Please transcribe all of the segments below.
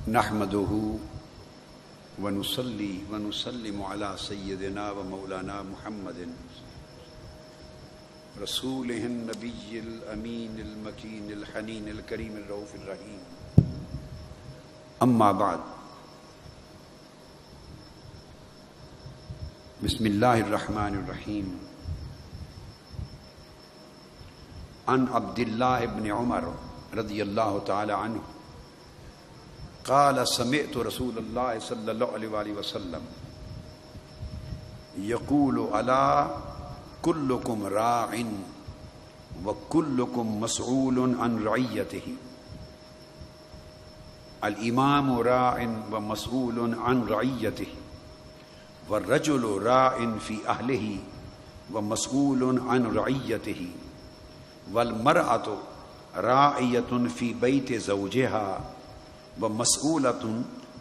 نحمده ونصلي ونسلم على سيدنا ومولانا محمد رسوله النبي الأمين المكين الحنين الكريم الرؤوف الرحيم أما بعد بسم الله الرحمن الرحيم عن عبد الله بن عمر رضي الله تعالى عنه قال سمعت رسول الله صلى الله عليه وآله وسلم يقول ألا كلكم راع وكلكم مسؤول عن رعيته الإمام راع ومسؤول عن رعيته والرجل راع في أهله ومسؤول عن رعيته والمرأة راعية في بيت زوجها ومسؤولة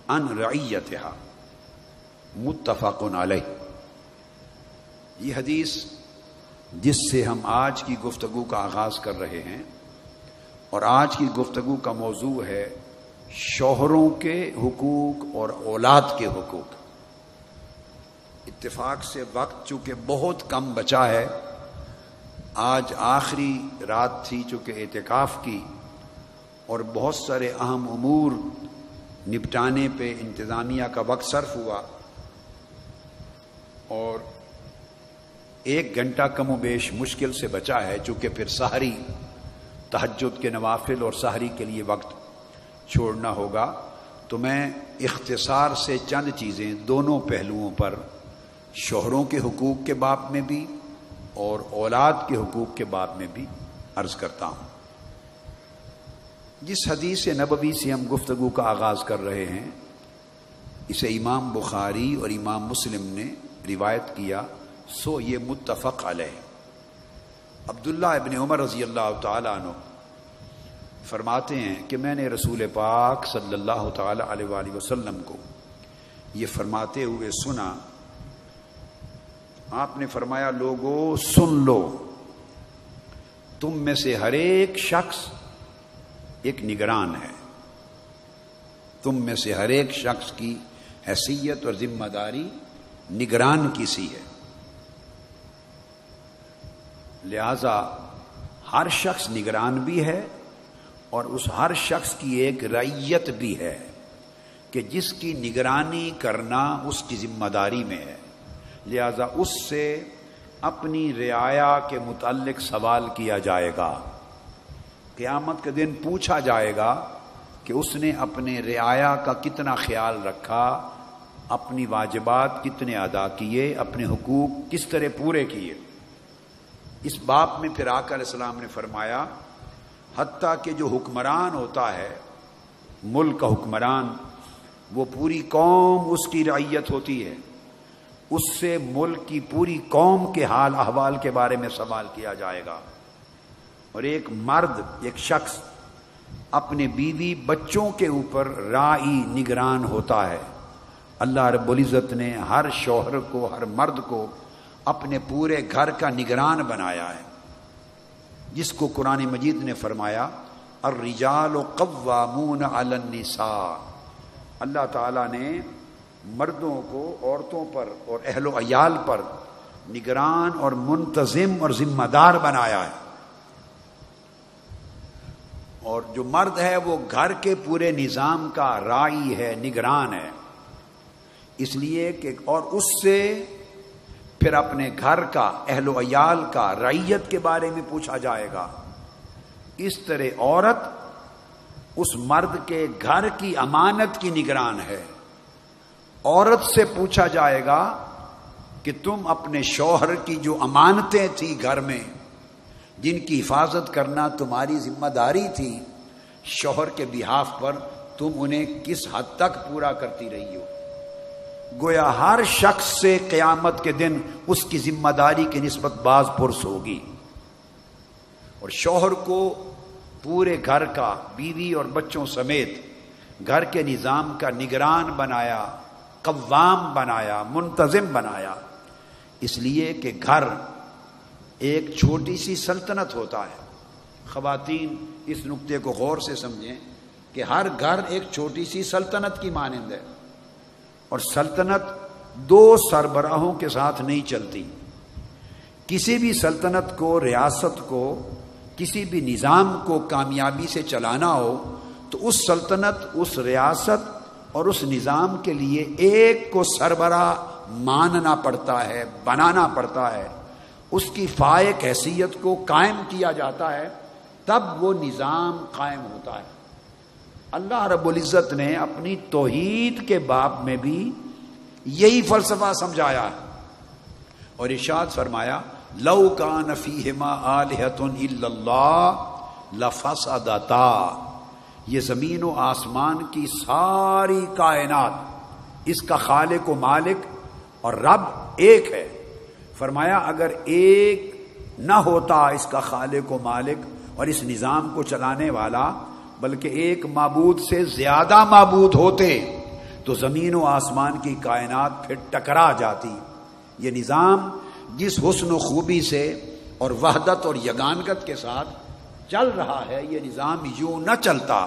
عن رعیتها متفق علیہ۔ یہ حدیث جس سے ہم آج کی گفتگو کا آغاز کر رہے ہیں اور آج کی گفتگو کا موضوع ہے شوہروں کے حقوق اور اولاد کے حقوق۔ اتفاق سے وقت چونکہ بہت کم بچا ہے، آج آخری رات تھی چونکہ اعتکاف کی، اور بہت سارے اہم امور نپٹانے پہ انتظامیہ کا وقت صرف ہوا، اور 1 گھنٹہ کم و بیش مشکل سے بچا ہے، چونکہ پھر سحری تہجد کے نوافل اور سحری کے لیے وقت چھوڑنا ہوگا۔ تو میں اختصار سے چند چیزیں دونوں پہلوؤں پر، شوہروں کے حقوق کے باب میں بھی اور اولاد کے حقوق کے باب میں بھی عرض کرتا ہوں۔ جس حدیث نبوی سے ہم گفتگو کا آغاز کر رہے ہیں، اسے امام بخاری اور امام مسلم نے روایت کیا، سو یہ متفق علیہ۔ عبداللہ ابن عمر رضی اللہ تعالیٰ عنہ فرماتے ہیں کہ میں نے رسول پاک صلی اللہ تعالیٰ علیہ وآلہ وسلم کو یہ فرماتے ہوئے سنا۔ آپ نے فرمایا، لوگو سن لو، تم میں سے ہر ایک شخص ایک نگران ہے، تم میں سے ہر ایک شخص کی حیثیت اور ذمہ داری نگران کی سی ہے، لہذا ہر شخص نگران بھی ہے اور اس ہر شخص کی ایک رعیت بھی ہے کہ جس کی نگرانی کرنا اس کی ذمہ داری میں ہے، لہذا اس سے اپنی رعایا کے متعلق سوال کیا جائے گا۔ قیامت کے دن پوچھا جائے گا کہ اس نے اپنے رعایا کا کتنا خیال رکھا، اپنی واجبات کتنے ادا کیے، اپنے حقوق کس طرح پورے کیے۔ اس باب میں پھر آقا علیہ السلام نے فرمایا، حتیٰ کہ جو حکمران ہوتا ہے، ملک کا حکمران، وہ پوری قوم اس کی رعیت ہوتی ہے، اس سے ملک کی پوری قوم کے حال احوال کے بارے میں سوال کیا جائے گا۔ اور ایک مرد، ایک شخص اپنے بیوی بچوں کے اوپر راعی نگران ہوتا ہے۔ اللہ رب العزت نے ہر شوہر کو، ہر مرد کو اپنے پورے گھر کا نگران بنایا ہے، جس کو قرآن مجید نے فرمایا الرجال قوامون علی النساء۔ اللہ تعالیٰ نے مردوں کو عورتوں پر اور اہل و عیال پر نگران اور منتظم اور ذمہ دار بنایا ہے، اور جو مرد ہے وہ گھر کے پورے نظام کا راعی ہے، نگران ہے، اس لیے کہ اور اس سے پھر اپنے گھر کا، اہل و عیال کا، رعیت کے بارے میں پوچھا جائے گا۔ اس طرح عورت اس مرد کے گھر کی امانت کی نگران ہے۔ عورت سے پوچھا جائے گا کہ تم اپنے شوہر کی جو امانتیں تھیں گھر میں، جن کی حفاظت کرنا تمہاری ذمہ داری تھی، شوہر کے بہاف پر تم انہیں کس حد تک پورا کرتی رہی ہو۔ گویا ہر شخص سے قیامت کے دن اس کی ذمہ داری کی نسبت باز پرس ہوگی، اور شوہر کو پورے گھر کا، بیوی اور بچوں سمیت گھر کے نظام کا نگران بنایا، قوام بنایا، منتظم بنایا، اس لیے کہ گھر ایک چھوٹی سی سلطنت ہوتا ہے۔ خواتین اس نقطے کو غور سے سمجھیں کہ ہر گھر ایک چھوٹی سی سلطنت کی مانند ہے، اور سلطنت دو سربراہوں کے ساتھ نہیں چلتی۔ کسی بھی سلطنت کو، ریاست کو، کسی بھی نظام کو کامیابی سے چلانا ہو تو اس سلطنت، اس ریاست اور اس نظام کے لیے ایک کو سربراہ ماننا پڑتا ہے، بنانا پڑتا ہے، اس کی فائق حیثیت کو قائم کیا جاتا ہے، تب وہ نظام قائم ہوتا ہے۔ اللہ رب العزت نے اپنی توحید کے باب میں بھی یہی فلسفہ سمجھایا اور ارشاد فرمایا لو کان فیہما آلہۃ الا اللہ لفسدتا۔ یہ زمین و آسمان کی ساری کائنات، اس کا خالق و مالک اور رب ایک ہے۔ فرمایا اگر ایک نہ ہوتا اس کا خالق و مالک اور اس نظام کو چلانے والا، بلکہ ایک معبود سے زیادہ معبود ہوتے تو زمین و آسمان کی کائنات پھر ٹکرا جاتی۔ یہ نظام جس حسن و خوبی سے اور وحدت اور یگانگت کے ساتھ چل رہا ہے، یہ نظام یوں نہ چلتا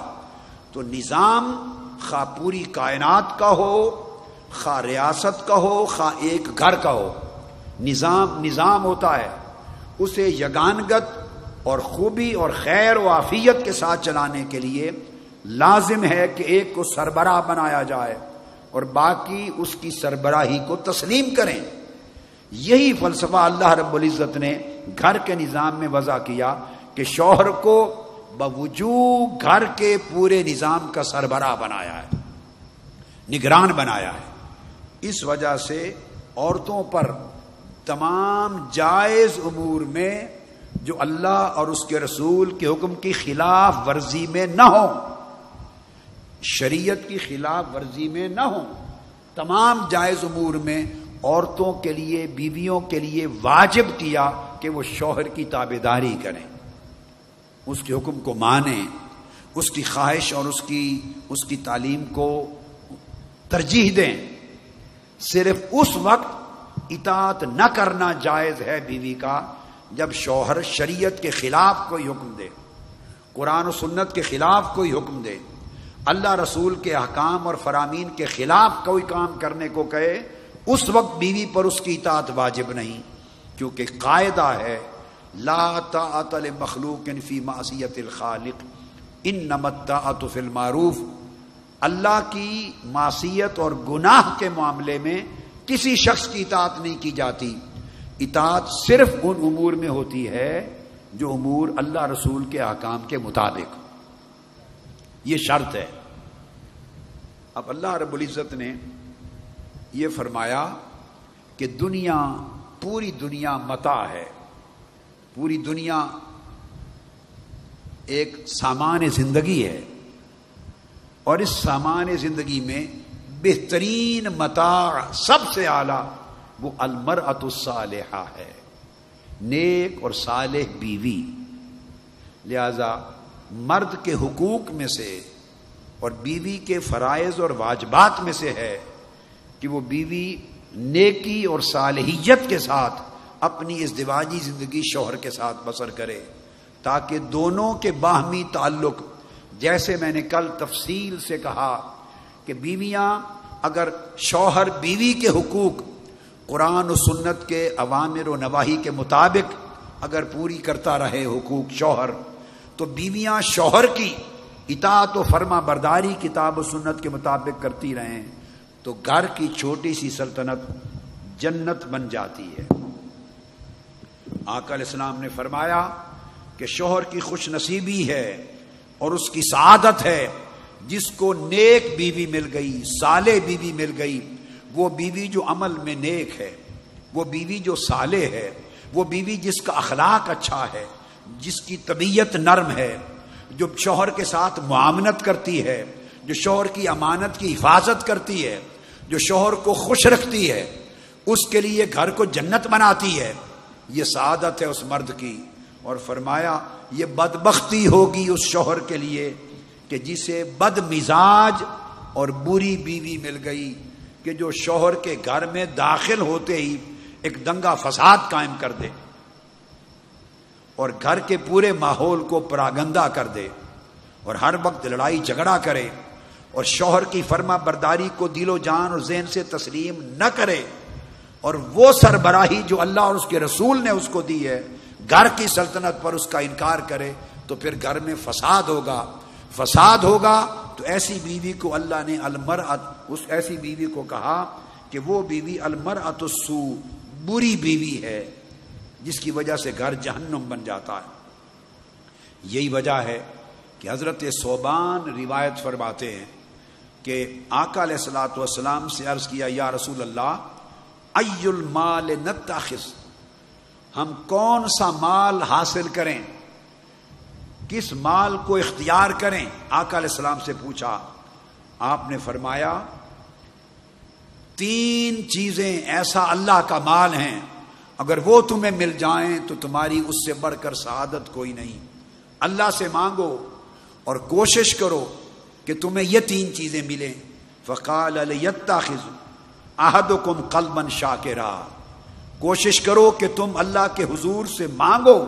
تو نظام خواہ پوری کائنات کا ہو، خواہ ریاست کا ہو، خواہ ایک گھر کا ہو، نظام ہوتا ہے، اسے یگانگت اور خوبی اور خیر و عافیت کے ساتھ چلانے کے لیے لازم ہے کہ ایک کو سربراہ بنایا جائے اور باقی اس کی سربراہی کو تسلیم کریں۔ یہی فلسفہ اللہ رب العزت نے گھر کے نظام میں وضع کیا کہ شوہر کو بوجود گھر کے پورے نظام کا سربراہ بنایا ہے، نگران بنایا ہے۔ اس وجہ سے عورتوں پر تمام جائز امور میں جو اللہ اور اس کے رسول کے حکم کی خلاف ورزی میں نہ ہو، شریعت کی خلاف ورزی میں نہ ہو، تمام جائز امور میں عورتوں کے لیے، بیویوں کے لیے واجب کیا کہ وہ شوہر کی تابعداری کریں، اس کے حکم کو مانیں، اس کی خواہش اور اس کی تعلیم کو ترجیح دیں۔ صرف اس وقت اطاعت نہ کرنا جائز ہے بیوی کا جب شوہر شریعت کے خلاف کوئی حکم دے، قرآن و سنت کے خلاف کوئی حکم دے، اللہ رسول کے احکام اور فرامین کے خلاف کوئی کام کرنے کو کہے، اس وقت بیوی پر اس کی اطاعت واجب نہیں، کیونکہ قاعدہ ہے لا طاعت لمخلوق فی معصیت الخالق انما الطاعت فی المعروف۔ اللہ کی معصیت اور گناہ کے معاملے میں کسی شخص کی اطاعت نہیں کی جاتی، اطاعت صرف ان امور میں ہوتی ہے جو امور اللہ رسول کے احکام کے مطابق، یہ شرط ہے۔ اب اللہ رب العزت نے یہ فرمایا کہ دنیا، پوری دنیا متاع ہے، پوری دنیا ایک سامان زندگی ہے، اور اس سامان زندگی میں بہترین متاع، سب سے اعلیٰ، وہ المرأۃ الصالحہ ہے، نیک اور صالح بیوی۔ لہذا مرد کے حقوق میں سے اور بیوی کے فرائض اور واجبات میں سے ہے کہ وہ بیوی نیکی اور صالحیت کے ساتھ اپنی ازدواجی زندگی شوہر کے ساتھ بسر کرے، تاکہ دونوں کے باہمی تعلق، جیسے میں نے کل تفصیل سے کہا کہ بیویاں اگر شوہر بیوی کے حقوق قرآن و سنت کے اوامر و نواہی کے مطابق اگر پوری کرتا رہے حقوق شوہر، تو بیویاں شوہر کی اطاعت و فرما برداری کتاب و سنت کے مطابق کرتی رہیں تو گھر کی چھوٹی سی سلطنت جنت بن جاتی ہے۔ آقا علیہ السلام نے فرمایا کہ شوہر کی خوش نصیبی ہے اور اس کی سعادت ہے جس کو نیک بیوی مل گئی، صالح بیوی مل گئی۔ وہ بیوی جو عمل میں نیک ہے، وہ بیوی جو صالح ہے، وہ بیوی جس کا اخلاق اچھا ہے، جس کی طبیعت نرم ہے، جو شوہر کے ساتھ معاملت کرتی ہے، جو شوہر کی امانت کی حفاظت کرتی ہے، جو شوہر کو خوش رکھتی ہے، اس کے لیے گھر کو جنت بناتی ہے، یہ سعادت ہے اس مرد کی۔ اور فرمایا یہ بدبختی ہوگی اس شوہر کے لیے کہ جسے بد مزاج اور بری بیوی مل گئی، کہ جو شوہر کے گھر میں داخل ہوتے ہی ایک دنگا فساد قائم کر دے اور گھر کے پورے ماحول کو پراگندہ کر دے اور ہر وقت لڑائی جھگڑا کرے اور شوہر کی فرما برداری کو دل و جان اور ذہن سے تسلیم نہ کرے، اور وہ سربراہی جو اللہ اور اس کے رسول نے اس کو دی ہے گھر کی سلطنت پر اس کا انکار کرے، تو پھر گھر میں فساد ہوگا۔ فساد ہوگا تو ایسی بیوی کو اللہ نے اس ایسی بیوی کو کہا کہ وہ بیوی المرأۃ السوء، بری بیوی ہے، جس کی وجہ سے گھر جہنم بن جاتا ہے۔ یہی وجہ ہے کہ حضرت ثوبان روایت فرماتے ہیں کہ آقا علیہ الصلوۃ والسلام سے عرض کیا، یا رسول اللہ ای المال نتخذ، ہم کون سا مال حاصل کریں، کس مال کو اختیار کریں؟ آقا علیہ السلام سے پوچھا، آپ نے فرمایا 3 چیزیں ایسا اللہ کا مال ہیں، اگر وہ تمہیں مل جائیں تو تمہاری اس سے بڑھ کر سعادت کوئی نہیں۔ اللہ سے مانگو اور کوشش کرو کہ تمہیں یہ 3 چیزیں ملیں۔ فقال لیتخذ احدکم قلبا شاکرا، کوشش کرو کہ تم اللہ کے حضور سے مانگو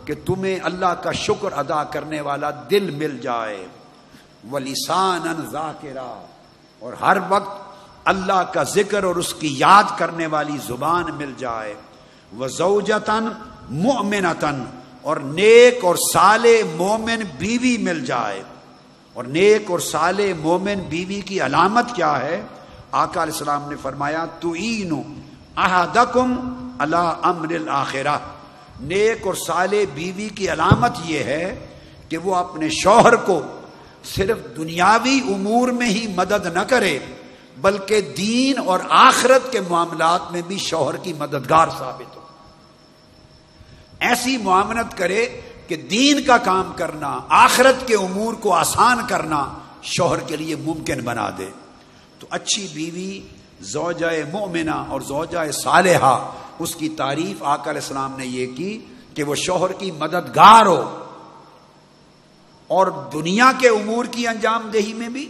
کہ تمہیں اللہ کا شکر ادا کرنے والا دل مل جائے، ولسانا ذاکرا، اور ہر وقت اللہ کا ذکر اور اس کی یاد کرنے والی زبان مل جائے، وزوجتا مؤمنتا، اور نیک اور صالح مومن بیوی مل جائے۔ اور نیک اور صالح مومن بیوی کی علامت کیا ہے؟ آقا علیہ السلام نے فرمایا تعین احدکم علی امر الآخرہ، نیک اور صالح بیوی کی علامت یہ ہے کہ وہ اپنے شوہر کو صرف دنیاوی امور میں ہی مدد نہ کرے بلکہ دین اور آخرت کے معاملات میں بھی شوہر کی مددگار ثابت ہو، ایسی معاملت کرے کہ دین کا کام کرنا، آخرت کے امور کو آسان کرنا شوہر کے لیے ممکن بنا دے۔ تو اچھی بیوی زوجہ مومنہ اور زوجہ صالحہ، اس کی تعریف آقا علیہ السلام نے یہ کی کہ وہ شوہر کی مددگار ہو، اور دنیا کے امور کی انجام دہی میں بھی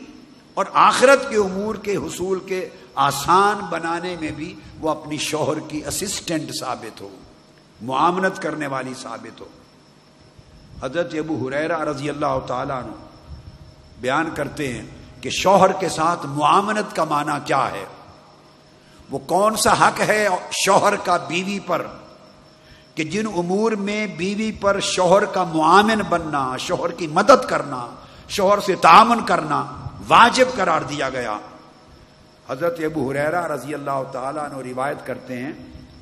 اور آخرت کے امور کے حصول کے آسان بنانے میں بھی وہ اپنی شوہر کی اسسٹنٹ ثابت ہو، معاونت کرنے والی ثابت ہو۔ حضرت ابو ہریرہ رضی اللہ تعالیٰ عنہ بیان کرتے ہیں کہ شوہر کے ساتھ معاونت کا معنی کیا ہے، وہ کون سا حق ہے شوہر کا بیوی پر کہ جن امور میں بیوی پر شوہر کا معاون بننا، شوہر کی مدد کرنا، شوہر سے تعاون کرنا واجب قرار دیا گیا۔ حضرت ابو ہریرہ رضی اللہ تعالیٰ عنہ روایت کرتے ہیں،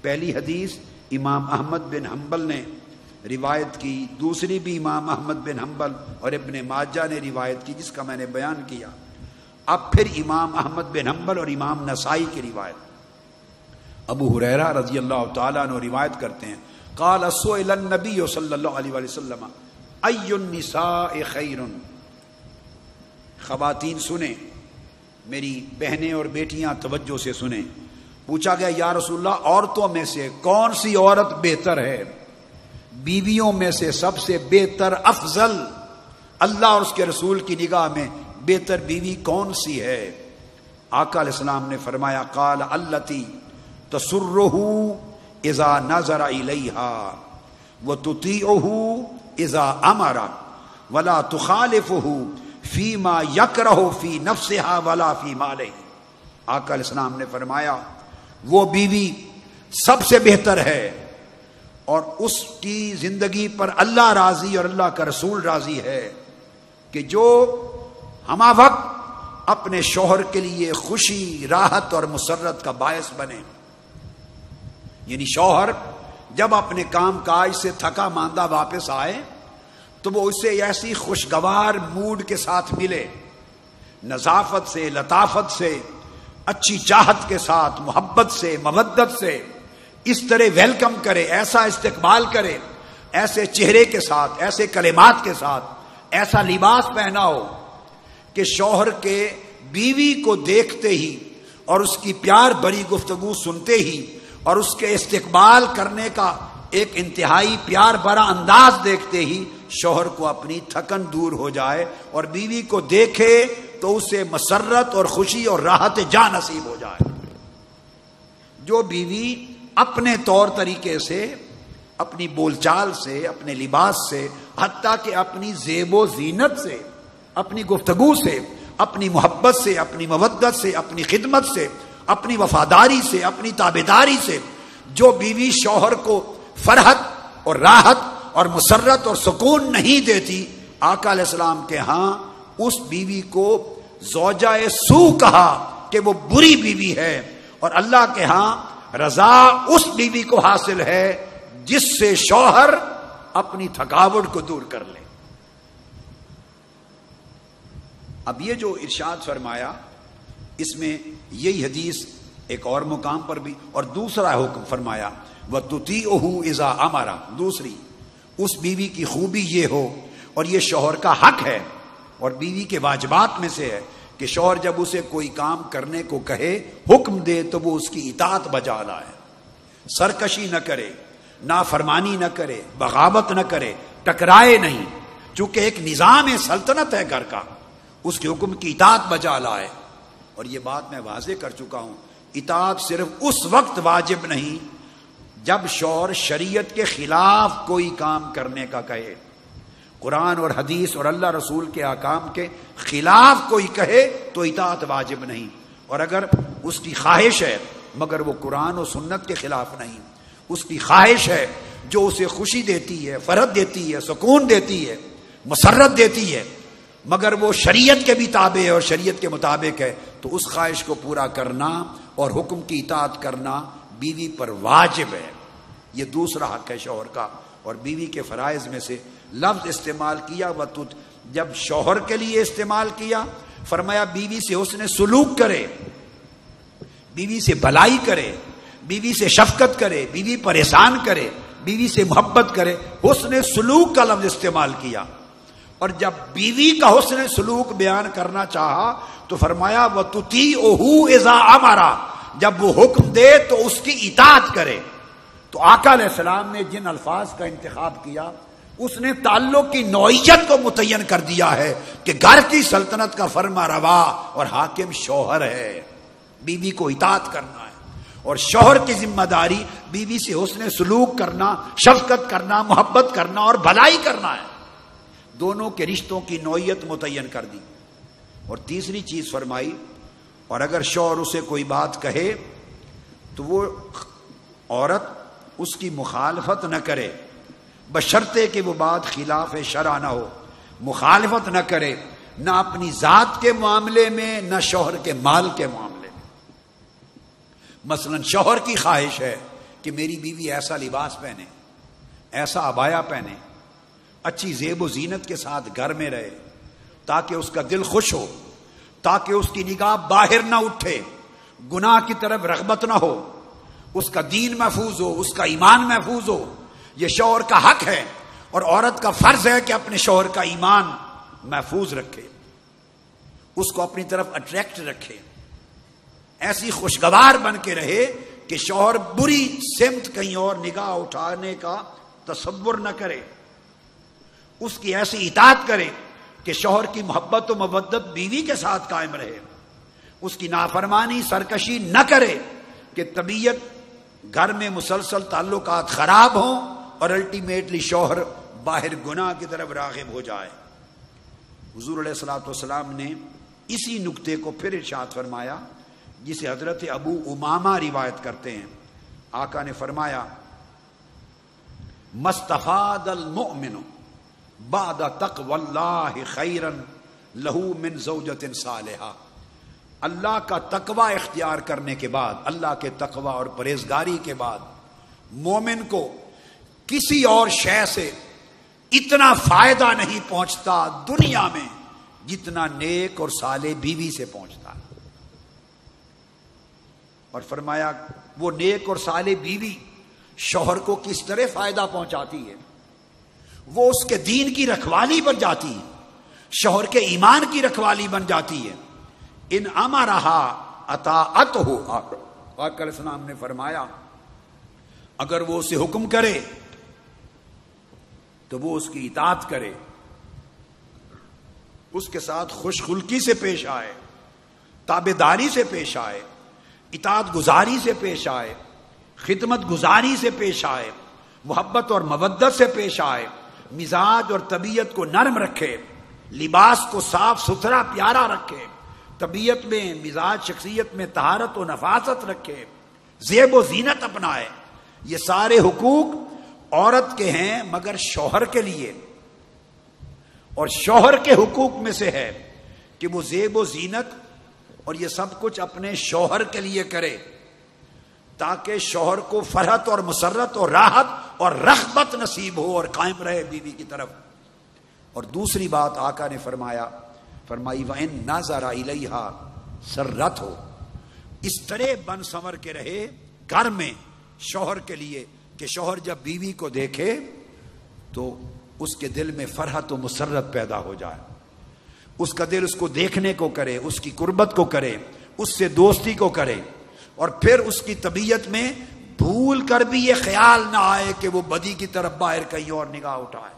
پہلی حدیث امام احمد بن حنبل نے روایت کی، دوسری بھی امام احمد بن حنبل اور ابن ماجہ نے روایت کی جس کا میں نے بیان کیا، اب پھر امام احمد بن حنبل اور امام نسائی کی روایت۔ ابو ہریرہ رضی اللہ تعالیٰ عنہ روایت کرتے ہیں، قال سئل النبی صلی اللہ علیہ وسلم ای النساء خیر، خواتین سنیں، میری بہنیں اور بیٹیاں توجہ سے سنیں، پوچھا گیا یا رسول اللہ عورتوں میں سے کون سی عورت بہتر ہے؟ بیویوں میں سے سب سے بہتر افضل اللہ اور اس کے رسول کی نگاہ میں بہتر بیوی کون سی ہے؟ آقا علیہ السلام نے فرمایا قال التی تسرہ اذا نظر الیہا وتطیعہ اذا امر ولا تخالفہ فیما یکرہ فی نفسہا ولا فی مالہ۔ آقا علیہ السلام نے فرمایا وہ بیوی سب سے بہتر ہے اور اس کی زندگی پر اللہ راضی اور اللہ کا رسول راضی ہے کہ جو ہمہ وقت اپنے شوہر کے لیے خوشی، راحت اور مسرت کا باعث بنے۔ یعنی شوہر جب اپنے کام کاج سے تھکا ماندہ واپس آئے تو وہ اسے ایسی خوشگوار موڈ کے ساتھ ملے، نظافت سے، لطافت سے، اچھی چاہت کے ساتھ، محبت سے، مودت سے اس طرح ویلکم کرے، ایسا استقبال کرے، ایسے چہرے کے ساتھ، ایسے کلمات کے ساتھ، ایسا لباس پہنا ہو کہ شوہر کے بیوی کو دیکھتے ہی اور اس کی پیار بھری گفتگو سنتے ہی اور اس کے استقبال کرنے کا ایک انتہائی پیار بھرا انداز دیکھتے ہی شوہر کو اپنی تھکن دور ہو جائے اور بیوی کو دیکھے تو اسے مسرت اور خوشی اور راحت جاں نصیب ہو جائے۔ جو بیوی اپنے طور طریقے سے، اپنی بول چال سے، اپنے لباس سے، حتیٰ کہ اپنی زیب و زینت سے اپنی گفتگو سے، اپنی محبت سے، اپنی مودت سے، اپنی خدمت سے، اپنی وفاداری سے، اپنی تابعداری سے جو بیوی شوہر کو فرحت اور راحت اور مسرت اور سکون نہیں دیتی، آقا علیہ السلام کے ہاں اس بیوی کو زوجہ سو کہا کہ وہ بری بیوی ہے، اور اللہ کے ہاں رضا اس بیوی کو حاصل ہے جس سے شوہر اپنی تھکاوٹ کو دور کر لے۔ اب یہ جو ارشاد فرمایا، اس میں یہی حدیث ایک اور مقام پر بھی، اور دوسرا حکم فرمایا وَتُطِيعُهُ إِذَا أَمَرَ، دوسری اس بیوی کی خوبی یہ ہو، اور یہ شوہر کا حق ہے اور بیوی کے واجبات میں سے ہے کہ شوہر جب اسے کوئی کام کرنے کو کہے، حکم دے، تو وہ اس کی اطاعت بجا لائے، سرکشی نہ کرے، نافرمانی نہ کرے، بغاوت نہ کرے، ٹکرائے نہیں، چونکہ ایک نظام سلطنت ہے گھر کا، اس کے حکم کی اطاعت بجا لائے۔ اور یہ بات میں واضح کر چکا ہوں، اطاعت صرف اس وقت واجب نہیں جب شوہر شریعت کے خلاف کوئی کام کرنے کا کہے، قرآن اور حدیث اور اللہ رسول کے احکام کے خلاف کوئی کہے تو اطاعت واجب نہیں، اور اگر اس کی خواہش ہے مگر وہ قرآن و سنت کے خلاف نہیں، اس کی خواہش ہے جو اسے خوشی دیتی ہے، فرحت دیتی ہے، سکون دیتی ہے، مسرت دیتی ہے، مگر وہ شریعت کے بھی تابع ہے اور شریعت کے مطابق ہے، تو اس خواہش کو پورا کرنا اور حکم کی اطاعت کرنا بیوی پر واجب ہے۔ یہ دوسرا حق ہے شوہر کا۔ اور بیوی کے فرائض میں سے لفظ استعمال کیا جب شوہر کے لیے استعمال کیا، فرمایا بیوی سے حسن سلوک کرے، بیوی سے بھلائی کرے، بیوی سے شفقت کرے، بیوی پر احسان کرے، بیوی سے محبت کرے، حسن سلوک کا لفظ استعمال کیا۔ اور جب بیوی کا حسن سلوک بیان کرنا چاہا تو فرمایا وَتُطِيعُهُ إِذَا أَمَرَ، جب وہ حکم دے تو اس کی اطاعت کرے۔ تو آقا علیہ السلام نے جن الفاظ کا انتخاب کیا، اس نے تعلق کی نوعیت کو متعین کر دیا ہے کہ گھر کی سلطنت کا فرما روا اور حاکم شوہر ہے، بیوی کو اطاعت کرنا ہے، اور شوہر کی ذمہ داری بیوی سے حسن سلوک کرنا، شفقت کرنا، محبت کرنا اور بھلائی کرنا ہے۔ دونوں کے رشتوں کی نوعیت متعین کر دی۔ اور تیسری چیز فرمائی، اور اگر شوہر اسے کوئی بات کہے تو وہ عورت اس کی مخالفت نہ کرے، بشرطے کہ وہ بات خلاف شرع نہ ہو، مخالفت نہ کرے، نہ اپنی ذات کے معاملے میں نہ شوہر کے مال کے معاملے میں۔ مثلا شوہر کی خواہش ہے کہ میری بیوی ایسا لباس پہنے، ایسا عبایا پہنے، اچھی زیب و زینت کے ساتھ گھر میں رہے تاکہ اس کا دل خوش ہو، تاکہ اس کی نگاہ باہر نہ اٹھے، گناہ کی طرف رغبت نہ ہو، اس کا دین محفوظ ہو، اس کا ایمان محفوظ ہو۔ یہ شوہر کا حق ہے، اور عورت کا فرض ہے کہ اپنے شوہر کا ایمان محفوظ رکھے، اس کو اپنی طرف اٹریکٹ رکھے، ایسی خوشگوار بن کے رہے کہ شوہر بری سمت کہیں اور نگاہ اٹھانے کا تصور نہ کرے، اس کی ایسی اطاعت کرے کہ شوہر کی محبت و مودت بیوی کے ساتھ قائم رہے، اس کی نافرمانی سرکشی نہ کرے کہ طبیعت گھر میں مسلسل تعلقات خراب ہوں اور الٹیمیٹلی شوہر باہر گناہ کی طرف راغب ہو جائے۔ حضور علیہ الصلوۃ والسلام نے اسی نکتے کو پھر ارشاد فرمایا جسے حضرت ابو امامہ روایت کرتے ہیں۔ آقا نے فرمایا مستفاد المؤمن بعد تقوی اللہ خیرا لہ من زوجۃ صالحہ، اللہ کا تقوی اختیار کرنے کے بعد، اللہ کے تقوی اور پرہیزگاری کے بعد مومن کو کسی اور شے سے اتنا فائدہ نہیں پہنچتا دنیا میں جتنا نیک اور صالح بیوی سے پہنچتا ہے۔ اور فرمایا وہ نیک اور صالح بیوی شوہر کو کس طرح فائدہ پہنچاتی ہے، وہ اس کے دین کی رکھوالی بن جاتی ہے، شوہر کے ایمان کی رکھوالی بن جاتی ہے۔ ان امرہا اطاعتہ، آقا علیہ السلام نے فرمایا اگر وہ اسے حکم کرے تو وہ اس کی اطاعت کرے، اس کے ساتھ خوش خلقی سے پیش آئے، تابعداری سے پیش آئے، اطاعت گزاری سے پیش آئے، خدمت گزاری سے پیش آئے، محبت اور مودت سے پیش آئے، مزاج اور طبیعت کو نرم رکھے، لباس کو صاف ستھرا پیارا رکھے، طبیعت میں، مزاج شخصیت میں طہارت و نفاست رکھے، زیب و زینت اپنائے. یہ سارے حقوق عورت کے ہیں مگر شوہر کے لیے. اور شوہر کے حقوق میں سے ہے کہ وہ زیب و زینت اور یہ سب کچھ اپنے شوہر کے لیے کرے، تاکہ شوہر کو فرحت اور مسرت اور راحت اور رغبت نصیب ہو اور قائم رہے بیوی کی طرف. اور دوسری بات آقا نے فرمائی وَإِن نَظَرَ إِلَيْهَا سَرَّتْ ہو، اس طرح بن سنور کے رہے گھر میں شوہر کے لیے کہ شوہر جب بیوی کو دیکھے تو اس کے دل میں فرحت و مسرت پیدا ہو جائے، اس کا دل اس کو دیکھنے کو کرے، اس کی قربت کو کرے، اس سے دوستی کو کرے، اور پھر اس کی طبیعت میں بھول کر بھی یہ خیال نہ آئے کہ وہ بدی کی طرف باہر کہیں اور نگاہ اٹھائے.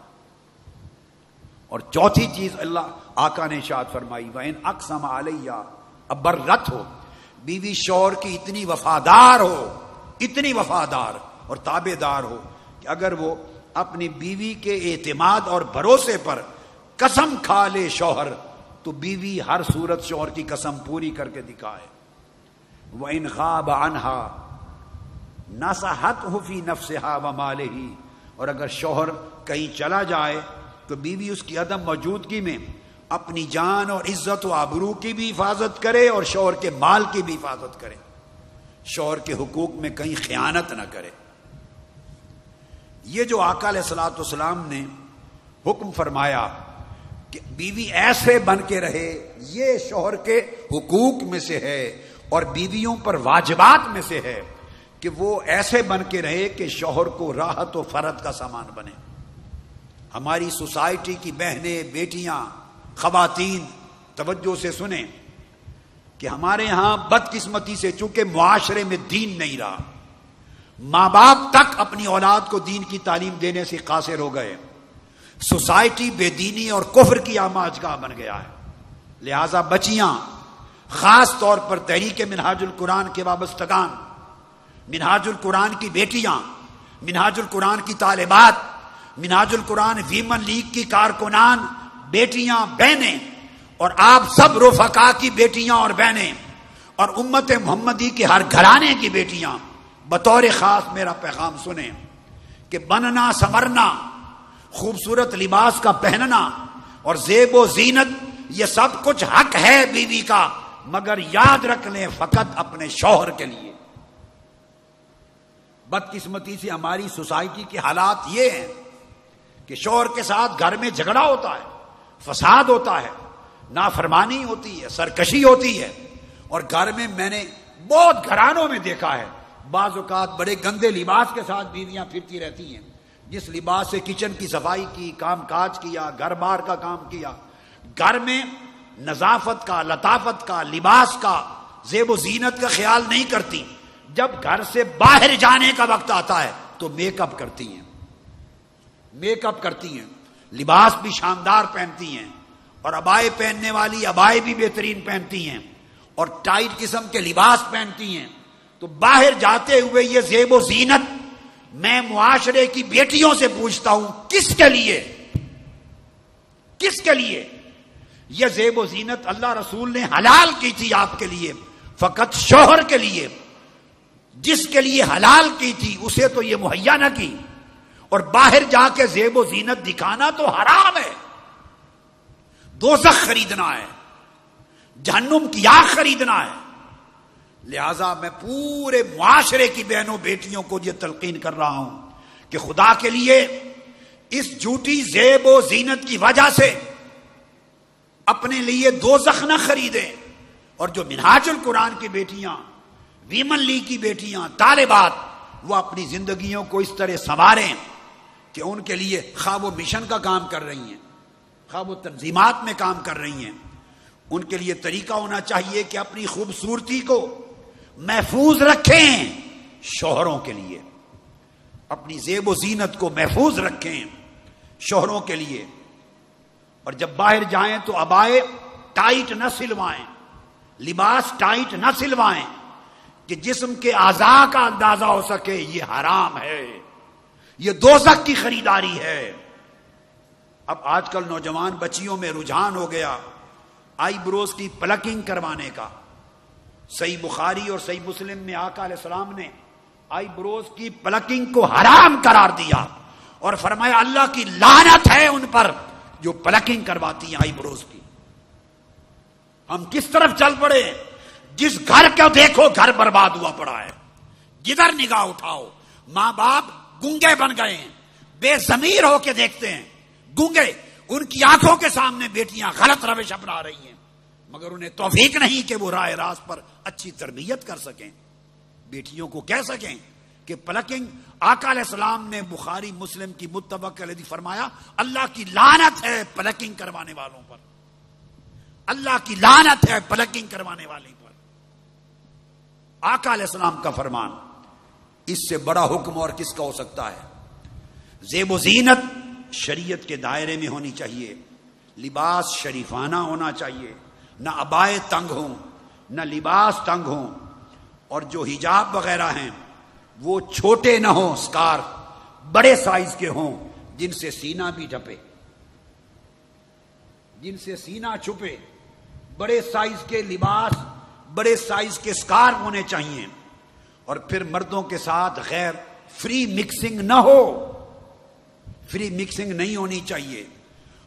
اور چوتھی چیز اللہ آقا نے ارشاد فرمائی وَإِنْ أَقْسَمَ عَلَيَّ أَبَرَّتْ ہو، بیوی شوہر کی اتنی وفادار ہو، اتنی وفادار اور تابع دار ہو کہ اگر وہ اپنی بیوی کے اعتماد اور بھروسے پر قسم کھا لے شوہر، تو بیوی ہر صورت شوہر کی قسم پوری کر کے دکھائے. وَإِنْ غَابَ عَنْهَا نَصَحَتْهُ فِي نَفْسِهَا وَمَالِهِ، اور اگر شوہر کہیں چلا جائے تو بیوی اس کی عدم موجودگی میں اپنی جان اور عزت و آبرو کی بھی حفاظت کرے اور شوہر کے مال کی بھی حفاظت کرے، شوہر کے حقوق میں کہیں خیانت نہ کرے. یہ جو آقا علیہ الصلوۃ والسلام نے حکم فرمایا کہ بیوی ایسے بن کے رہے، یہ شوہر کے حقوق میں سے ہے اور بیویوں پر واجبات میں سے ہے کہ وہ ایسے بن کے رہے کہ شوہر کو راحت و فرحت کا سامان بنے. ہماری سوسائٹی کی بہنیں، بیٹیاں، خواتین توجہ سے سنیں کہ ہمارے ہاں بدقسمتی سے چونکہ معاشرے میں دین نہیں رہا، ماں باپ تک اپنی اولاد کو دین کی تعلیم دینے سے قاصر ہو گئے، سوسائٹی بے دینی اور کفر کی آماجگاہ بن گیا ہے. لہذا بچیاں، خاص طور پر تحریک منہاج القرآن کے وابستگان، منہاج القرآن کی بیٹیاں، منہاج القرآن کی طالبات، منہاج القرآن ویمن لیگ کی کارکنان، بیٹیاں، بہنیں، اور آپ سب رفقا کی بیٹیاں اور بہنیں، اور امت محمدی کے ہر گھرانے کی بیٹیاں، بطور خاص میرا پیغام سنیں کہ بننا، سنورنا، خوبصورت لباس کا پہننا اور زیب و زینت، یہ سب کچھ حق ہے بیوی کا، مگر یاد رکھ لیں فقط اپنے شوہر کے لیے. بدقسمتی سے ہماری سوسائٹی کے حالات یہ ہیں کہ شوہر کے ساتھ گھر میں جھگڑا ہوتا ہے، فساد ہوتا ہے، نافرمانی ہوتی ہے، سرکشی ہوتی ہے، اور گھر میں میں نے بہت گھرانوں میں دیکھا ہے بعض اوقات بڑے گندے لباس کے ساتھ بیویاں پھرتی رہتی ہیں، جس لباس سے کچن کی صفائی کی، کام کاج کیا، گھر بار کا کام کیا، گھر میں نظافت کا، لطافت کا، لباس کا، زیب و زینت کا خیال نہیں کرتی. جب گھر سے باہر جانے کا وقت آتا ہے تو میک اپ کرتی ہیں، میک اپ کرتی ہیں، لباس بھی شاندار پہنتی ہیں، اور ابائے پہننے والی ابائے بھی بہترین پہنتی ہیں، اور ٹائٹ قسم کے لباس پہنتی ہیں. تو باہر جاتے ہوئے یہ زیب و زینت میں معاشرے کی بیٹیوں سے پوچھتا ہوں کس کے لیے؟ کس کے لیے؟ یہ زیب و زینت اللہ رسول نے حلال کی تھی آپ کے لیے، فقط شوہر کے لیے. جس کے لیے حلال کی تھی اسے تو یہ مہیا نہ کی، اور باہر جا کے زیب و زینت دکھانا تو حرام ہے. دوزخ خریدنا ہے، جہنم کی آگ خریدنا ہے. لہذا میں پورے معاشرے کی بہنوں بیٹیوں کو یہ تلقین کر رہا ہوں کہ خدا کے لیے اس جھوٹی زیب و زینت کی وجہ سے اپنے لیے دوزخ نہ خریدیں. اور جو منہاج القرآن کی بیٹیاں، ویمن لیگ کی بیٹیاں، طالبات، وہ اپنی زندگیوں کو اس طرح سنواریں کہ ان کے لیے خواہ وہ مشن کا کام کر رہی ہیں، خواہ وہ تنظیمات میں کام کر رہی ہیں، ان کے لیے طریقہ ہونا چاہیے کہ اپنی خوبصورتی کو محفوظ رکھیں شوہروں کے لیے، اپنی زیب و زینت کو محفوظ رکھیں شوہروں کے لیے. اور جب باہر جائیں تو ابائے ٹائٹ نہ سلوائیں، لباس ٹائٹ نہ سلوائیں کہ جسم کے اعضاء کا اندازہ ہو سکے. یہ حرام ہے، یہ دوزخ کی خریداری ہے. اب آج کل نوجوان بچیوں میں رجحان ہو گیا آئی بروز کی پلکنگ کروانے کا. صحیح بخاری اور صحیح مسلم میں آقا علیہ السلام نے آئی بروز کی پلکنگ کو حرام قرار دیا اور فرمایا اللہ کی لعنت ہے ان پر جو پلکنگ کرواتی ہیں آئی بروز کی. ہم کس طرف چل پڑے؟ جس گھر کو دیکھو گھر برباد ہوا پڑا ہے. جدھر نگاہ اٹھاؤ ماں باپ گونگے بن گئے ہیں, بے ضمیر ہو کے دیکھتے ہیں, گونگے. ان کی آنکھوں کے سامنے بیٹیاں غلط روش اپنا رہی ہیں مگر انہیں توفیق نہیں کہ وہ راہ راست پر اچھی تربیت کر سکیں, بیٹیوں کو کہہ سکیں کہ پلکنگ. آقا علیہ السلام نے بخاری مسلم کی متفق علیہ فرمایا اللہ کی لعنت ہے پلکنگ کروانے والوں پر, اللہ کی لعنت ہے پلکنگ کروانے والے پر. آقا علیہ السلام کا فرمان, اس سے بڑا حکم اور کس کا ہو سکتا ہے؟ زیب و زینت شریعت کے دائرے میں ہونی چاہیے, لباس شریفانہ ہونا چاہیے, نہ عبائے تنگ ہوں نہ لباس تنگ ہوں, اور جو حجاب وغیرہ ہیں وہ چھوٹے نہ ہوں, سکارف بڑے سائز کے ہوں جن سے سینہ بھی ڈھپے, جن سے سینہ چھپے. بڑے سائز کے لباس بڑے سائز کے سکارف ہونے چاہیے. اور پھر مردوں کے ساتھ غیر فری مکسنگ نہ ہو, فری مکسنگ نہیں ہونی چاہیے.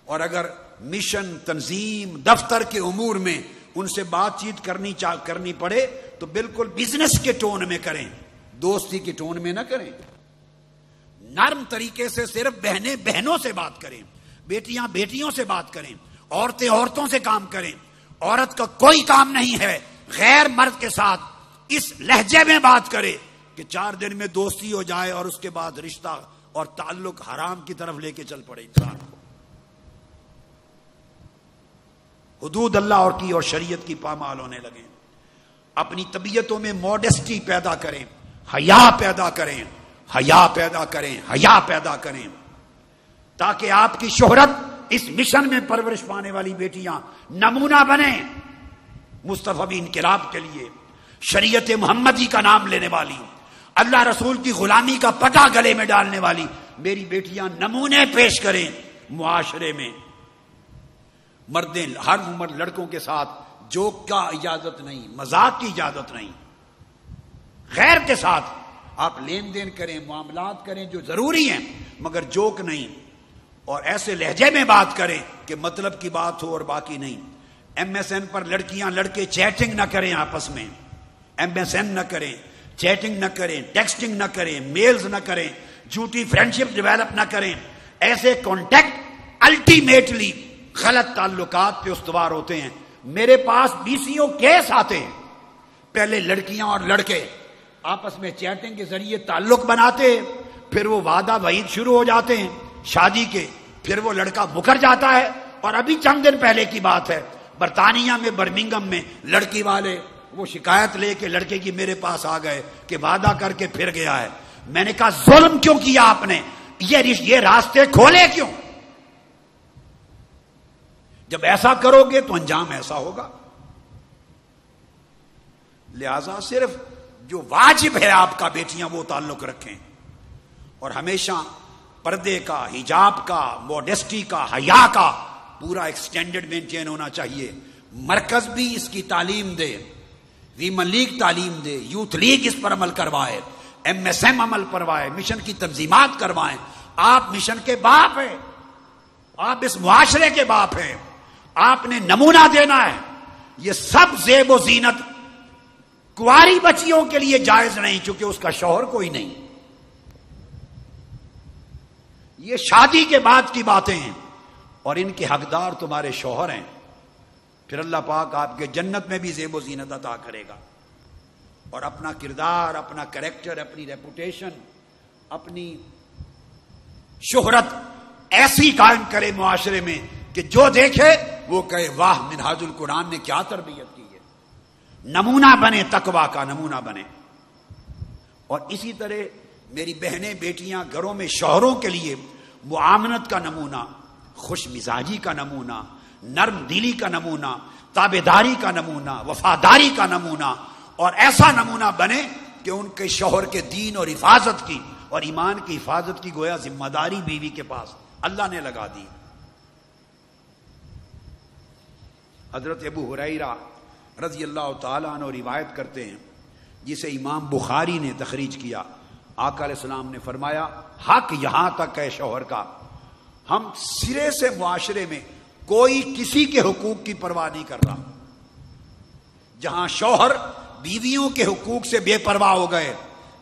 اور اگر مشن تنظیم دفتر کے امور میں ان سے بات چیت کرنی پڑے تو بالکل بزنس کے ٹون میں کریں, دوستی کے ٹون میں نہ کریں. نرم طریقے سے صرف بہنیں بہنوں سے بات کریں, بیٹیاں بیٹیوں سے بات کریں, عورتیں عورتوں سے کام کریں. عورت کا کوئی کام نہیں ہے غیر مرد کے ساتھ اس لہجے میں بات کرے کہ 4 دن میں دوستی ہو جائے اور اس کے بعد رشتہ اور تعلق حرام کی طرف لے کے چل پڑے انسان کو. حدود اللہ اور کی اور شریعت کی پامال ہونے لگے. اپنی طبیعتوں میں موڈسٹی پیدا کریں, حیا پیدا کریں, حیا پیدا کریں, حیا پیدا کریں, تاکہ آپ کی شہرت اس مشن میں پرورش پانے والی بیٹیاں نمونہ بنیں مصطفی انقلاب کے لیے, شریعت محمدی کا نام لینے والی, اللہ رسول کی غلامی کا پٹا گلے میں ڈالنے والی میری بیٹیاں نمونے پیش کریں معاشرے میں. مردیں ہر عمر لڑکوں کے ساتھ جوک کا اجازت نہیں, مذاق کی اجازت نہیں. غیر کے ساتھ آپ لین دین کریں, معاملات کریں جو ضروری ہیں مگر جوک نہیں, اور ایسے لہجے میں بات کریں کہ مطلب کی بات ہو اور باقی نہیں. ایم ایس این پر لڑکیاں لڑکے چیٹنگ نہ کریں, آپس میں ایم ایس این نہ کریں, چیٹنگ نہ کریں, ٹیکسٹنگ نہ کریں, میلز نہ کریں, جھوٹی فرینڈشپ ڈیولپ نہ کریں. ایسے کانٹیکٹ الٹیمیٹلی غلط تعلقات پہ استوار ہوتے ہیں. میرے پاس BCO کیس آتے ہیں, پہلے لڑکیاں اور لڑکے آپس میں چیٹنگ کے ذریعے تعلق بناتے, پھر وہ وعدہ وعید شروع ہو جاتے ہیں شادی کے, پھر وہ لڑکا مکر جاتا ہے. اور ابھی چند دن پہلے کی بات ہے, برطانیہ میں برمنگم میں لڑکی والے وہ شکایت لے کے لڑکے کی میرے پاس آ گئے کہ وعدہ کر کے پھر گیا ہے. میں نے کہا ظلم کیوں کیا آپ نے, یہ راستے کھولے کیوں؟ جب ایسا کرو گے تو انجام ایسا ہوگا. لہذا صرف جو واجب ہے آپ کا, بیٹیاں وہ تعلق رکھیں, اور ہمیشہ پردے کا, حجاب کا, موڈسٹی کا, حیا کا پورا ایکسٹینڈڈ مینٹین ہونا چاہیے. مرکز بھی اس کی تعلیم دے, ویمن لیگ تعلیم دے, یوتھ لیگ اس پر عمل کروائے, MSM عمل کروائے, مشن کی تنظیمات کروائیں. آپ مشن کے باپ ہیں, آپ اس معاشرے کے باپ ہیں, آپ نے نمونہ دینا ہے. یہ سب زیب و زینت کنواری بچیوں کے لیے جائز نہیں چونکہ اس کا شوہر کوئی نہیں. یہ شادی کے بعد کی باتیں ہیں اور ان کے حقدار تمہارے شوہر ہیں. پھر اللہ پاک آپ کے جنت میں بھی زیب و زینت عطا کرے گا. اور اپنا کردار, اپنا کریکٹر, اپنی ریپوٹیشن, اپنی شہرت ایسی قائم کرے معاشرے میں کہ جو دیکھے وہ کہے واہ منہاج القرآن نے کیا تربیت کی ہے. نمونہ بنے, تقویٰ کا نمونہ بنے. اور اسی طرح میری بہنیں بیٹیاں گھروں میں شوہروں کے لیے معاملت کا نمونہ, خوش مزاجی کا نمونہ, نرم دلی کا نمونہ, تابعداری کا نمونہ, وفاداری کا نمونہ, اور ایسا نمونہ بنے کہ ان کے شوہر کے دین اور حفاظت کی اور ایمان کی حفاظت کی گویا ذمہ داری بیوی کے پاس اللہ نے لگا دی. حضرت ابو ہریرہ رضی اللہ تعالیٰ عنہ روایت کرتے ہیں، جسے امام بخاری نے تخریج کیا، آقا علیہ السلام نے فرمایا حق یہاں تک ہے شوہر کا، ہم سرے سے معاشرے میں کوئی کسی کے حقوق کی پرواہ نہیں کر رہا۔ جہاں شوہر بیویوں کے حقوق سے بے پرواہ ہو گئے،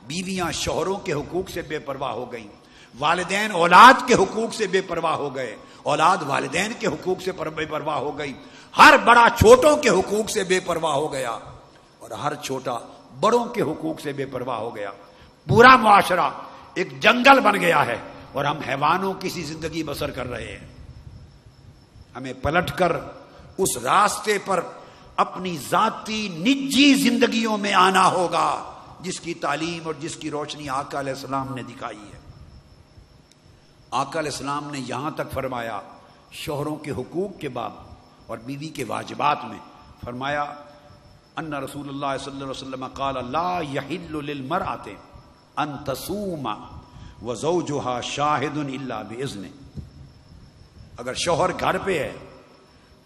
بیویاں شوہروں کے حقوق سے بے پرواہ ہو گئیں، والدین اولاد کے حقوق سے بے پرواہ ہو گئے، اولاد والدین کے حقوق سے بے پرواہ ہو گئی، ہر بڑا چھوٹوں کے حقوق سے بے پرواہ ہو گیا، اور ہر چھوٹا بڑوں کے حقوق سے بے پرواہ ہو گیا۔ پورا معاشرہ ایک جنگل بن گیا ہے، اور ہم حیوانوں کی سی زندگی بسر کر رہے ہیں۔ ہمیں پلٹ کر اس راستے پر اپنی ذاتی نجی زندگیوں میں آنا ہوگا جس کی تعلیم اور جس کی روشنی آقا علیہ السلام نے دکھائی ہے۔ آقا علیہ السلام نے یہاں تک فرمایا شوہروں کے حقوق کے باب اور بیوی کے واجبات میں، فرمایا ان رسول اللہ صلی اللہ علیہ وسلم قال لا يحل للمرأة ان تصوم وزوجها شاہد الا باذنه۔ اگر شوہر گھر پہ ہے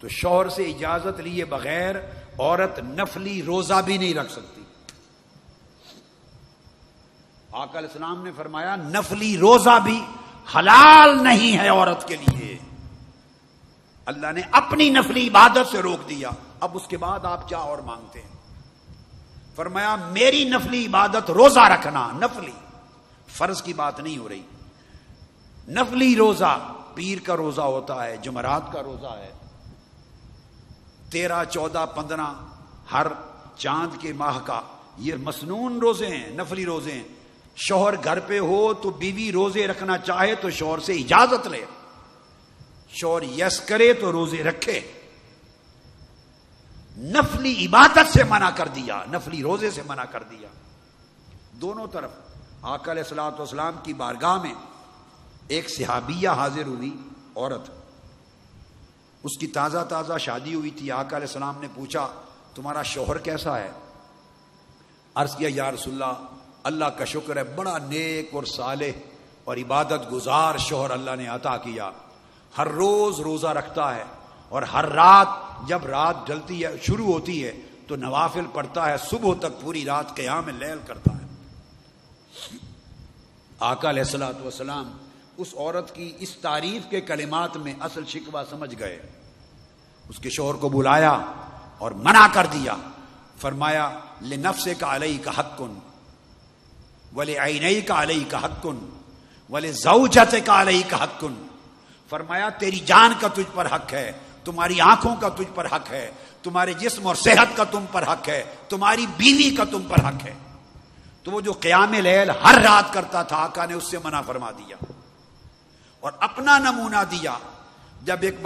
تو شوہر سے اجازت لیے بغیر عورت نفلی روزہ بھی نہیں رکھ سکتی۔ آقا علیہ السلام نے فرمایا نفلی روزہ بھی حلال نہیں ہے عورت کے لیے۔ اللہ نے اپنی نفلی عبادت سے روک دیا، اب اس کے بعد آپ کیا اور مانگتے ہیں؟ فرمایا میری نفلی عبادت روزہ رکھنا، نفلی، فرض کی بات نہیں ہو رہی، نفلی روزہ، پیر کا روزہ ہوتا ہے، جمعرات کا روزہ ہے، 13، 14، 15 ہر چاند کے ماہ کا، یہ مسنون روزے ہیں، نفلی روزے ہیں۔ شوہر گھر پہ ہو تو بیوی روزے رکھنا چاہے تو شوہر سے اجازت لے، شوہر یس کرے تو روزے رکھے۔ نفلی عبادت سے منع کر دیا، نفلی روزے سے منع کر دیا۔ دونوں طرف آقا علیہ الصلوۃ والسلام کی بارگاہ میں ایک صحابیہ حاضر ہوئی، عورت، اس کی تازہ تازہ شادی ہوئی تھی۔ آقا علیہ السلام نے پوچھا تمہارا شوہر کیسا ہے؟ عرض کیا یا رسول اللہ، اللہ کا شکر ہے بڑا نیک اور صالح اور عبادت گزار شوہر اللہ نے عطا کیا، ہر روز روزہ رکھتا ہے، اور ہر رات جب رات ڈھلتی ہے شروع ہوتی ہے تو نوافل پڑھتا ہے، صبح تک پوری رات قیام لیل کرتا ہے۔ آقا علیہ الصلوۃ والسلام اس عورت کی اس تعریف کے کلمات میں اصل شکوہ سمجھ گئے، اس کے شوہر کو بلایا اور منع کر دیا، فرمایا لنفسک علیک حق ولعینیک علیک حق ولزوجتک علیک حق، فرمایا تیری جان کا تجھ پر حق ہے، تمہاری آنکھوں کا تجھ پر حق ہے، تمہارے جسم اور صحت کا تم پر حق ہے، تمہاری بیوی کا تم پر حق ہے۔ تو وہ جو قیام لیل ہر رات کرتا تھا آقا نے اس سے منع فرما دیا، اور اپنا نمونہ دیا۔ جب ایک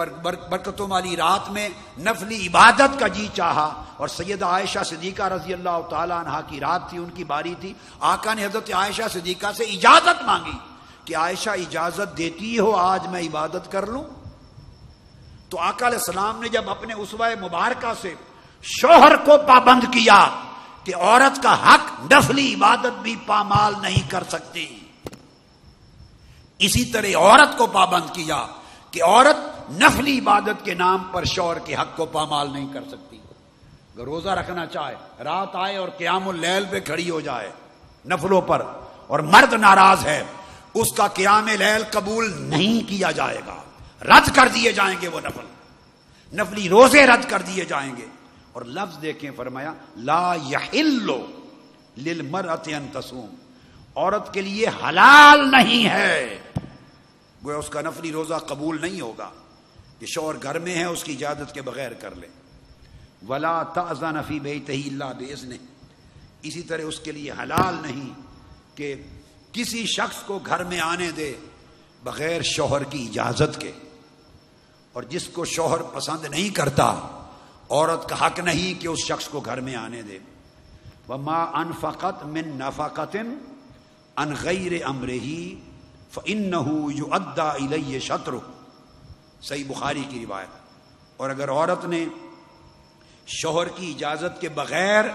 برکتوں والی رات میں نفلی عبادت کا جی چاہا، اور سیدہ عائشہ صدیقہ رضی اللہ تعالیٰ عنہا کی رات تھی، ان کی باری تھی، آقا نے حضرت عائشہ صدیقہ سے اجازت مانگی کہ عائشہ اجازت دیتی ہو آج میں عبادت کر لوں؟ تو آقا علیہ السلام نے جب اپنے اسوہ مبارکہ سے شوہر کو پابند کیا کہ عورت کا حق نفلی عبادت بھی پامال نہیں کر سکتی، اسی طرح عورت کو پابند کیا کہ عورت نفلی عبادت کے نام پر شوہر کے حق کو پامال نہیں کر سکتی۔ اگر روزہ رکھنا چاہے، رات آئے اور قیام اللیل پہ کھڑی ہو جائے نفلوں پر، اور مرد ناراض ہے، اس کا قیام لیل قبول نہیں کیا جائے گا، رد کر دیے جائیں گے، وہ نفلی روزے رد کر دیے جائیں گے۔ اور لفظ دیکھیں، فرمایا لا یحل للمرأة ان تصوم، عورت کے لیے حلال نہیں ہے، گویا اس کا نفلی روزہ قبول نہیں ہوگا کہ شوہر گھر میں ہے اس کی اجازت کے بغیر کر لے۔ ولا تأذن فی بیتہ الا باذنہ، اسی طرح اس کے لیے حلال نہیں کہ کسی شخص کو گھر میں آنے دے بغیر شوہر کی اجازت کے، اور جس کو شوہر پسند نہیں کرتا عورت کا حق نہیں کہ اس شخص کو گھر میں آنے دے۔ وما انفقت من نفقۃ عن غیر امرہ فإنہ یؤدی الیہ شطرہ، صحیح بخاری کی روایت۔ اور اگر عورت نے شوہر کی اجازت کے بغیر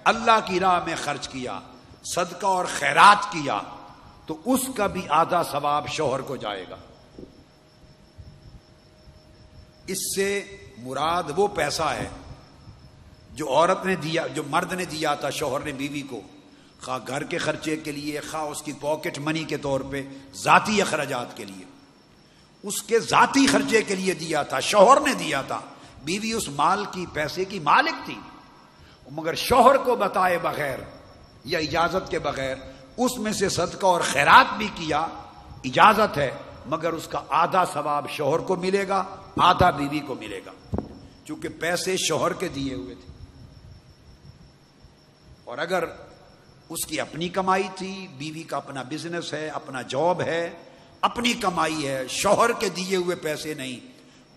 اللہ کی راہ میں خرچ کیا، صدقہ اور خیرات کیا، تو اس کا بھی آدھا ثواب شوہر کو جائے گا۔ اس سے مراد وہ پیسہ ہے جو عورت نے دیا، جو مرد نے دیا تھا شوہر نے بیوی کو، خواہ گھر کے خرچے کے لیے، خواہ اس کی پاکٹ منی کے طور پہ، ذاتی اخراجات کے لیے، اس کے ذاتی خرچے کے لیے دیا تھا، شوہر نے دیا تھا، بیوی اس مال کی، پیسے کی مالک تھی، مگر شوہر کو بتائے بغیر یا اجازت کے بغیر اس میں سے صدقہ اور خیرات بھی کیا، اجازت ہے، مگر اس کا آدھا ثواب شوہر کو ملے گا، آدھا بیوی کو ملے گا، چونکہ پیسے شوہر کے دیے ہوئے تھے۔ اور اگر اس کی اپنی کمائی تھی، بیوی کا اپنا بزنس ہے، اپنا جاب ہے، اپنی کمائی ہے، شوہر کے دیے ہوئے پیسے نہیں،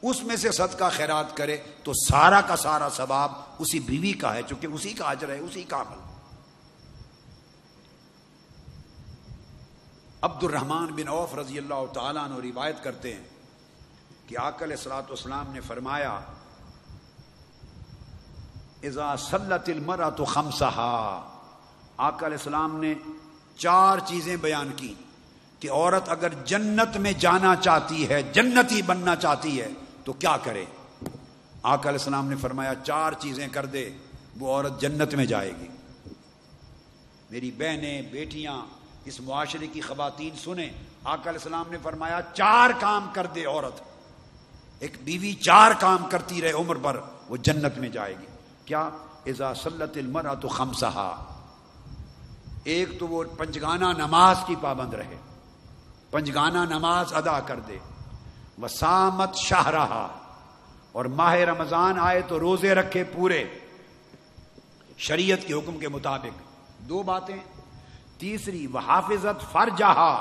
اس میں سے صدقہ خیرات کرے تو سارا کا سارا ثواب اسی بیوی کا ہے، چونکہ اسی کا اجر ہے، اسی کا عمل۔ عبد الرحمن بن عوف رضی اللہ تعالیٰ عنہ روایت کرتے ہیں کہ آقا علیہ الصلوۃ والسلام نے فرمایا اذا صلت المرأة خمسها، آقا علیہ السلام نے 4 چیزیں بیان کی کہ عورت اگر جنت میں جانا چاہتی ہے، جنتی بننا چاہتی ہے تو کیا کرے۔ آقا علیہ السلام نے فرمایا 4 چیزیں کر دے وہ عورت جنت میں جائے گی۔ میری بہنیں، بیٹیاں، اس معاشرے کی خواتین سنیں، آقا علیہ السلام نے فرمایا 4 کام کر دے عورت، ایک بیوی 4 کام کرتی رہے عمر بھر، وہ جنت میں جائے گی۔ کیا؟ اذا صلت المرأة خمسها، ایک تو وہ پنجگانہ نماز کی پابند رہے، پنجگانہ نماز ادا کر دے، وصامت شہرہا، اور ماہ رمضان آئے تو روزے رکھے پورے شریعت کے حکم کے مطابق، 2 باتیں۔ تیسری وحافظت فرجہا،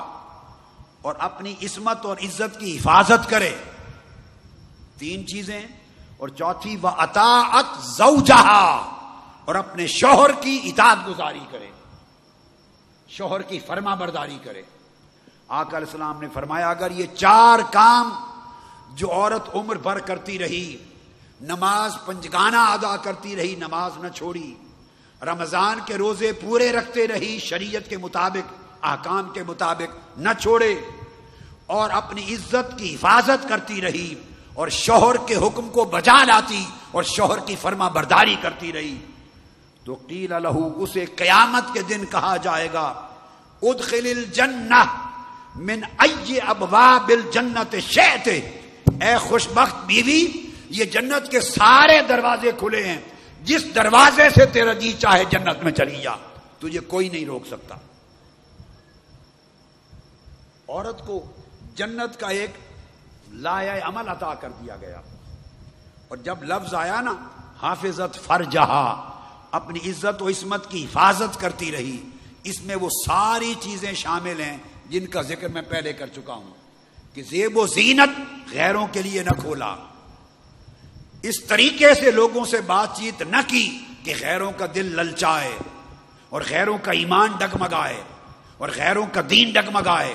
اور اپنی عصمت اور عزت کی حفاظت کرے، 3 چیزیں۔ اور چوتھی وَأَطَاعَتْ زَوْجَهَا، اور اپنے شوہر کی اطاعت گزاری کرے، شوہر کی فرما برداری کرے۔ آقا علیہ السلام نے فرمایا اگر یہ 4 کام جو عورت عمر بھر کرتی رہی، نماز پنجگانہ ادا کرتی رہی، نماز نہ چھوڑی، رمضان کے روزے پورے رکھتے رہی شریعت کے مطابق، احکام کے مطابق نہ چھوڑے، اور اپنی عزت کی حفاظت کرتی رہی، اور شوہر کے حکم کو بجا لاتی اور شوہر کی فرما برداری کرتی رہی، تو قیل لہ، اسے قیامت کے دن کہا جائے گا ادخل الجنہ من ای ابواب الجنت شئت، اے خوشبخت بیوی یہ جنت کے سارے دروازے کھلے ہیں، جس دروازے سے تیرا جی چاہے جنت میں چلی جا، تجھے کوئی نہیں روک سکتا۔ عورت کو جنت کا ایک لائحہ عمل عطا کر دیا گیا، اور جب لفظ آیا نا حافظت فرجہا، اپنی عزت و عصمت کی حفاظت کرتی رہی، اس میں وہ ساری چیزیں شامل ہیں جن کا ذکر میں پہلے کر چکا ہوں کہ زیب و زینت غیروں کے لیے نہ کھولا، اس طریقے سے لوگوں سے بات چیت نہ کی کہ غیروں کا دل للچائے اور غیروں کا ایمان ڈگمگائے اور غیروں کا دین ڈگمگائے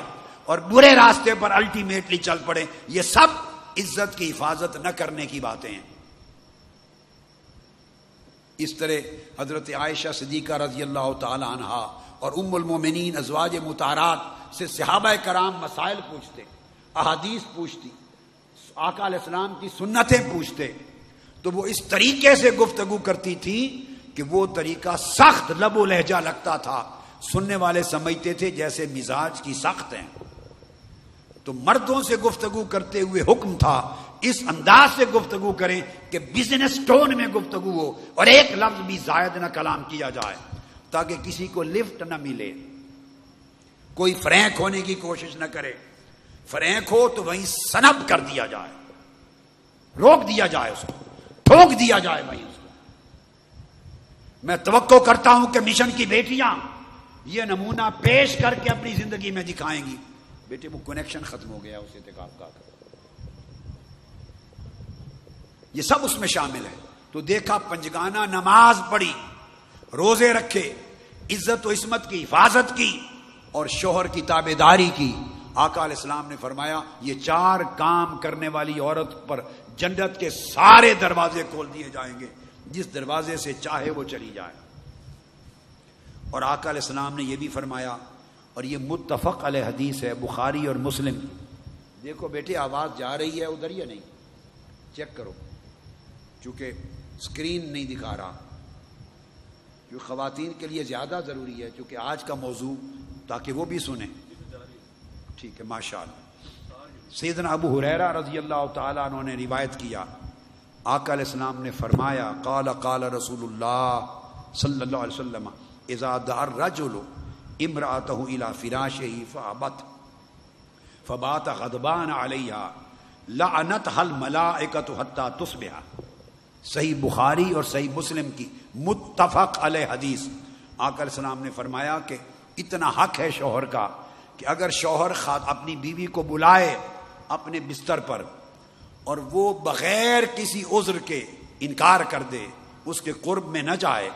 اور برے راستے پر الٹیمیٹلی چل پڑے، یہ سب عزت کی حفاظت نہ کرنے کی باتیں ہیں۔ اس طرح حضرت عائشہ صدیقہ رضی اللہ تعالی عنہا اور ام المومنین ازواج مطہرات سے صحابہ کرام مسائل پوچھتے، احادیث پوچھتی، آقا علیہ السلام کی سنتیں پوچھتے، تو وہ اس طریقے سے گفتگو کرتی تھی کہ وہ طریقہ سخت لب و لہجہ لگتا تھا، سننے والے سمجھتے تھے جیسے مزاج کی سخت ہیں۔ تو مردوں سے گفتگو کرتے ہوئے حکم تھا اس انداز سے گفتگو کریں کہ بزنس ٹون میں گفتگو ہو اور ایک لفظ بھی زائد نہ کلام کیا جائے، تاکہ کسی کو لفٹ نہ ملے، کوئی فرینک ہونے کی کوشش نہ کرے، فرینک ہو تو وہیں سنب کر دیا جائے، روک دیا جائے، اس کو ٹھوک دیا جائے وہیں اس کو۔ میں توقع کرتا ہوں کہ مشن کی بیٹیاں یہ نمونہ پیش کر کے اپنی زندگی میں دکھائیں گی، بیٹے وہ کنیکشن ختم ہو گیا اس اعتکاف کا، یہ سب اس میں شامل ہے۔ تو دیکھا پنجگانہ نماز پڑھی، روزے رکھے، عزت و عصمت کی حفاظت کی اور شوہر کی تابعداری کی۔ آقا علیہ السلام نے فرمایا یہ 4 کام کرنے والی عورت پر جنت کے سارے دروازے کھول دیے جائیں گے، جس دروازے سے چاہے وہ چلی جائے۔ اور آقا علیہ السلام نے یہ بھی فرمایا، اور یہ متفق علیہ حدیث ہے، بخاری اور مسلم۔ دیکھو بیٹے آواز جا رہی ہے ادھر یا نہیں؟ چیک کرو، چونکہ اسکرین نہیں دکھا رہا، جو خواتین کے لیے زیادہ ضروری ہے چونکہ آج کا موضوع، تاکہ وہ بھی سنیں. ٹھیک ہے، ماشاءاللہ. سیدنا ابو ہریرہ رضی اللہ تعالیٰ عنہ نے روایت کیا، آقا علیہ السلام نے فرمایا، قال قال رسول اللہ صلی اللہ علیہ وسلم اذا دعا الرجل امرأته الى فراشه فابت فبات غضبان علیها لعنتها الملائکۃ حتی تصبح. صحیح بخاری اور صحیح مسلم کی متفق علیہ حدیث. آقا علیہ السلام نے فرمایا کہ اتنا حق ہے شوہر کا کہ اگر شوہر اپنی بیوی کو بلائے اپنے بستر پر اور وہ بغیر کسی عذر کے انکار کر دے، اس کے قرب میں نہ جائے،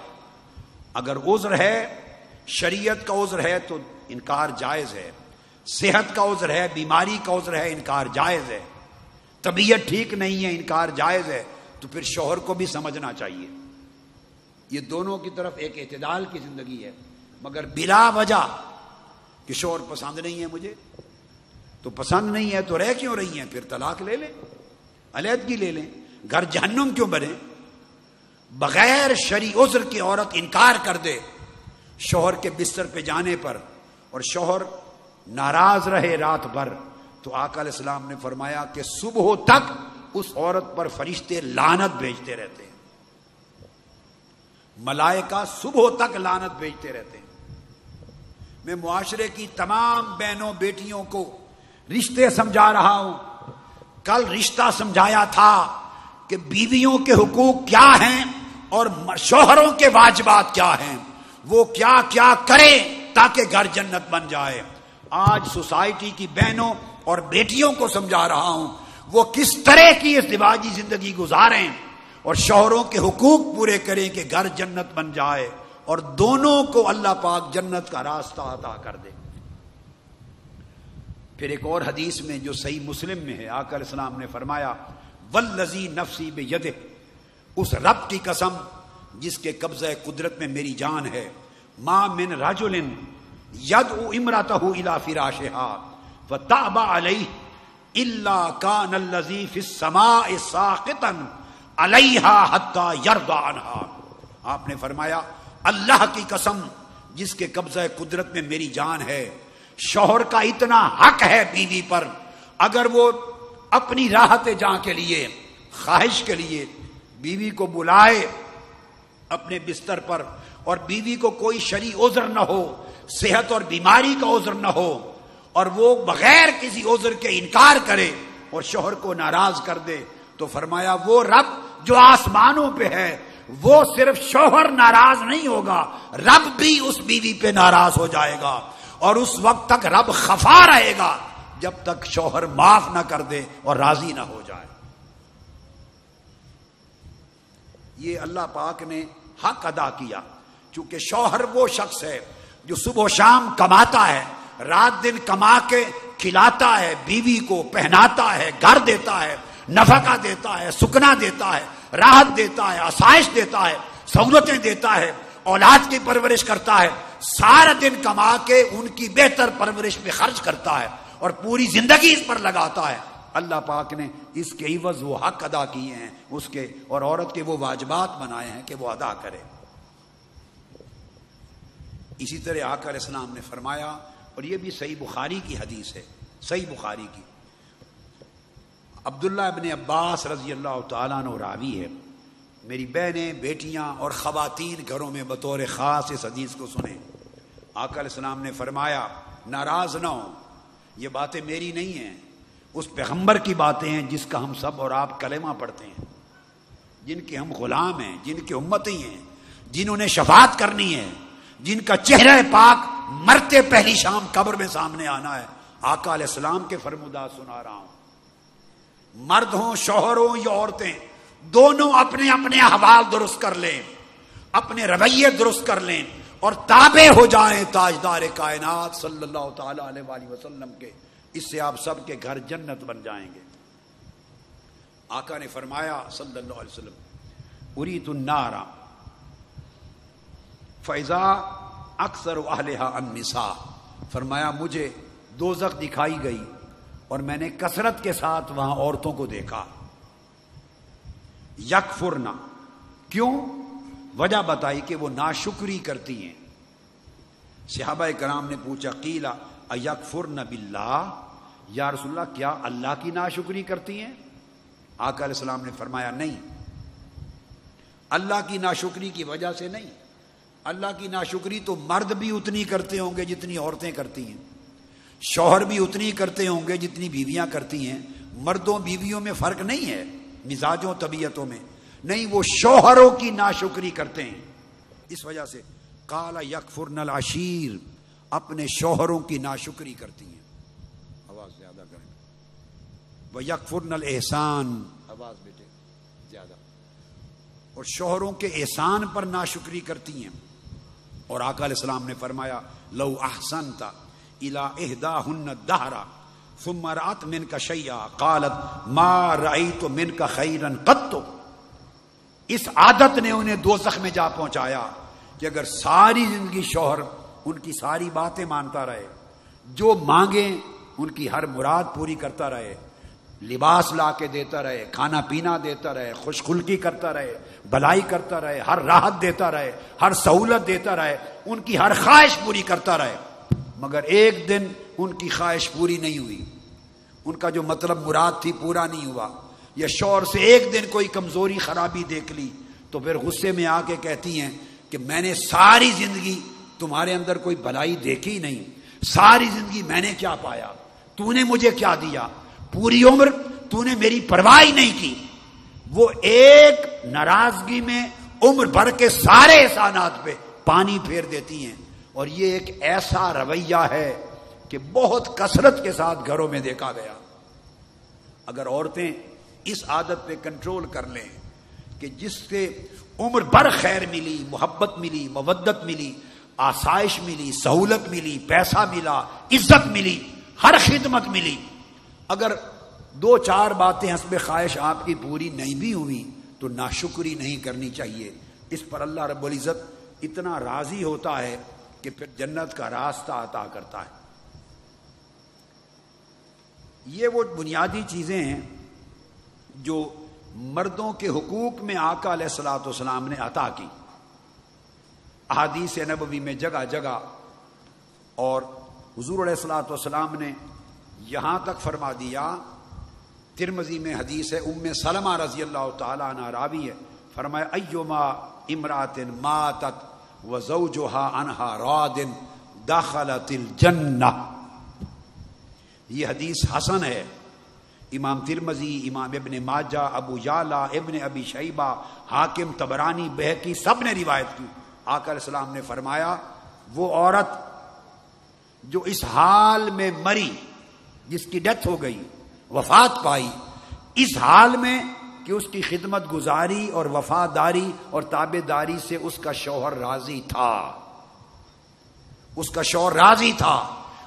اگر عذر ہے، شریعت کا عذر ہے تو انکار جائز ہے، صحت کا عذر ہے، بیماری کا عذر ہے، انکار جائز ہے، طبیعت ٹھیک نہیں ہے، انکار جائز ہے، تو پھر شوہر کو بھی سمجھنا چاہیے. یہ دونوں کی طرف ایک اعتدال کی زندگی ہے. مگر بلا وجہ کہ شوہر پسند نہیں ہے مجھے، تو پسند نہیں ہے تو رہ کیوں رہی ہیں؟ پھر طلاق لے لیں، علیحدگی لے لیں. گھر جہنم کیوں بنے؟ بغیر شرعی عذر کی عورت انکار کر دے شوہر کے بستر پہ جانے پر، اور شوہر ناراض رہے رات بھر، تو آقا علیہ السلام نے فرمایا کہ صبح تک اس عورت پر فرشتے لعنت بھیجتے رہتے ہیں. ملائکہ صبح تک لعنت بھیجتے رہتے ہیں. میں معاشرے کی تمام بہنوں بیٹیوں کو رشتے سمجھا رہا ہوں. کل رشتہ سمجھایا تھا کہ بیویوں کے حقوق کیا ہیں اور شوہروں کے واجبات کیا ہیں، وہ کیا کیا کریں تاکہ گھر جنت بن جائے. آج سوسائٹی کی بہنوں اور بیٹیوں کو سمجھا رہا ہوں وہ کس طرح کی ازدواجی زندگی گزاریں اور شوہروں کے حقوق پورے کریں کہ گھر جنت بن جائے اور دونوں کو اللہ پاک جنت کا راستہ عطا کر دے. پھر ایک اور حدیث میں جو صحیح مسلم میں ہے، آقا علیہ السلام نے فرمایا، والذی نفسی بیدہ، اس رب کی قسم جس کے قبضہ قدرت میں میری جان ہے، ما من رجل یدعو امرأتہ الی فراشها فتأبى علیہ الا کان الذی فی السماء ساقطا علیہا حتی یرضى عنہا. آپ نے فرمایا، اللہ کی قسم جس کے قبضہ قدرت میں میری جان ہے، شوہر کا اتنا حق ہے بیوی پر، اگر وہ اپنی راحت جاں کے لیے، خواہش کے لیے بیوی کو بلائے اپنے بستر پر، اور بیوی کو کوئی شرعی عذر نہ ہو، صحت اور بیماری کا عذر نہ ہو، اور وہ بغیر کسی عذر کے انکار کرے اور شوہر کو ناراض کر دے، تو فرمایا وہ رب جو آسمانوں پہ ہے، وہ صرف شوہر ناراض نہیں ہوگا، رب بھی اس بیوی پہ ناراض ہو جائے گا، اور اس وقت تک رب خفا رہے گا جب تک شوہر معاف نہ کر دے اور راضی نہ ہو جائے. یہ اللہ پاک نے حق ادا کیا، چونکہ شوہر وہ شخص ہے جو صبح و شام کماتا ہے، رات دن کما کے کھلاتا ہے، بیوی کو پہناتا ہے، گھر دیتا ہے، نفقہ دیتا ہے، سکنا دیتا ہے، راحت دیتا ہے، آسائش دیتا ہے، سہولتیں دیتا ہے، اولاد کی پرورش کرتا ہے، سارا دن کما کے ان کی بہتر پرورش میں خرچ کرتا ہے اور پوری زندگی اس پر لگاتا ہے. اللہ پاک نے اس کے عوض وہ حق ادا کیے ہیں اس کے، اور عورت کے وہ واجبات بنائے ہیں کہ وہ ادا کرے. اسی طرح آقا علیہ السلام نے فرمایا، اور یہ بھی صحیح بخاری کی حدیث ہے، صحیح بخاری کی، عبداللہ ابن عباس رضی اللہ تعالیٰ عنہ راوی ہے. میری بہنیں، بیٹیاں اور خواتین گھروں میں بطور خاص اس حدیث کو سنیں. آقا علیہ السلام نے فرمایا، ناراض نہ ہو، یہ باتیں میری نہیں ہیں، اس پیغمبر کی باتیں ہیں جس کا ہم سب اور آپ کلمہ پڑھتے ہیں، جن کے ہم غلام ہیں، جن کے امتی ہیں، جنہوں نے شفاعت کرنی ہے، جن کا چہرہ پاک مرتے پہلی شام قبر میں سامنے آنا ہے. آقا علیہ السلام کے فرمودات سنا رہا ہوں. مرد ہوں، شوہر ہوں یا عورتیں، دونوں اپنے اپنے احوال درست کر لیں، اپنے رویے درست کر لیں اور تابع ہو جائیں تاجدار کائنات صلی اللہ تعالی علیہ وآلہ وسلم کے. اس سے آپ سب کے گھر جنت بن جائیں گے. آقا نے فرمایا صلی اللہ علیہ وسلم، اریت النار فَإِذَا اکثر اہلها النساء، فرمایا مجھے دوزخ دکھائی گئی اور میں نے کثرت کے ساتھ وہاں عورتوں کو دیکھا. یکفرنا، کیوں؟ وجہ بتائی کہ وہ ناشکری کرتی ہیں. صحابہ کرام نے پوچھا قیل ایکفرن باللہ، یا رسول اللہ کیا اللہ کی ناشکری کرتی ہیں؟ آقا علیہ السلام نے فرمایا نہیں، اللہ کی ناشکری کی وجہ سے نہیں. اللہ کی ناشکری تو مرد بھی اتنی کرتے ہوں گے جتنی عورتیں کرتی ہیں، شوہر بھی اتنی کرتے ہوں گے جتنی بیویاں کرتی ہیں. مردوں بیویوں میں فرق نہیں ہے، مزاجوں طبیعتوں میں نہیں، وہ شوہروں کی ناشکری کرتے ہیں. اس وجہ سے قال یکفرن العشیر، اپنے شوہروں کی ناشکری کرتی ہیں. آواز زیادہ کریں. ویکفرن الاحسان، آواز بیٹے زیادہ. اور شوہروں کے احسان پر ناشکری کرتی ہیں. اور آقا علیہ السلام نے فرمایا لو احسنت الی احداہن الدہر ثم رأت منک شیئا قالت ما رأیت منک خیرا قط. اس عادت نے انہیں دوزخ میں جا پہنچایا کہ اگر ساری زندگی شوہر ان کی ساری باتیں مانتا رہے، جو مانگیں ان کی ہر مراد پوری کرتا رہے، لباس لا کے دیتا رہے، کھانا پینا دیتا رہے، خوش خلقی کرتا رہے، بھلائی کرتا رہے، ہر راحت دیتا رہے، ہر سہولت دیتا رہے، ان کی ہر خواہش پوری کرتا رہے، مگر ایک دن ان کی خواہش پوری نہیں ہوئی، ان کا جو مطلب مراد تھی پورا نہیں ہوا، یا شوہر سے ایک دن کوئی کمزوری خرابی دیکھ لی تو پھر غصے میں آ کے کہتی ہیں کہ میں نے ساری زندگی تمہارے اندر کوئی بھلائی دیکھی نہیں، ساری زندگی میں نے کیا پایا، تو نے مجھے کیا دیا، پوری عمر تو نے میری پرواہ ہی نہیں کی. وہ ایک ناراضگی میں عمر بھر کے سارے احسانات پہ پانی پھیر دیتی ہیں. اور یہ ایک ایسا رویہ ہے کہ بہت کثرت کے ساتھ گھروں میں دیکھا گیا. اگر عورتیں اس عادت پہ کنٹرول کر لیں کہ جس سے عمر بھر خیر ملی، محبت ملی، مودت ملی، آسائش ملی، سہولت ملی، پیسہ ملا، عزت ملی، ہر خدمت ملی، اگر دو چار باتیں حسب خواہش آپ کی پوری نہیں بھی ہوئی تو ناشکری نہیں کرنی چاہیے. اس پر اللہ رب العزت اتنا راضی ہوتا ہے کہ پھر جنت کا راستہ عطا کرتا ہے. یہ وہ بنیادی چیزیں ہیں جو مردوں کے حقوق میں آقا علیہ الصلوۃ والسلام نے عطا کی. احادیث نبوی میں جگہ جگہ، اور حضور علیہ الصلوۃ والسلام نے یہاں تک فرما دیا، ترمذی میں حدیث ہے، ام سلمہ رضی اللہ تعالی عنہ راوی ہے، فرمایا ایما امرأۃ ماتت وزوجها عنها راض دخلت الجنہ. یہ حدیث حسن ہے. امام ترمذی، امام ابن ماجہ، ابو یعلا، ابن ابی شیبہ، حاکم، طبرانی، بہقی سب نے روایت کی. آقا علیہ السلام نے فرمایا وہ عورت جو اس حال میں مری، جس کی ڈیتھ ہو گئی، وفات پائی، اس حال میں کہ اس کی خدمت گزاری اور وفاداری اور تابع داری سے اس کا شوہر راضی تھا، اس کا شوہر راضی تھا،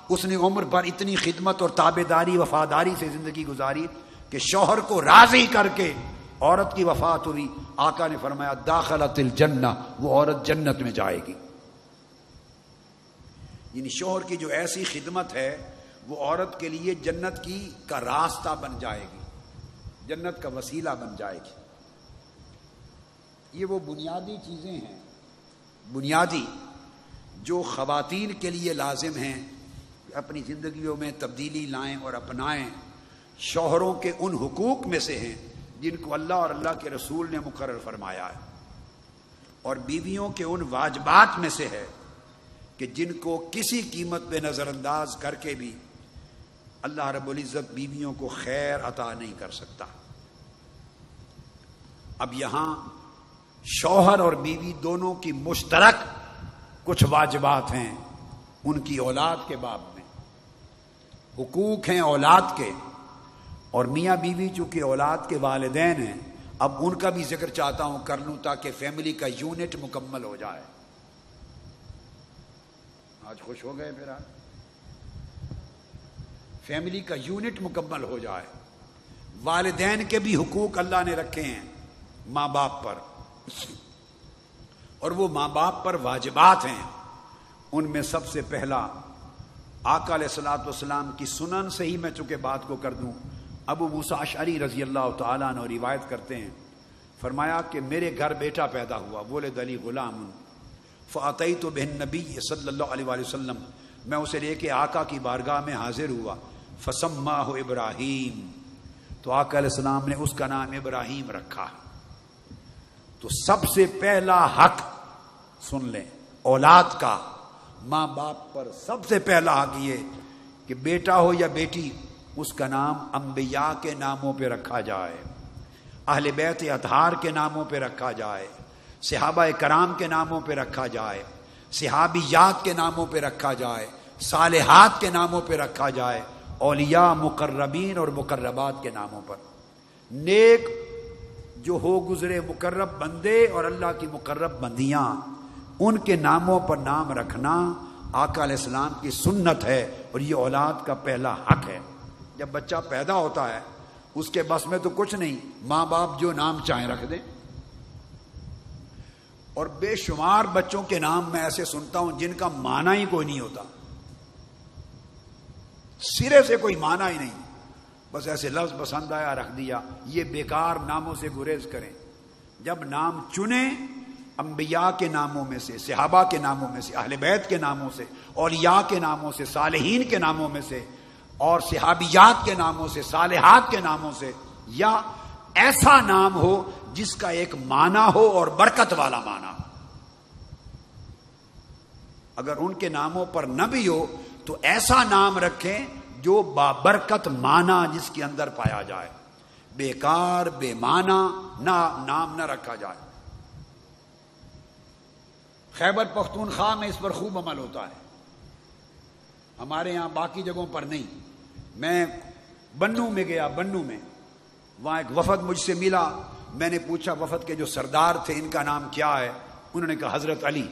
اس نے عمر بھر اتنی خدمت اور تابع داری وفاداری سے زندگی گزاری کہ شوہر کو راضی کر کے عورت کی وفات ہوئی. آقا نے فرمایا داخلت الجنہ، وہ عورت جنت میں جائے گی. یعنی شوہر کی جو ایسی خدمت ہے وہ عورت کے لیے جنت کی کا راستہ بن جائے گی، جنت کا وسیلہ بن جائے گی. یہ وہ بنیادی چیزیں ہیں، بنیادی جو خواتین کے لیے لازم ہیں اپنی زندگیوں میں تبدیلی لائیں اور اپنائیں. شوہروں کے ان حقوق میں سے ہیں جن کو اللہ اور اللہ کے رسول نے مقرر فرمایا ہے، اور بیویوں کے ان واجبات میں سے ہے کہ جن کو کسی قیمت پہ نظر انداز کر کے بھی اللہ رب العزت بیویوں کو خیر عطا نہیں کر سکتا. اب یہاں شوہر اور بیوی دونوں کی مشترک کچھ واجبات ہیں ان کی اولاد کے باب میں، حقوق ہیں اولاد کے، اور میاں بیوی چونکہ اولاد کے والدین ہیں، اب ان کا بھی ذکر چاہتا ہوں کر لوں تاکہ فیملی کا یونٹ مکمل ہو جائے. آج خوش ہو گئے پھر، آج فیملی کا یونٹ مکمل ہو جائے. والدین کے بھی حقوق اللہ نے رکھے ہیں ماں باپ پر، اور وہ ماں باپ پر واجبات ہیں. ان میں سب سے پہلا آقا علیہ الصلوۃ والسلام کی سنن سے ہی میں چونکہ بات کو کر دوں، ابو موسیٰ اشعری رضی اللہ تعالیٰ عنہ روایت کرتے ہیں فرمایا کہ میرے گھر بیٹا پیدا ہوا، ولد علی غلام فاتیت بہ النبی صلی اللہ علیہ وآلہ وسلم، میں اسے لے کے آقا کی بارگاہ میں حاضر ہوا، فسماہ ابراہیم، تو آقا علیہ السلام نے اس کا نام ابراہیم رکھا۔ تو سب سے پہلا حق سن لیں اولاد کا، ماں باپ پر سب سے پہلا حق یہ کہ بیٹا ہو یا بیٹی اس کا نام انبیاء کے ناموں پہ رکھا جائے، اہل بیت اطہار کے ناموں پہ رکھا جائے، صحابہ کرام کے ناموں پہ رکھا جائے، صحابیات کے ناموں پہ رکھا جائے، صالحات کے ناموں پہ رکھا جائے، اولیاء مقربین اور مقربات کے ناموں پر۔ نیک جو ہو گزرے مقرب بندے اور اللہ کی مقرب بندیاں، ان کے ناموں پر نام رکھنا آقا علیہ السلام کی سنت ہے، اور یہ اولاد کا پہلا حق ہے۔ جب بچہ پیدا ہوتا ہے اس کے بس میں تو کچھ نہیں، ماں باپ جو نام چاہیں رکھ دیں، اور بے شمار بچوں کے نام میں ایسے سنتا ہوں جن کا معنی ہی کوئی نہیں ہوتا، سرے سے کوئی معنی ہی نہیں، بس ایسے لفظ پسند آیا رکھ دیا۔ یہ بیکار ناموں سے گریز کریں۔ جب نام چنیں انبیاء کے ناموں میں سے، صحابہ کے ناموں میں سے، اہل بیت کے ناموں سے، اولیاء کے ناموں سے، صالحین کے ناموں میں سے، اور صحابیات کے ناموں سے، صالحات کے ناموں سے، یا ایسا نام ہو جس کا ایک معنی ہو اور برکت والا معنی ہو۔ اگر ان کے ناموں پر نہ بھی ہو تو ایسا نام رکھیں جو بابرکت معنی جس کے اندر پایا جائے، بیکار بے معنی نام نہ رکھا جائے۔ خیبر پختونخوا میں اس پر خوب عمل ہوتا ہے، ہمارے یہاں باقی جگہوں پر نہیں۔ میں بنو میں گیا، بنو میں وہاں ایک وفد مجھ سے ملا، میں نے پوچھا وفد کے جو سردار تھے ان کا نام کیا ہے؟ انہوں نے کہا حضرت علی۔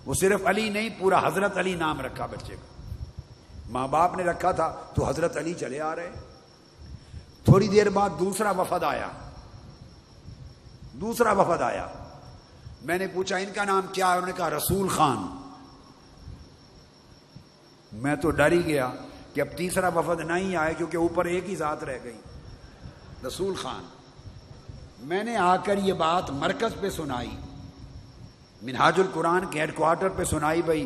وہ صرف علی نہیں، پورا حضرت علی نام رکھا بچے کا، ماں باپ نے رکھا تھا تو حضرت علی چلے آ رہے۔ تھوڑی دیر بعد دوسرا وفد آیا، میں نے پوچھا ان کا نام کیا ہے؟ انہوں نے کہا رسول خان۔ میں تو ڈر ہی گیا کہ اب تیسرا وفد نہیں آئے، کیونکہ اوپر ایک ہی ذات رہ گئی، رسول خان۔ میں نے آ کر یہ بات مرکز پہ سنائی، منہاج القرآن کے ہیڈ کوارٹر پہ سنائی، بھائی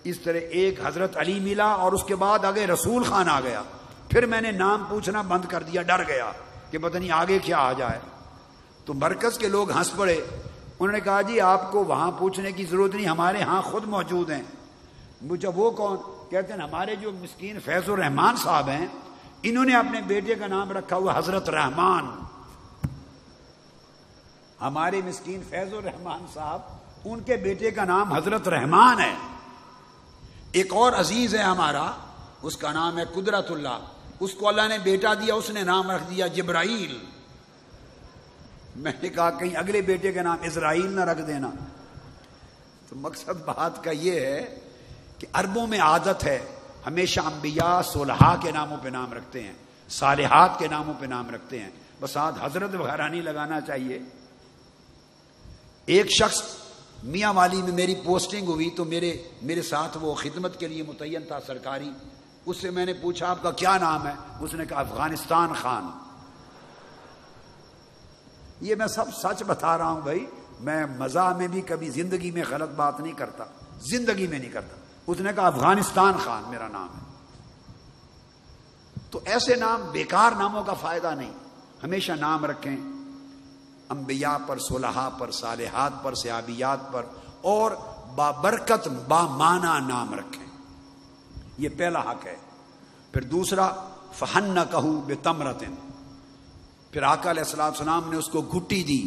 اس طرح ایک حضرت علی ملا اور اس کے بعد آگے رسول خان آ گیا۔ پھر میں نے نام پوچھنا بند کر دیا، ڈر گیا کہ پتہ نہیں آگے کیا آ جائے۔ تو مرکز کے لوگ ہنس پڑے، انہوں نے کہا جی آپ کو وہاں پوچھنے کی ضرورت نہیں، ہمارے ہاں خود موجود ہیں۔ مجھے وہ کون؟ کہتے ہیں ہمارے جو مسکین فیض الرحمان صاحب ہیں، انہوں نے اپنے بیٹے کا نام رکھا ہوا حضرت رحمان۔ ہمارے مسکین فیض الرحمان صاحب، ان کے بیٹے کا نام حضرت رحمان ہے۔ ایک اور عزیز ہے ہمارا، اس کا نام ہے قدرت اللہ، اس کو اللہ نے بیٹا دیا، اس نے نام رکھ دیا جبرائیل۔ میں نے کہا کہیں اگلے بیٹے کا نام اسرائیل نہ رکھ دینا۔ تو مقصد بات کا یہ ہے کہ عربوں میں عادت ہے ہمیشہ انبیاء صلحاء کے ناموں پہ نام رکھتے ہیں، صالحات کے ناموں پہ نام رکھتے ہیں، بس آج حضرت وغیرہ نہیں لگانا چاہیے۔ ایک شخص میاں والی میں میری پوسٹنگ ہوئی تو میرے ساتھ وہ خدمت کے لیے متعین تھا سرکاری، اس سے میں نے پوچھا آپ کا کیا نام ہے؟ اس نے کہا افغانستان خان۔ یہ میں سب سچ بتا رہا ہوں بھائی، میں مزاح میں بھی کبھی زندگی میں غلط بات نہیں کرتا، زندگی میں نہیں کرتا۔ اس نے کہا افغانستان خان میرا نام ہے۔ تو ایسے نام، بیکار ناموں کا فائدہ نہیں، ہمیشہ نام رکھیں انبیاء پر، صلحاء پر، صالحات پر، صحابیات پر، اور بابرکت بامعنی نام رکھیں، یہ پہلا حق ہے۔ پھر دوسرا فحنکہ بتمرۃ، پھر آقا علیہ السلام نے اس کو گھٹی دی،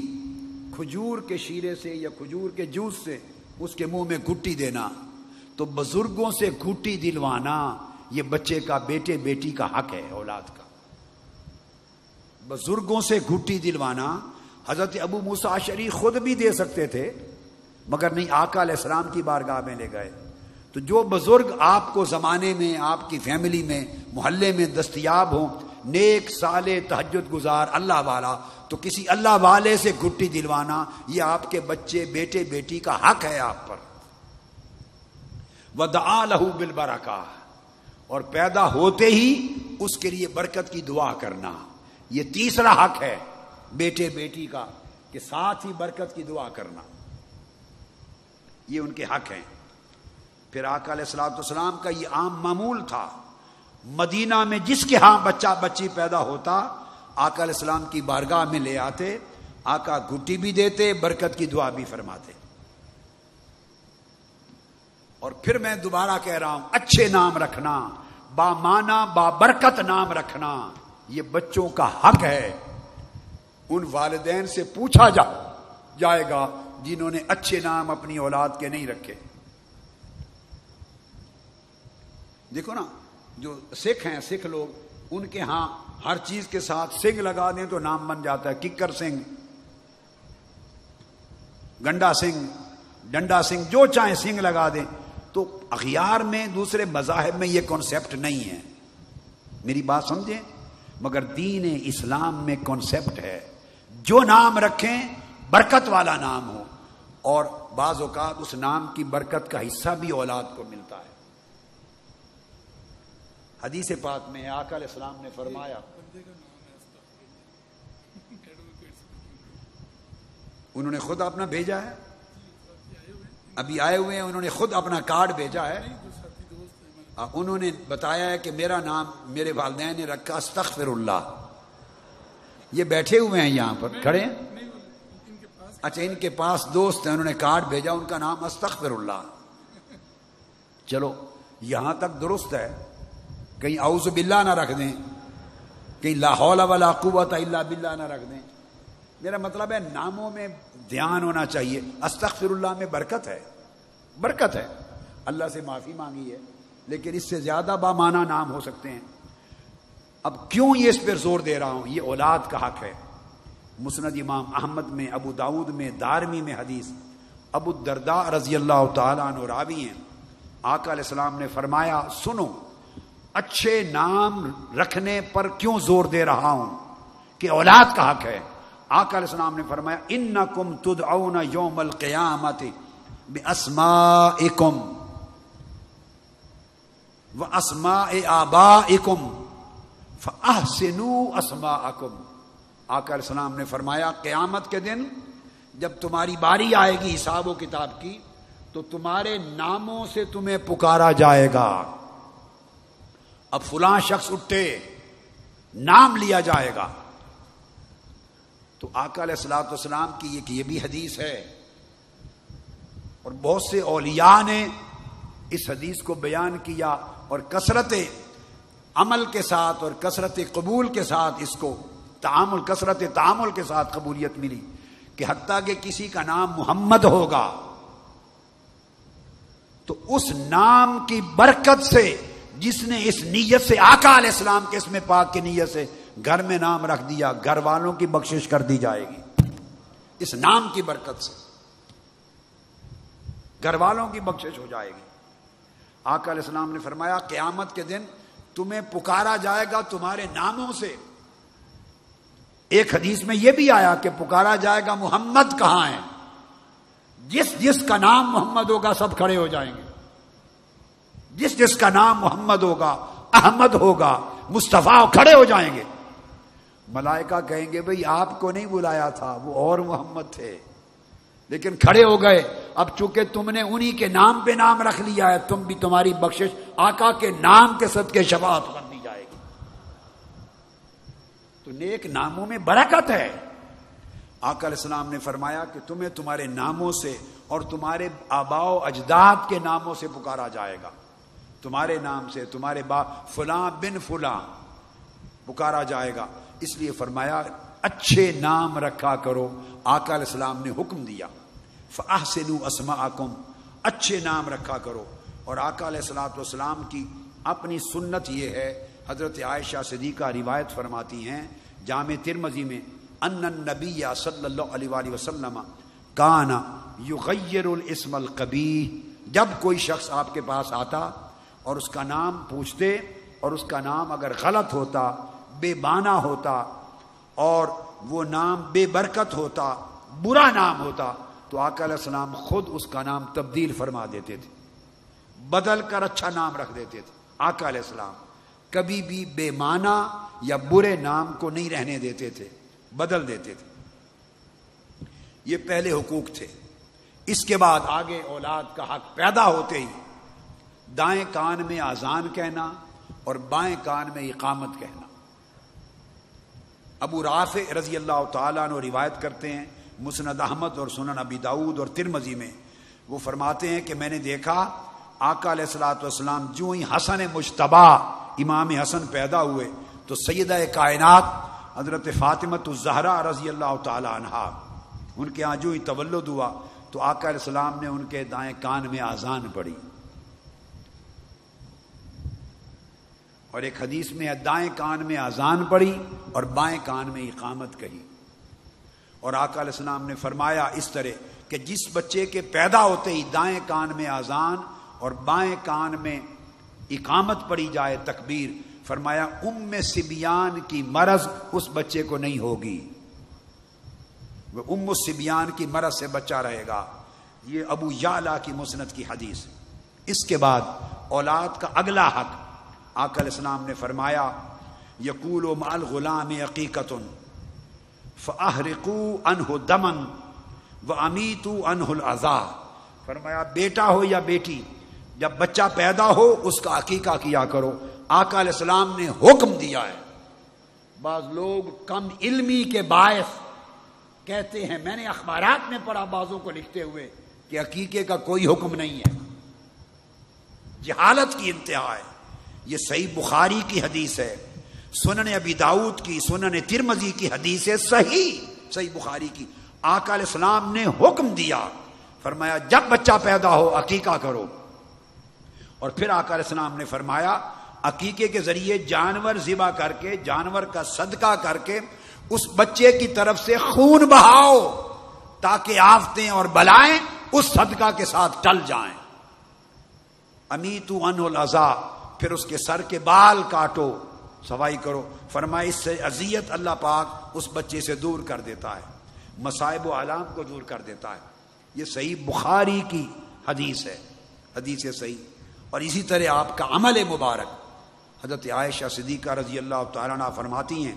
کھجور کے شیرے سے یا کھجور کے جوس سے اس کے منہ میں گھٹی دینا۔ تو بزرگوں سے گھٹی دلوانا یہ بچے کا، بیٹے بیٹی کا حق ہے، اولاد کا۔ بزرگوں سے گھٹی دلوانا، حضرت ابو موسیٰ اشعری خود بھی دے سکتے تھے مگر نہیں، آقا علیہ السلام کی بارگاہ میں لے گئے۔ تو جو بزرگ آپ کو زمانے میں، آپ کی فیملی میں، محلے میں دستیاب ہوں، نیک صالح تہجد گزار اللہ والا، تو کسی اللہ والے سے گھٹی دلوانا یہ آپ کے بچے، بیٹے بیٹی کا حق ہے آپ پر۔ وَدَعَا لَهُ بِالْبَرَكَةِ، اور پیدا ہوتے ہی اس کے لیے برکت کی دعا کرنا، یہ تیسرا حق ہے۔ بیٹے بیٹی کا کہ ساتھ ہی برکت کی دعا کرنا، یہ ان کے حق ہیں۔ پھر آقا علیہ الصلوۃ والسلام کا یہ عام معمول تھا، مدینہ میں جس کے ہاں بچہ بچی پیدا ہوتا آقا علیہ السلام کی بارگاہ میں لے آتے، آقا گھٹی بھی دیتے، برکت کی دعا بھی فرماتے۔ اور پھر میں دوبارہ کہہ رہا ہوں، اچھے نام رکھنا، بامعنی بابرکت نام رکھنا، یہ بچوں کا حق ہے۔ ان والدین سے پوچھا جائے گا جنہوں نے اچھے نام اپنی اولاد کے نہیں رکھے۔ دیکھو نا، جو سکھ ہیں، سکھ لوگ، ان کے ہاں ہر چیز کے ساتھ سنگھ لگا دیں تو نام بن جاتا ہے، ککر سنگھ، گنڈا سنگھ، ڈنڈا سنگھ، جو چاہیں سنگھ لگا دیں۔ تو اغیار میں، دوسرے مذاہب میں یہ کانسیپٹ نہیں ہے، میری بات سمجھیں، مگر دین اسلام میں کانسیپٹ ہے، جو نام رکھیں برکت والا نام ہو، اور بعض اوقات اس نام کی برکت کا حصہ بھی اولاد کو ملتا ہے۔ حدیث پاک میں آقا علیہ السلام نے فرمایا، انہوں نے خود اپنا بھیجا ہے، ابھی آئے ہوئے ہیں، انہوں نے خود اپنا کارڈ بھیجا ہے، انہوں نے بتایا ہے کہ میرا نام میرے والدین نے رکھا استغفر اللہ۔ یہ بیٹھے ہوئے ہیں یہاں پر کھڑے ہیں، اچھا ان کے پاس دوست ہیں، انہوں نے کارڈ بھیجا، ان کا نام استغفر اللہ۔ چلو یہاں تک درست ہے، کہیں اعوذ باللہ نہ رکھ دیں، کہیں لا حول ولا قوت الا باللہ نہ رکھ دیں۔ میرا مطلب ہے ناموں میں دھیان ہونا چاہیے۔ استغفر اللہ میں برکت ہے، برکت ہے، اللہ سے معافی مانگی ہے، لیکن اس سے زیادہ بامعنی نام ہو سکتے ہیں۔ اب کیوں یہ اس پر زور دے رہا ہوں؟ یہ اولاد کا حق ہے۔ مسند امام احمد میں، ابو داؤد میں، دارمی میں حدیث، ابو الدرداء رضی اللہ تعالیٰ عنہ راوی ہیں، آقا علیہ السلام نے فرمایا، سنو، اچھے نام رکھنے پر کیوں زور دے رہا ہوں؟ کہ اولاد کا حق ہے۔ آقا علیہ السلام نے فرمایا، انکم تدعون یوم القیامت باسمائکم واسماء آبائکم فاحسنوا اسماءکم۔ آقا علیہ السلام نے فرمایا، قیامت کے دن جب تمہاری باری آئے گی حساب و کتاب کی، تو تمہارے ناموں سے تمہیں پکارا جائے گا۔ اب فلاں شخص اٹھے، نام لیا جائے گا، تو آقا علیہ الصلوۃ والسلام کی یہ بھی حدیث ہے، اور بہت سے اولیاء نے اس حدیث کو بیان کیا، اور کثرت عمل کے ساتھ اور کثرت قبول کے ساتھ اس کو کثرت تعامل کے ساتھ قبولیت ملی، کہ حتیٰ کہ کسی کا نام محمد ہوگا تو اس نام کی برکت سے، جس نے اس نیت سے، آقا علیہ السلام کے اسم پاک کی نیت سے گھر میں نام رکھ دیا، گھر والوں کی بخشش کر دی جائے گی اس نام کی برکت سے، گھر والوں کی بخشش ہو جائے گی۔ آقا علیہ السلام نے فرمایا، قیامت کے دن تمہیں پکارا جائے گا تمہارے ناموں سے۔ ایک حدیث میں یہ بھی آیا کہ پکارا جائے گا، محمد کہاں ہے؟ جس جس کا نام محمد ہوگا سب کھڑے ہو جائیں گے، جس جس کا نام محمد ہوگا، احمد ہوگا، مصطفیٰ، کھڑے ہو جائیں گے۔ ملائکہ کہیں گے، بھئی آپ کو نہیں بلایا تھا، وہ اور محمد تھے، لیکن کھڑے ہو گئے۔ اب چونکہ تم نے انہی کے نام پہ نام رکھ لیا ہے، تم بھی، تمہاری بخشش آقا کے نام کے صدقے شفاعت کر دی جائے گی۔ تو نیک ناموں میں برکت ہے۔ آقا علیہ السلام نے فرمایا کہ تمہیں تمہارے ناموں سے اور تمہارے آباء و اجداد کے ناموں سے پکارا جائے گا، تمہارے نام سے، تمہارے فلاں بن فلاں پکارا جائے گا۔ اس لیے فرمایا اچھے نام رکھا کرو۔ آقا علیہ السلام نے حکم دیا، فاحسنوا اسماءکم، اچھے نام رکھا کرو۔ اور آقا علیہ الصلوۃ والسلام کی اپنی سنت یہ ہے، حضرت عائشہ صدیقہ روایت فرماتی ہیں جامع ترمذی میں، ان النبی صلی اللہ علیہ وآلہ وسلم کان یغیر الاسم القبیح، جب کوئی شخص آپ کے پاس آتا اور اس کا نام پوچھتے، اور اس کا نام اگر غلط ہوتا، بے معنی ہوتا، اور وہ نام بے برکت ہوتا، برا نام ہوتا، تو آقا علیہ السلام خود اس کا نام تبدیل فرما دیتے تھے، بدل کر اچھا نام رکھ دیتے تھے۔ آقا علیہ السلام کبھی بھی بے معنی یا برے نام کو نہیں رہنے دیتے تھے۔ بدل دیتے تھے. یہ پہلے حقوق تھے. اس کے بعد آگے اولاد کا حق پیدا ہوتے ہی دائیں کان میں اذان کہنا اور بائیں کان میں اقامت کہنا. ابو رافع رضی اللہ تعالیٰ عنہ روایت کرتے ہیں مسند احمد اور سنن ابی داؤد اور ترمذی میں. وہ فرماتے ہیں کہ میں نے دیکھا آقا علیہ الصلوۃ والسلام جو ہی حسن مجتبی امام حسن پیدا ہوئے تو سیدہ کائنات حضرت فاطمہ الزہرا رضی اللہ تعالی عنہا ان کے ہاں جو ہی تولد ہوا تو آقا علیہ السلام نے ان کے دائیں کان میں اذان پڑھی. اور ایک حدیث میں دائیں کان میں اذان پڑھی اور بائیں کان میں اقامت کہی. اور آقا علیہ السلام نے فرمایا اس طرح کہ جس بچے کے پیدا ہوتے ہی دائیں کان میں اذان اور بائیں کان میں اقامت پڑھی جائے تکبیر، فرمایا سبیان کی مرض اس بچے کو نہیں ہوگی، وہ سبیان کی مرض سے بچہ رہے گا. یہ ابو یعلا کی مسند کی حدیث. اس کے بعد اولاد کا اگلا حق آقا علیہ السلام نے فرمایا یقول مع الغلام عقیقۃ فاحرقوا عنہ دما وامیتوا عنہ الاذى. فرمایا بیٹا ہو یا بیٹی جب بچہ پیدا ہو اس کا عقیقہ کیا کرو. آقا علیہ السلام نے حکم دیا ہے. بعض لوگ کم علمی کے باعث کہتے ہیں، میں نے اخبارات میں پڑھا بعضوں کو لکھتے ہوئے کہ عقیقے کا کوئی حکم نہیں ہے. جہالت کی انتہا ہے. یہ صحیح بخاری کی حدیث ہے، سنن ابی داؤد کی، سنن ترمذی کی حدیث ہے، صحیح بخاری کی. آقا علیہ السلام نے حکم دیا، فرمایا جب بچہ پیدا ہو عقیقہ کرو. اور پھر آقا علیہ السلام نے فرمایا عقیقے کے ذریعے جانور ذبح کر کے، جانور کا صدقہ کر کے اس بچے کی طرف سے خون بہاؤ تاکہ آفتیں اور بلائیں اس صدقہ کے ساتھ ٹل جائیں. امیتوا عنہ الاذى، پھر اس کے سر کے بال کاٹو، صفائی کرو. فرمایا اس سے اذیت اللہ پاک اس بچے سے دور کر دیتا ہے، مصائب و آلام کو دور کر دیتا ہے. یہ صحیح بخاری کی حدیث ہے، حدیث صحیح. اور اسی طرح آپ کا عمل مبارک حضرت عائشہ صدیقہ رضی اللہ تعالیٰ عنہ فرماتی ہیں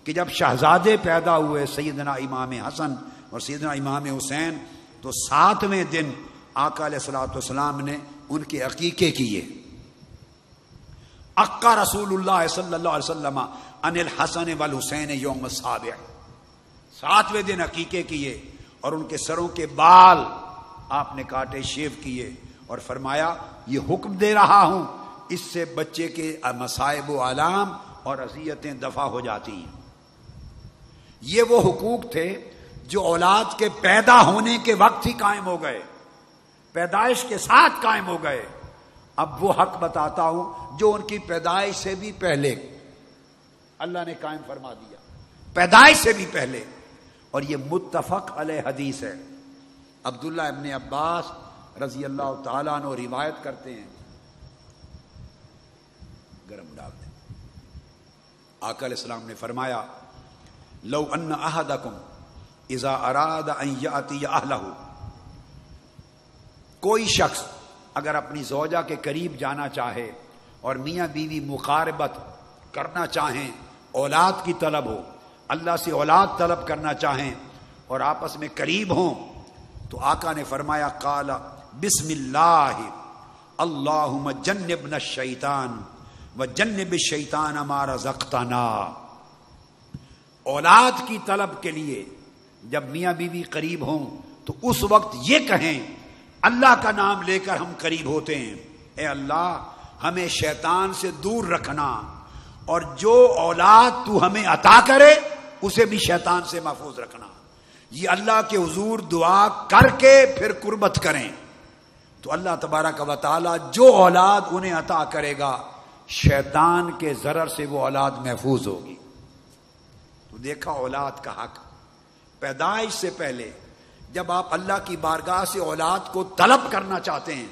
کہ جب شہزادے پیدا ہوئے سیدنا امام حسن اور سیدنا امام حسین تو 7ویں دن آقا علیہ الصلوۃ والسلام نے ان کے عقیقے کیے. عقا رسول اللہ صلی اللہ علیہ وسلم عن الحسن والحسین یوم السابع، 7ویں دن عقیقے کیے اور ان کے سروں کے بال آپ نے کاٹے، شیو کیے. اور فرمایا یہ حکم دے رہا ہوں اس سے بچے کے مصائب و آلام اور اذیتیں دفع ہو جاتی ہیں. یہ وہ حقوق تھے جو اولاد کے پیدا ہونے کے وقت ہی قائم ہو گئے، پیدائش کے ساتھ قائم ہو گئے. اب وہ حق بتاتا ہوں جو ان کی پیدائش سے بھی پہلے اللہ نے قائم فرما دیا، پیدائش سے بھی پہلے. اور یہ متفق علیہ حدیث ہے. عبداللہ ابن عباس رضی اللہ تعالیٰ عنہ روایت کرتے ہیں، گرم ڈال دیں. آقا علیہ السلام نے فرمایا لو ان احدکم اذا اراد ان یاتی اہلہ، کوئی شخص اگر اپنی زوجہ کے قریب جانا چاہے اور میاں بیوی مقاربت کرنا چاہیں، اولاد کی طلب ہو، اللہ سے اولاد طلب کرنا چاہیں اور آپس میں قریب ہوں، تو آقا نے فرمایا قال بسم اللہ اللہم جنبنا الشیطان وجنب الشیطان ما رزقتنا. اولاد کی طلب کے لیے جب میاں بیوی قریب ہوں تو اس وقت یہ کہیں، اللہ کا نام لے کر ہم قریب ہوتے ہیں، اے اللہ ہمیں شیطان سے دور رکھنا اور جو اولاد تو ہمیں عطا کرے اسے بھی شیطان سے محفوظ رکھنا. یہ اللہ کے حضور دعا کر کے پھر قربت کریں تو اللہ تبارک و تعالی جو اولاد انہیں عطا کرے گا شیطان کے ضرر سے وہ اولاد محفوظ ہوگی. تو دیکھا اولاد کا حق پیدائش سے پہلے جب آپ اللہ کی بارگاہ سے اولاد کو طلب کرنا چاہتے ہیں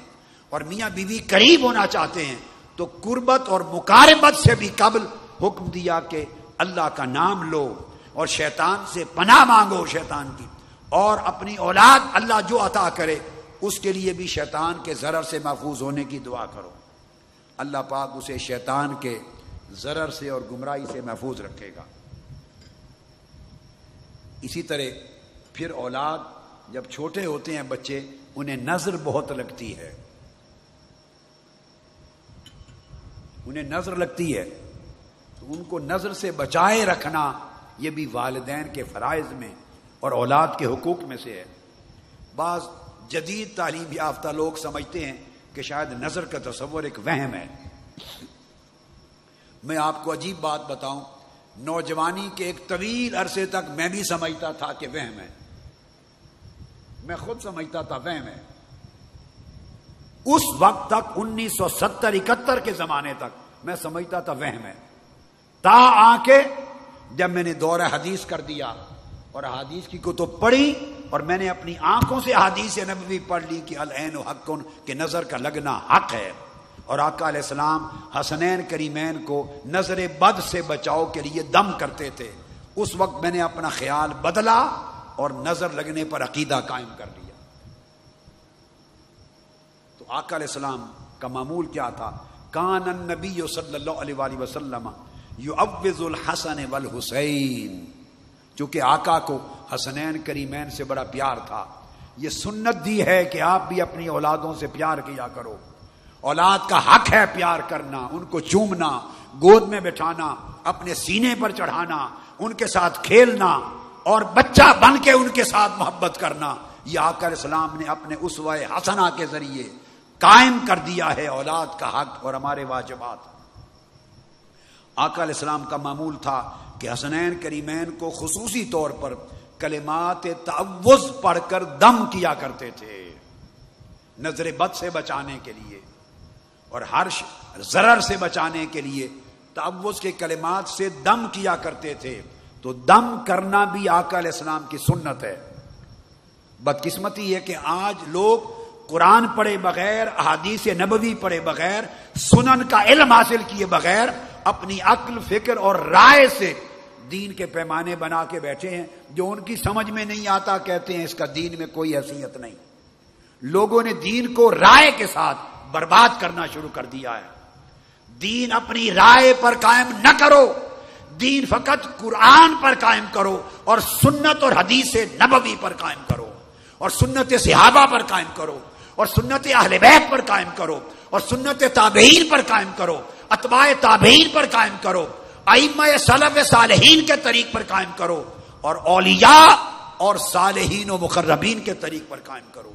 اور میاں بیوی قریب ہونا چاہتے ہیں تو قربت اور مقاربت سے بھی قبل حکم دیا کہ اللہ کا نام لو اور شیطان سے پناہ مانگو شیطان کی، اور اپنی اولاد اللہ جو عطا کرے اس کے لیے بھی شیطان کے ضرر سے محفوظ ہونے کی دعا کرو. اللہ پاک اسے شیطان کے ضرر سے اور گمراہی سے محفوظ رکھے گا. اسی طرح پھر اولاد جب چھوٹے ہوتے ہیں بچے، انہیں نظر بہت لگتی ہے، انہیں نظر لگتی ہے، تو ان کو نظر سے بچائے رکھنا یہ بھی والدین کے فرائض میں اور اولاد کے حقوق میں سے ہے۔ بعض جدید تعلیم یافتہ لوگ سمجھتے ہیں کہ شاید نظر کا تصور ایک وہم ہے۔ میں آپ کو عجیب بات بتاؤں، نوجوانی کے ایک طویل عرصے تک میں بھی سمجھتا تھا کہ وہم ہے، میں خود سمجھتا تھا وہم ہے۔ اس وقت تک 1970-71 کے زمانے تک میں سمجھتا تھا وہم ہے، تا آ کے جب میں نے دورہ حدیث کر دیا اور حدیث کی کتب پڑھی اور میں نے اپنی آنکھوں سے حدیث نبوی پڑھ لی کہ العین حق، کہ نظر کا لگنا حق ہے، اور آقا علیہ السلام حسنین کریمین کو نظر بد سے بچاؤ کے لیے دم کرتے تھے، اس وقت میں نے اپنا خیال بدلا اور نظر لگنے پر عقیدہ قائم کر لیا۔ تو آقا علیہ السلام کا معمول کیا تھا؟ کان النبی صلی اللہ علیہ وآلہ وسلم یعوذ الحسن والحسین، چونکہ آقا کو حسنین کریمین سے بڑا پیار تھا، یہ سنت دی ہے کہ آپ بھی اپنی اولادوں سے پیار کیا کرو، اولاد کا حق ہے پیار کرنا، ان کو چومنا، گود میں بٹھانا، اپنے سینے پر چڑھانا، ان کے ساتھ کھیلنا اور بچہ بن کے ان کے ساتھ محبت کرنا، یہ آقا علیہ السلام نے اپنے اسوہ حسنہ کے ذریعے قائم کر دیا ہے اولاد کا حق اور ہمارے واجبات۔ آقا علیہ السلام کا معمول تھا کہ حسنین کریمین کو خصوصی طور پر کلمات تعوذ پڑھ کر دم کیا کرتے تھے، نظر بد سے بچانے کے لیے اور ہر ضرر سے بچانے کے لیے تعوذ کے کلمات سے دم کیا کرتے تھے۔ تو دم کرنا بھی آقا علیہ السلام کی سنت ہے۔ بدقسمتی ہے کہ آج لوگ قرآن پڑھے بغیر، احادیث نبوی پڑھے بغیر، سنن کا علم حاصل کیے بغیر اپنی عقل، فکر اور رائے سے دین کے پیمانے بنا کے بیٹھے ہیں، جو ان کی سمجھ میں نہیں آتا کہتے ہیں اس کا دین میں کوئی حیثیت نہیں۔ لوگوں نے دین کو رائے کے ساتھ برباد کرنا شروع کر دیا ہے۔ دین اپنی رائے پر قائم نہ کرو، دین فقط قرآن پر قائم کرو اور سنت اور حدیث نبوی پر قائم کرو اور سنت صحابہ پر قائم کرو اور سنت اہل بیت پر قائم کرو اور سنت تابعین پر قائم کرو، اتباع تابعین پر قائم کرو، ائمہ سلف صالحین کے طریق پر قائم کرو اور اولیاء اور صالحین و مقربین کے طریق پر قائم کرو۔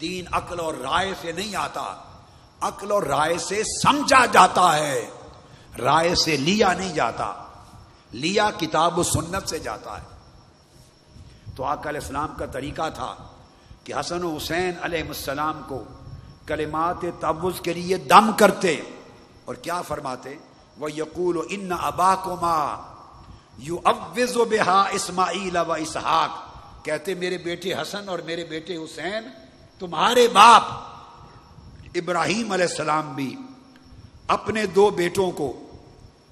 دین عقل اور رائے سے نہیں آتا، عقل اور رائے سے سمجھا جاتا ہے، رائے سے لیا نہیں جاتا، لیا کتاب و سنت سے جاتا ہے۔ تو آقا علیہ السلام کا طریقہ تھا کہ حسن و حسین علیہ السلام کو کلمات تعوذ کے لیے دم کرتے اور کیا فرماتے؟ وَيَقُولُ إِنَّ أَبَاكُمَا يُعَوِّذُ بِهَا إِسْمَاعِيلَ وَإِسْحَاقَ، کہتے میرے بیٹے حسن اور میرے بیٹے حسین، تمہارے باپ ابراہیم علیہ السلام بھی اپنے دو بیٹوں کو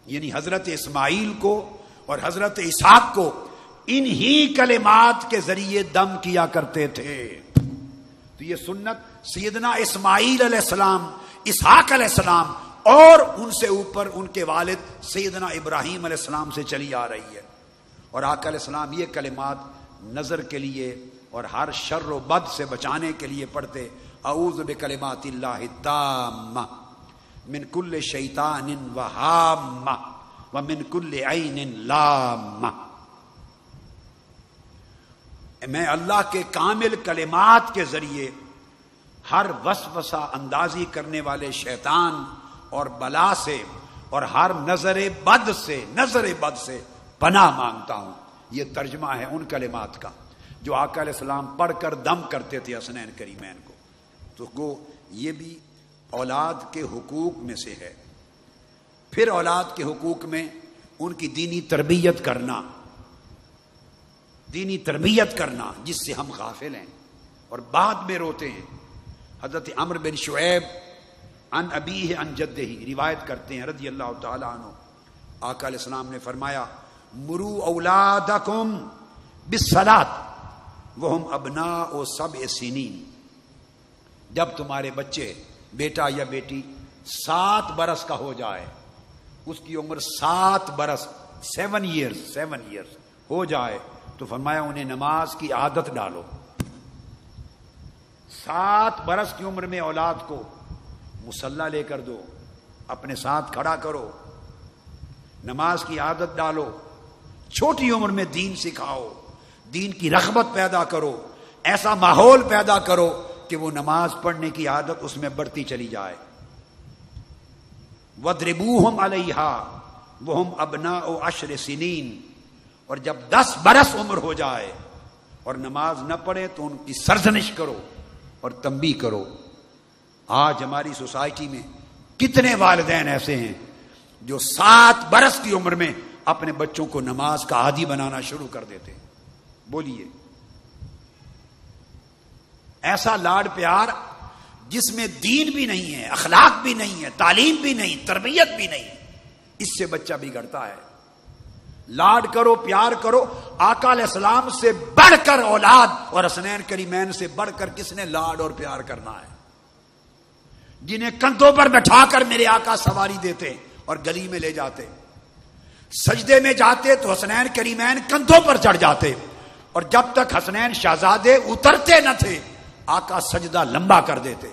یعنی حضرت اسماعیل کو اور حضرت اسحاق کو انہی کلمات کے ذریعے دم کیا کرتے تھے۔ تو یہ سنت سیدنا اسماعیل علیہ السلام، اسحاق علیہ السلام اور ان سے اوپر ان کے والد سیدنا ابراہیم علیہ السلام سے چلی آ رہی ہے، اور آقا علیہ السلام یہ کلمات نظر کے لیے اور ہر شر و بد سے بچانے کے لیے پڑھتے، اعوذ بکلمات اللہ التامہ من کل شیطان وہامہ ومن کل عین لامہ، میں اللہ کے کامل کلمات کے ذریعے ہر وسوسہ اندازی کرنے والے شیطان اور بلا سے اور ہر نظر بد سے پناہ مانگتا ہوں۔ یہ ترجمہ ہے ان کلمات کا جو آقا علیہ السلام پڑھ کر دم کرتے تھے حسنین کریمین کو۔ تو وہ یہ بھی اولاد کے حقوق میں سے ہے۔ پھر اولاد کے حقوق میں ان کی دینی تربیت کرنا جس سے ہم غافل ہیں اور بعد میں روتے ہیں۔ حضرت عمرو بن شعیب عن ابیہ عن جدہ روایت کرتے ہیں رضی اللہ تعالی عنہ، آقا علیہ السلام نے فرمایا مروا اولادکم بالصلاۃ وہم ابناء 7 سنین، جب تمہارے بچے بیٹا یا بیٹی 7 برس کا ہو جائے، اس کی عمر 7 برس 7 ایئرز ہو جائے تو فرمایا انہیں نماز کی عادت ڈالو. 7 برس کی عمر میں اولاد کو مصلی لے کر دو، اپنے ساتھ کھڑا کرو، نماز کی عادت ڈالو. چھوٹی عمر میں دین سکھاؤ، دین کی رغبت پیدا کرو، ایسا ماحول پیدا کرو کہ وہ نماز پڑھنے کی عادت اس میں بڑھتی چلی جائے. وَاضْرِبُوهُمْ عَلَيْهَا وَهُمْ أَبْنَاءُ 10 سِنِينَ. اور جب 10 برس عمر ہو جائے اور نماز نہ پڑھے تو ان کی سرزنش کرو اور تنبیہ کرو. آج ہماری سوسائٹی میں کتنے والدین ایسے ہیں جو 7 برس کی عمر میں اپنے بچوں کو نماز کا عادی بنانا شروع کر دیتے. بولیے، ایسا لاڈ پیار جس میں دین بھی نہیں ہے، اخلاق بھی نہیں ہے، تعلیم بھی نہیں، تربیت بھی نہیں، اس سے بچہ بگڑتا ہے. لاڈ کرو، پیار کرو. آقا علیہ السلام سے بڑھ کر اولاد اور حسنین کریمین سے بڑھ کر کس نے لاڈ اور پیار کرنا ہے؟ جنہیں کندھوں پر بٹھا کر میرے آقا سواری دیتے اور گلی میں لے جاتے، سجدے میں جاتے تو حسنین کریمین کندھوں پر چڑھ جاتے، اور جب تک حسنین شہزادے اترتے نہ تھے آقا سجدہ لمبا کر دیتے.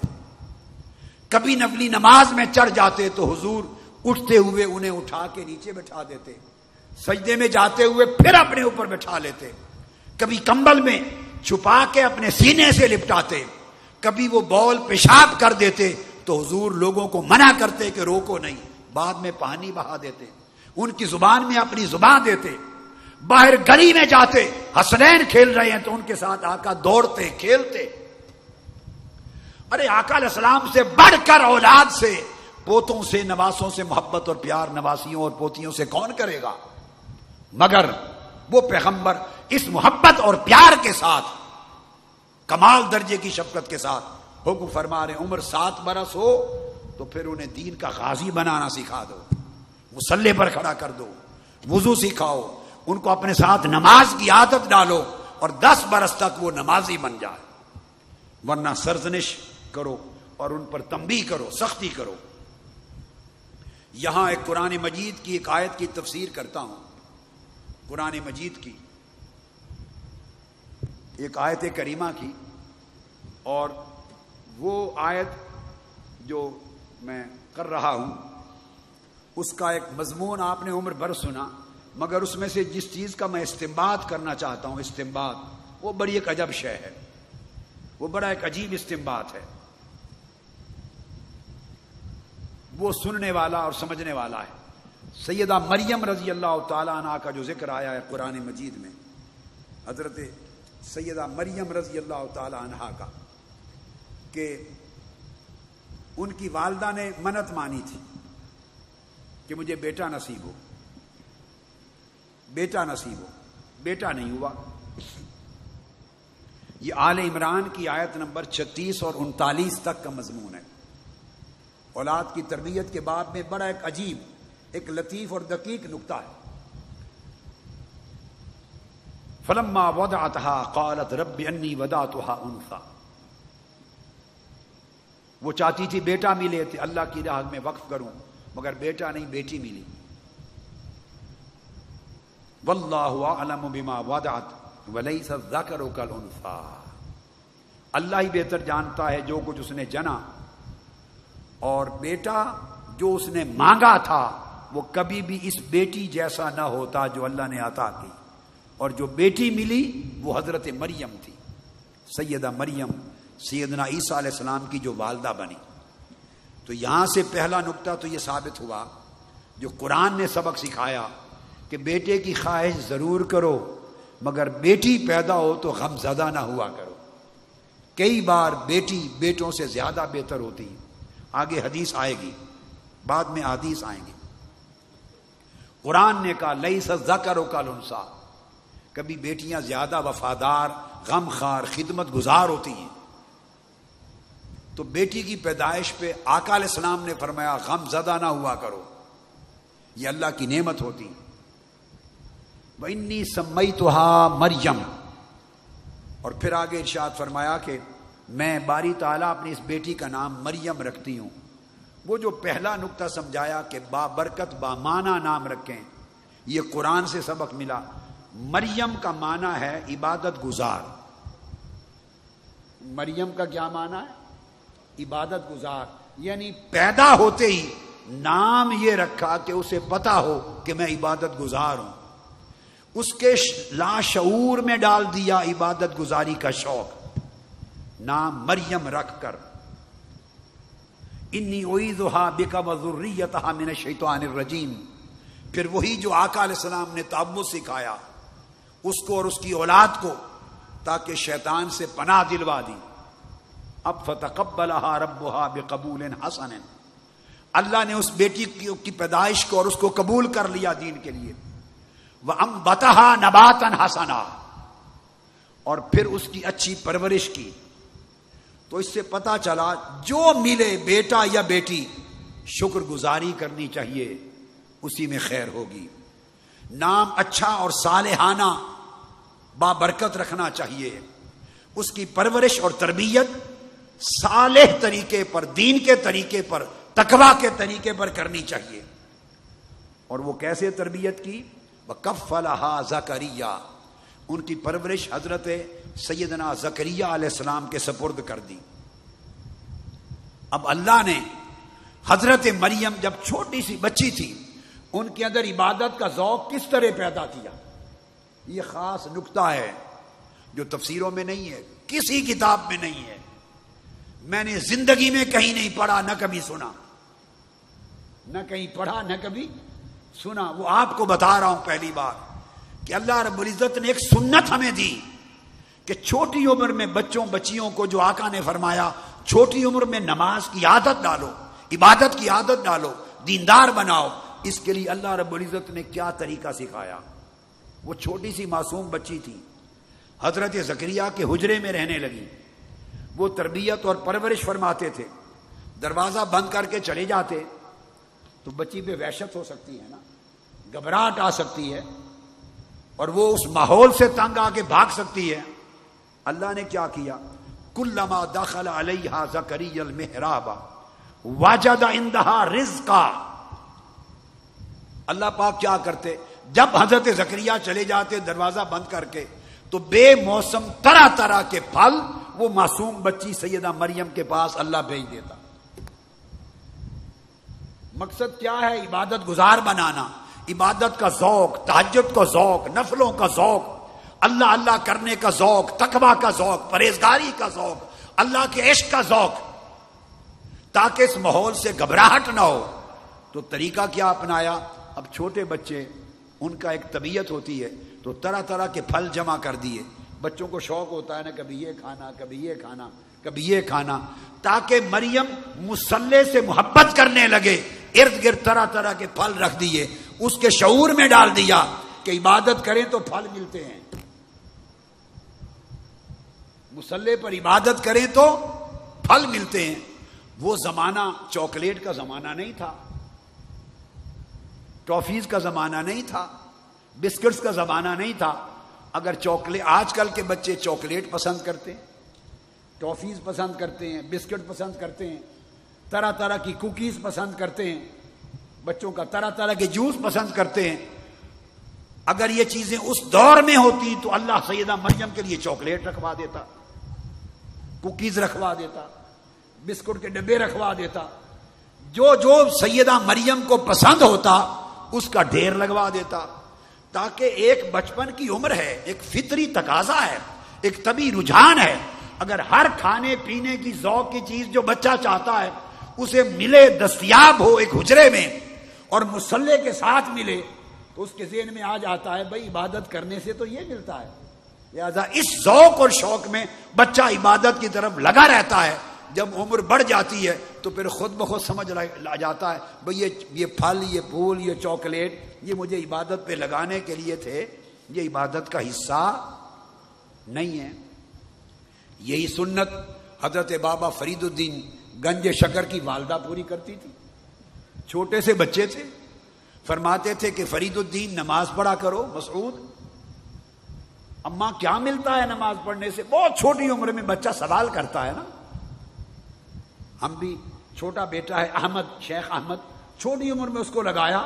کبھی نفلی نماز میں چڑھ جاتے تو حضور اٹھتے ہوئے انہیں اٹھا کے نیچے بٹھا دیتے، سجدے میں جاتے ہوئے پھر اپنے اوپر بٹھا لیتے. کبھی کمبل میں چھپا کے اپنے سینے سے لپٹاتے، کبھی وہ بول پیشاب کر دیتے تو حضور لوگوں کو منع کرتے کہ روکو نہیں، بعد میں پانی بہا دیتے، ان کی زبان میں اپنی زبان دیتے. باہر گلی میں جاتے، حسنین کھیل رہے ہیں تو ان کے ساتھ آقا دوڑتے کھیلتے. ارے آقا علیہ السلام سے بڑھ کر اولاد سے، پوتوں سے، نواسوں سے محبت اور پیار نواسیوں اور پوتیوں سے کون کرے گا؟ مگر وہ پیغمبر اس محبت اور پیار کے ساتھ، کمال درجے کی شفقت کے ساتھ حکم فرما رہے. عمر 7 برس ہو تو پھر انہیں دین کا غازی بنانا سکھا دو، مصلی پر کھڑا کر دو، وضو سکھاؤ، ان کو اپنے ساتھ نماز کی عادت ڈالو اور 10 برس تک وہ نمازی بن جائے. ورنہ سرزنش کرو اور ان پر تنبیہ کرو، سختی کرو. یہاں ایک قرآن مجید کی ایک آیت کی تفسیر کرتا ہوں. قرآن مجید کی ایک آیت کریمہ کی، اور وہ آیت جو میں کر رہا ہوں اس کا ایک مضمون آپ نے عمر بھر سنا، مگر اس میں سے جس چیز کا میں استنباط کرنا چاہتا ہوں، استنباط، وہ بڑی ایک عجب شے ہے، وہ بڑا ایک عجیب استنباط ہے. وہ سننے والا اور سمجھنے والا ہے. سیدہ مریم رضی اللہ تعالی عنہا کا جو ذکر آیا ہے قرآن مجید میں، حضرت سیدہ مریم رضی اللہ تعالی عنہا کا، کہ ان کی والدہ نے منت مانی تھی کہ مجھے بیٹا نصیب ہو، بیٹا نصیب ہو، بیٹا نہیں ہوا. یہ آل عمران کی آیت نمبر 36 اور 39 تک کا مضمون ہے. اولاد کی تربیت کے باب میں بڑا ایک عجیب، ایک لطیف اور دقیق نکتہ ہے. فلما وضعتها قالت رب انی وضعتها انثى. وہ چاہتی تھی بیٹا ملے تھے، اللہ کی راہ میں وقف کروں، مگر بیٹا نہیں، بیٹی ملی. واللہ اعلم بما وضعت ولیس الذکر کالانثی. اللہ ہی بہتر جانتا ہے جو کچھ اس نے جنا، اور بیٹا جو اس نے مانگا تھا وہ کبھی بھی اس بیٹی جیسا نہ ہوتا جو اللہ نے عطا کی. اور جو بیٹی ملی وہ حضرت مریم تھی، سیدہ مریم سیدنا عیسیٰ علیہ السلام کی جو والدہ بنی. تو یہاں سے پہلا نقطہ تو یہ ثابت ہوا جو قرآن نے سبق سکھایا کہ بیٹے کی خواہش ضرور کرو، مگر بیٹی پیدا ہو تو غم زدہ نہ ہوا کرو. کئی بار بیٹی بیٹوں سے زیادہ بہتر ہوتی. آگے حدیث آئے گی، بعد میں احادیث آئیں گی. قرآن نے کہا لیس الذکر کالانثی، کبھی بیٹیاں زیادہ وفادار، غم خار، خدمت گزار ہوتی ہیں. تو بیٹی کی پیدائش پہ آقا علیہ السلام نے فرمایا غم زدہ نہ ہوا کرو، یہ اللہ کی نعمت ہوتی. وَإِنِّي سَمَّيْتُهَا مریم. اور پھر آگے ارشاد فرمایا کہ میں باری تعالیٰ اپنی اس بیٹی کا نام مریم رکھتی ہوں. وہ جو پہلا نقطہ سمجھایا کہ با برکت با معنی نام رکھیں، یہ قرآن سے سبق ملا. مریم کا معنی ہے عبادت گزار. مریم کا کیا معنی ہے؟ عبادت گزار. یعنی پیدا ہوتے ہی نام یہ رکھا کہ اسے پتا ہو کہ میں عبادت گزار ہوں. اس کے لاشعور میں ڈال دیا عبادت گزاری کا شوق. نام مریم رکھ کر انی اعیذھا بک وذریتھا من الشیطان الرجیم. پھر وہی جو آقا علیہ السلام نے تعوذ سکھایا اس کو اور اس کی اولاد کو تاکہ شیطان سے پناہ دلوا دی. اب فتقبلھا ربھا بقبول حسن. اللہ نے اس بیٹی کی پیدائش کو اور اس کو قبول کر لیا دین کے لیے. وانبتھا نباتا حسنا. اور پھر اس کی اچھی پرورش کی. تو اس سے پتا چلا جو ملے بیٹا یا بیٹی شکر گزاری کرنی چاہیے, اسی میں خیر ہوگی. نام اچھا اور صالحانہ بابرکت رکھنا چاہیے. اس کی پرورش اور تربیت صالح طریقے پر, دین کے طریقے پر, تقوی کے طریقے پر کرنی چاہیے. اور وہ کیسے تربیت کی؟ وَكَفَّلَهَا زَكَرِيَّا. ان کی پرورش حضرت سیدنا زکریا علیہ السلام کے سپرد کر دی. اب اللہ نے حضرت مریم جب چھوٹی سی بچی تھی ان کے اندر عبادت کا ذوق کس طرح پیدا کیا. یہ خاص نکتہ ہے جو تفسیروں میں نہیں ہے, کسی کتاب میں نہیں ہے, میں نے زندگی میں کہیں نہیں پڑھا, نہ کبھی سنا. نہ کہیں پڑھا نہ کبھی سنا. وہ آپ کو بتا رہا ہوں پہلی بار کہ اللہ رب العزت نے ایک سنت ہمیں دی کہ چھوٹی عمر میں بچیوں کو جو آقا نے فرمایا چھوٹی عمر میں نماز کی عادت ڈالو, عبادت کی عادت ڈالو, دیندار بناؤ. اس کے لیے اللہ رب العزت نے کیا طریقہ سکھایا. وہ چھوٹی سی معصوم بچی تھی, حضرت زکریا کے حجرے میں رہنے لگی. وہ تربیت اور پرورش فرماتے تھے. دروازہ بند کر کے چلے جاتے تو بچی پہ وحشت ہو سکتی ہے نا, گھبراہٹ آ سکتی ہے, اور وہ اس ماحول سے تنگ آ کے بھاگ سکتی ہے. اللہ نے کیا کیا؟ کلما دخل علیہا زکریا المحراب وجد عندہا رزقا. اللہ پاک کیا کرتے, جب حضرت زکریا چلے جاتے دروازہ بند کر کے تو بے موسم طرح طرح کے پھل وہ معصوم بچی سیدہ مریم کے پاس اللہ بھیج دیتا. مقصد کیا ہے؟ عبادت گزار بنانا, عبادت کا ذوق, تہجد کا ذوق, نفلوں کا ذوق, اللہ اللہ کرنے کا ذوق, تقوی کا ذوق, پرہیزگاری کا ذوق, اللہ کے عشق کا ذوق, تاکہ اس ماحول سے گھبراہٹ نہ ہو. تو طریقہ کیا اپنایا؟ اب چھوٹے بچے ان کا ایک طبیعت ہوتی ہے تو طرح طرح کے پھل جمع کر دیے. بچوں کو شوق ہوتا ہے نا, کبھی یہ کھانا, کبھی یہ کھانا, کبھی یہ کھانا, تاکہ مریم مصلی سے محبت کرنے لگے. ارد گرد طرح طرح کے پھل رکھ دیے, اس کے شعور میں ڈال دیا کہ عبادت کریں تو پھل ملتے ہیں, مصلی پر عبادت کریں تو پھل ملتے ہیں. وہ زمانہ چاکلیٹ کا زمانہ نہیں تھا, ٹافیز کا زمانہ نہیں تھا, بسکٹس کا زمانہ نہیں تھا. اگر چاکلیٹ, آج کل کے بچے چاکلیٹ پسند کرتے ہیں, ٹافیز پسند کرتے ہیں, بسکٹ پسند کرتے ہیں, طرح طرح کی کوکیز پسند کرتے ہیں, بچوں کا طرح طرح کے جوس پسند کرتے ہیں. اگر یہ چیزیں اس دور میں ہوتی تو اللہ سیدہ مریم کے لیے چاکلیٹ رکھوا دیتا, کوکیز رکھوا دیتا, بسکٹ کے ڈبے رکھوا دیتا. جو جو سیدہ مریم کو پسند ہوتا اس کا ڈھیر لگوا دیتا, تاکہ ایک بچپن کی عمر ہے, ایک فطری تقاضا ہے, ایک طبی رجحان ہے. اگر ہر کھانے پینے کی ذوق کی چیز جو بچہ چاہتا ہے اسے ملے, دستیاب ہو ایک حجرے میں اور مصلی کے ساتھ ملے, تو اس کے ذہن میں آ جاتا ہے بھائی عبادت کرنے سے تو یہ ملتا ہے. لہذا اس ذوق اور شوق میں بچہ عبادت کی طرف لگا رہتا ہے. جب عمر بڑھ جاتی ہے تو پھر خود بخود سمجھ جاتا ہے بھئی یہ پھل, یہ پھول, یہ چاکلیٹ یہ مجھے عبادت پہ لگانے کے لیے تھے, یہ عبادت کا حصہ نہیں ہے. یہی سنت حضرت بابا فرید الدین گنج شکر کی والدہ پوری کرتی تھی. چھوٹے سے بچے تھے, فرماتے تھے کہ فرید الدین نماز پڑھا کرو. مسعود, اماں کیا ملتا ہے نماز پڑھنے سے؟ بہت چھوٹی عمر میں بچہ سوال کرتا ہے نا. ہم بھی, چھوٹا بیٹا ہے احمد, شیخ احمد, چھوٹی عمر میں اس کو لگایا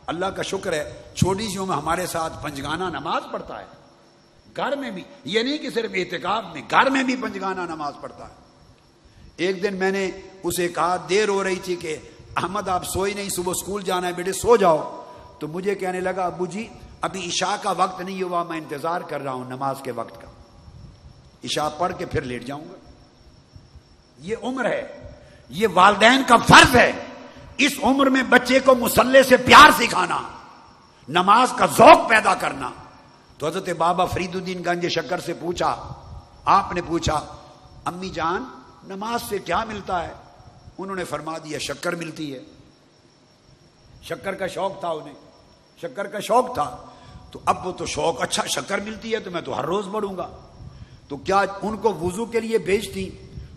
اللہ کا شکر ہے چھوٹی سی عمر ہمارے ساتھ پنجگانہ نماز پڑھتا ہے، گھر میں بھی، یہ نہیں کہ صرف اعتکاف میں، گھر میں بھی پنجگانہ نماز پڑھتا ہے۔ ایک دن میں نے اسے کہا، دیر ہو رہی تھی کہ احمد آپ سوئی نہیں، صبح اسکول جانا ہے بیٹے سو جاؤ، تو مجھے کہنے لگا ابو جی ابھی عشاء کا وقت نہیں ہوا، میں انتظار کر رہا ہوں نماز کے وقت کا، عشاء پڑھ کے پھر لیٹ جاؤں گا۔ یہ عمر ہے، یہ والدین کا فرض ہے اس عمر میں بچے کو مصلی سے پیار سکھانا، نماز کا ذوق پیدا کرنا۔ تو حضرت بابا فرید الدین گنج شکر سے پوچھا، آپ نے پوچھا امی جان نماز سے کیا ملتا ہے؟ انہوں نے فرما دیا شکر ملتی ہے۔ شکر کا شوق تھا انہیں، شکر کا شوق تھا، تو اب وہ تو شوق، اچھا شکر ملتی ہے تو میں تو ہر روز بڑھوں گا۔ تو کیا ان کو وضو کے لیے بھیجتی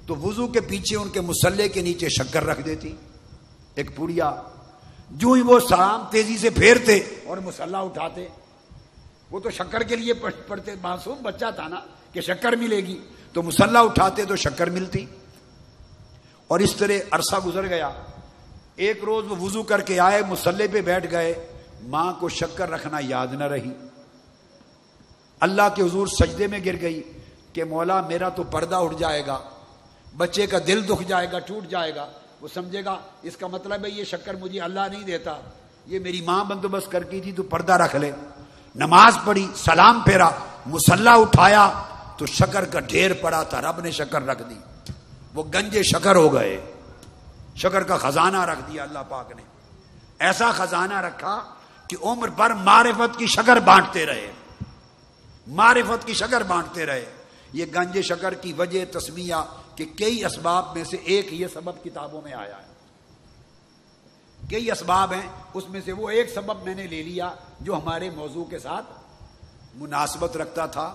تو وضو کے پیچھے ان کے مصلی کے نیچے شکر رکھ دیتی، ایک پوڑیا، جو ہی وہ سلام تیزی سے پھیرتے اور مصلی اٹھاتے، وہ تو شکر کے لیے پڑھتے، معصوم بچہ تھا نا کہ شکر ملے گی، تو مصلی اٹھاتے تو شکر ملتی۔ اور اس طرح عرصہ گزر گیا، ایک روز وہ وضو کر کے آئے، مصلی پہ بیٹھ گئے، ماں کو شکر رکھنا یاد نہ رہی، اللہ کے حضور سجدے میں گر گئی کہ مولا میرا تو پردہ اٹھ جائے گا، بچے کا دل دکھ جائے گا، ٹوٹ جائے گا، وہ سمجھے گا اس کا مطلب ہے یہ شکر مجھے اللہ نہیں دیتا، یہ میری ماں بندوبست کر کی تھی تو پردہ رکھ لے۔ نماز پڑھی، سلام پھیرا، مصلی اٹھایا تو شکر کا ڈھیر پڑا تھا، رب نے شکر رکھ دی، وہ گنجے شکر ہو گئے، شکر کا خزانہ رکھ دیا اللہ پاک نے، ایسا خزانہ رکھا کہ عمر بھر معرفت کی شکر بانٹتے رہے، معرفت کی شکر بانٹتے رہے۔ یہ گنج شکر کی وجہ تسمیہ کہ کئی اسباب میں سے ایک یہ سبب کتابوں میں آیا ہے، کئی اسباب ہیں، اس میں سے وہ ایک سبب میں نے لے لیا جو ہمارے موضوع کے ساتھ مناسبت رکھتا تھا،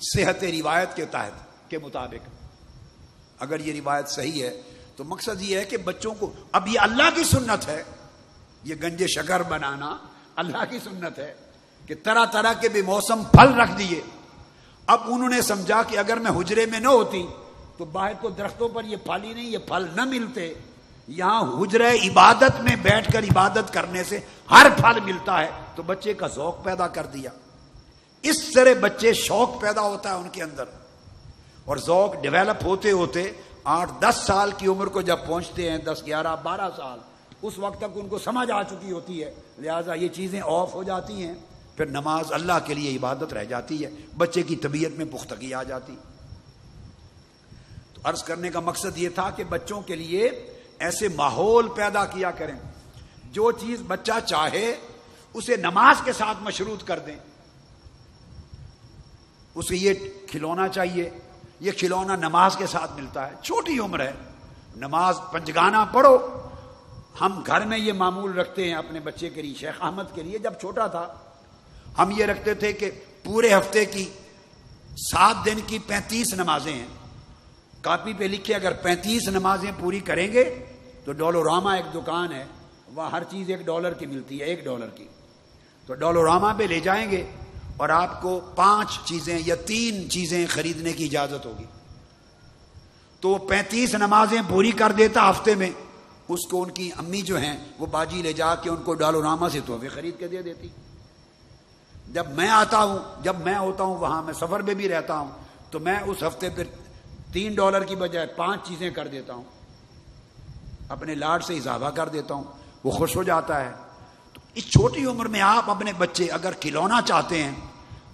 صحت روایت کے تحت کے مطابق۔ اگر یہ روایت صحیح ہے تو مقصد یہ ہے کہ بچوں کو، اب یہ اللہ کی سنت ہے، یہ گنج شکر بنانا اللہ کی سنت ہے کہ طرح طرح کے بے موسم پھل رکھ دیے۔ اب انہوں نے سمجھا کہ اگر میں حجرے میں نہ ہوتی تو باہر کو درختوں پر یہ پھل ہی نہیں، یہ پھل نہ ملتے، یہاں حجرہ عبادت میں بیٹھ کر عبادت کرنے سے ہر پھل ملتا ہے، تو بچے کا ذوق پیدا کر دیا۔ اس طرح بچے شوق پیدا ہوتا ہے ان کے اندر، اور ذوق ڈیولپ ہوتے ہوتے 8-10 سال کی عمر کو جب پہنچتے ہیں، 10, 11, 12 سال، اس وقت تک ان کو سمجھ آ چکی ہوتی ہے، لہذا یہ چیزیں آف ہو جاتی ہیں، پھر نماز اللہ کے لیے عبادت رہ جاتی ہے، بچے کی طبیعت میں پختگی آ جاتی۔ تو عرض کرنے کا مقصد یہ تھا کہ بچوں کے لیے ایسے ماحول پیدا کیا کریں، جو چیز بچہ چاہے اسے نماز کے ساتھ مشروط کر دیں۔ اسے یہ کھلونا چاہیے، یہ کھلونا نماز کے ساتھ ملتا ہے، چھوٹی عمر ہے، نماز پنجگانہ پڑھو۔ ہم گھر میں یہ معمول رکھتے ہیں اپنے بچے کے لیے، شیخ احمد کے لیے جب چھوٹا تھا ہم یہ رکھتے تھے کہ پورے ہفتے کی 7 دن کی 35 نمازیں ہیں، کاپی پہ لکھے اگر 35 نمازیں پوری کریں گے تو ڈولوراما ایک دکان ہے، وہاں ہر چیز $1 کی ملتی ہے، $1 کی، تو ڈولوراما پہ لے جائیں گے اور آپ کو 5 چیزیں یا 3 چیزیں خریدنے کی اجازت ہوگی، تو وہ 35 نمازیں پوری کر دیتا ہفتے میں، اس کو ان کی امی جو ہیں وہ باجی لے جا کے ان کو ڈولوراما سے تحفے خرید کے دے دیتی۔ جب میں ہوتا ہوں وہاں، میں سفر میں بھی رہتا ہوں، تو میں اس ہفتے پھر $3 کی بجائے 5 چیزیں کر دیتا ہوں، اپنے لاڈ سے اضافہ کر دیتا ہوں، وہ خوش ہو جاتا ہے۔ تو اس چھوٹی عمر میں آپ اپنے بچے اگر کھلونا چاہتے ہیں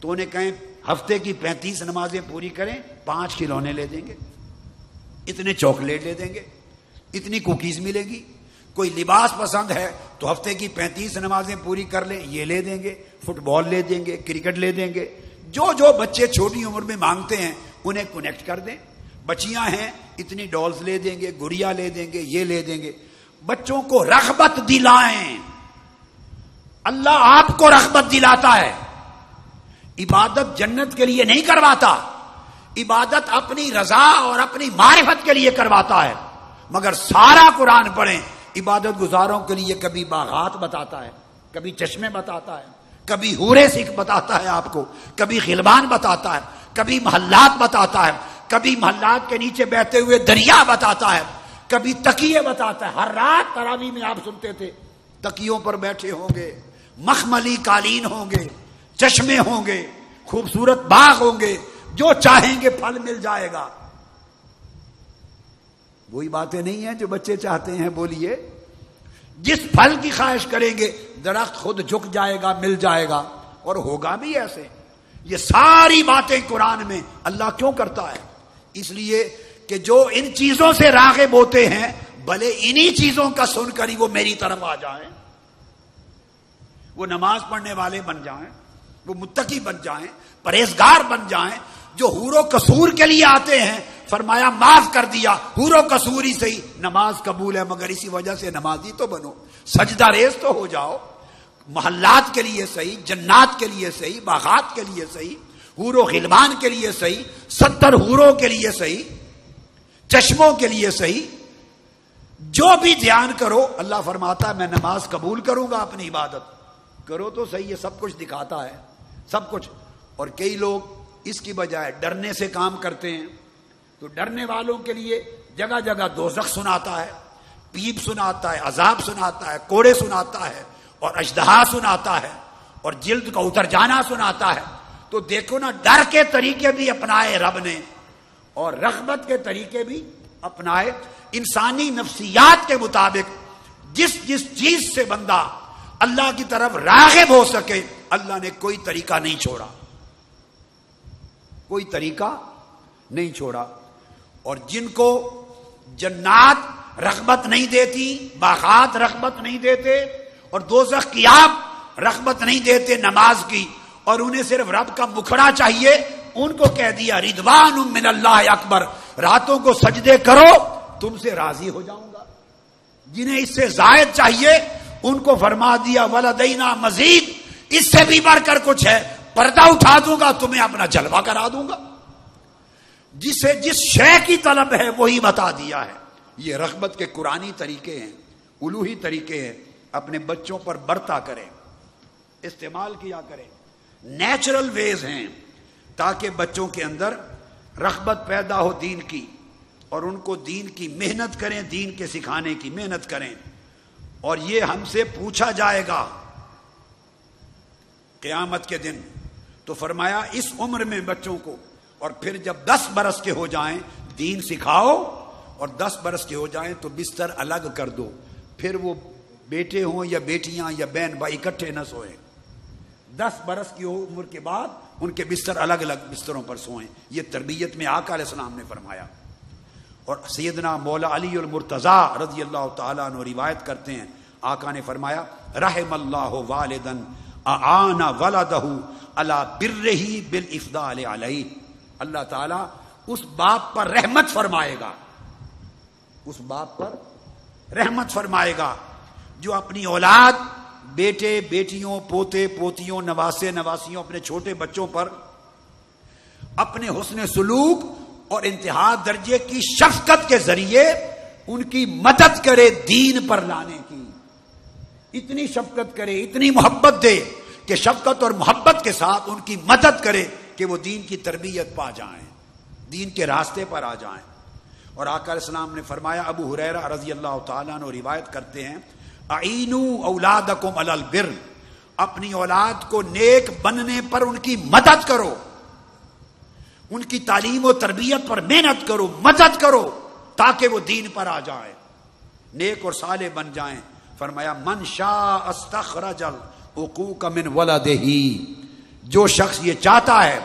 تو انہیں کہیں ہفتے کی 35 نمازیں پوری کریں، 5 کھلونے لے دیں گے، اتنے چاکلیٹ لے دیں گے، اتنی کوکیز ملے گی۔ کوئی لباس پسند ہے تو ہفتے کی 35 نمازیں پوری کر لیں، یہ لے دیں گے، فٹ بال لے دیں گے، کرکٹ لے دیں گے، جو بچے چھوٹی عمر میں مانگتے ہیں انہیں کنیکٹ کر دیں۔ بچیاں ہیں اتنی ڈالز لے دیں گے، گڑیا لے دیں گے، یہ لے دیں گے۔ بچوں کو رغبت دلائیں، اللہ آپ کو رغبت دلاتا ہے۔ عبادت جنت کے لیے نہیں کرواتا، عبادت اپنی رضا اور اپنی معرفت کے لیے کرواتا ہے۔ مگر سارا قرآن پڑھیں، عبادت گزاروں کے لیے کبھی باغات بتاتا ہے، کبھی چشمے بتاتا ہے، کبھی حورے سکھ بتاتا ہے آپ کو، کبھی خلبان بتاتا ہے، کبھی محلات بتاتا ہے، کبھی محلات کے نیچے بہتے ہوئے دریا بتاتا ہے، کبھی تکیے بتاتا ہے۔ ہر رات تراویح میں آپ سنتے تھے تکیوں پر بیٹھے ہوں گے، مخملی قالین ہوں گے، چشمے ہوں گے، خوبصورت باغ ہوں گے، جو چاہیں گے پھل مل جائے گا. وہی باتیں نہیں ہیں جو بچے چاہتے ہیں. بولیے، جس پھل کی خواہش کریں گے درخت خود جھک جائے گا، مل جائے گا، اور ہوگا بھی ایسے. یہ ساری باتیں قرآن میں اللہ کیوں کرتا ہے؟ اس لیے کہ جو ان چیزوں سے راغب ہوتے ہیں بھلے انہی چیزوں کا سن کر ہی وہ میری طرف آ جائیں، وہ نماز پڑھنے والے بن جائیں، وہ متقی بن جائیں، پرہیزگار بن جائیں. جو حور و قصور کے لیے آتے ہیں فرمایا معاف کر دیا، حور و قصور ہی صحیح، نماز قبول ہے مگر اسی وجہ سے نمازی تو بنو، سجدہ ریز تو ہو جاؤ. محلات کے لیے صحیح، جنات کے لیے صحیح، باغات کے لیے صحیح، حور و غلمان کے لیے صحیح، 70 حوروں کے لیے صحیح، چشموں کے لیے صحیح. جو بھی دھیان کرو اللہ فرماتا ہے میں نماز قبول کروں گا، اپنی عبادت کرو تو صحیح. یہ سب کچھ دکھاتا ہے، سب کچھ. اور کئی لوگ اس کی بجائے ڈرنے سے کام کرتے ہیں. تو ڈرنے والوں کے لیے جگہ جگہ دوزخ سناتا ہے، پیپ سناتا ہے، عذاب سناتا ہے، کوڑے سناتا ہے، اور اژدہا سناتا ہے، اور جلد کا اتر جانا سناتا ہے. تو دیکھو نا، ڈر کے طریقے بھی اپنائے رب نے اور رغبت کے طریقے بھی اپنائے. انسانی نفسیات کے مطابق جس جس چیز سے بندہ اللہ کی طرف راغب ہو سکے اللہ نے کوئی طریقہ نہیں چھوڑا، کوئی طریقہ نہیں چھوڑا. اور جن کو جنات رغبت نہیں دیتی، باغات رغبت نہیں دیتے، اور دوزخ کی آگ رغبت نہیں دیتے نماز کی، اور انہیں صرف رب کا مکھڑا چاہیے، ان کو کہہ دیا رضوان من اللہ اکبر، راتوں کو سجدے کرو تم سے راضی ہو جاؤں گا. جنہیں اس سے زائد چاہیے ان کو فرما دیا ولدینا مزید، اس سے بھی بڑھ کر کچھ ہے، پردہ اٹھا دوں گا، تمہیں اپنا جلوہ کرا دوں گا. جسے جس شے کی طلب ہے وہی بتا دیا ہے. یہ رغبت کے قرآنی طریقے ہیں، الوہی طریقے ہیں. اپنے بچوں پر برتا کریں، استعمال کیا کریں. نیچرل ویز ہیں تاکہ بچوں کے اندر رغبت پیدا ہو دین کی، اور ان کو دین کی محنت کریں، دین کے سکھانے کی محنت کریں. اور یہ ہم سے پوچھا جائے گا قیامت کے دن. تو فرمایا اس عمر میں بچوں کو، اور پھر جب 10 برس کے ہو جائیں دین سکھاؤ، اور 10 برس کے ہو جائیں تو بستر الگ کر دو. پھر وہ بیٹے ہوں یا بیٹیاں یا بہن بھائی اکٹھے نہ سوئیں. 10 برس کی عمر کے بعد ان کے بستر الگ الگ بستروں پر سوئیں. یہ تربیت میں آقا علیہ السلام نے فرمایا. اور سیدنا مولا علی المرتضیٰ رضی اللہ تعالیٰ عنہ روایت کرتے ہیں، آقا نے فرمایا رحم اللہ والدن اعان ولدہ علی برہ بالافضال علیہ. اللہ تعالیٰ اس باپ پر رحمت فرمائے گا، اس باپ پر رحمت فرمائے گا جو اپنی اولاد، بیٹے بیٹیوں، پوتے پوتیوں، نواسے نواسیوں، اپنے چھوٹے بچوں پر اپنے حسن سلوک اور انتہا درجے کی شفقت کے ذریعے ان کی مدد کرے دین پر لانے کی. اتنی شفقت کرے، اتنی محبت دے کہ شفقت اور محبت کے ساتھ ان کی مدد کرے کہ وہ دین کی تربیت پا جائیں، دین کے راستے پر آ جائیں. اور آقا علیہ السلام نے فرمایا، ابو ہریرہ رضی اللہ تعالیٰ عنہ روایت کرتے ہیں، اعینوا اولادکم علی البر، اپنی اولاد کو نیک بننے پر ان کی مدد کرو، ان کی تعلیم و تربیت پر محنت کرو، مدد کرو تاکہ وہ دین پر آ جائیں، نیک اور صالح بن جائیں. فرمایا من شاء استخرج العقوق من ولدہ، جو شخص یہ چاہتا ہے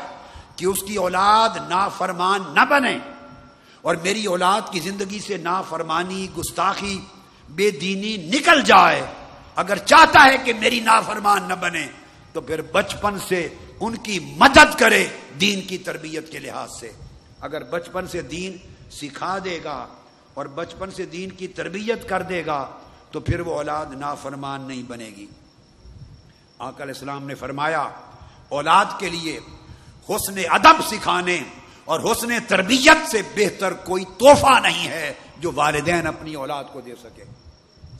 کہ اس کی اولاد نافرمان نہ بنے اور میری اولاد کی زندگی سے نافرمانی، گستاخی، بے دینی نکل جائے، اگر چاہتا ہے کہ میری نافرمان نہ بنے تو پھر بچپن سے ان کی مدد کرے دین کی تربیت کے لحاظ سے. اگر بچپن سے دین سکھا دے گا اور بچپن سے دین کی تربیت کر دے گا تو پھر وہ اولاد نافرمان نہیں بنے گی. آقا علیہ السلام نے فرمایا اولاد کے لیے حسن ادب سکھانے اور حسن تربیت سے بہتر کوئی تحفہ نہیں ہے جو والدین اپنی اولاد کو دے سکے.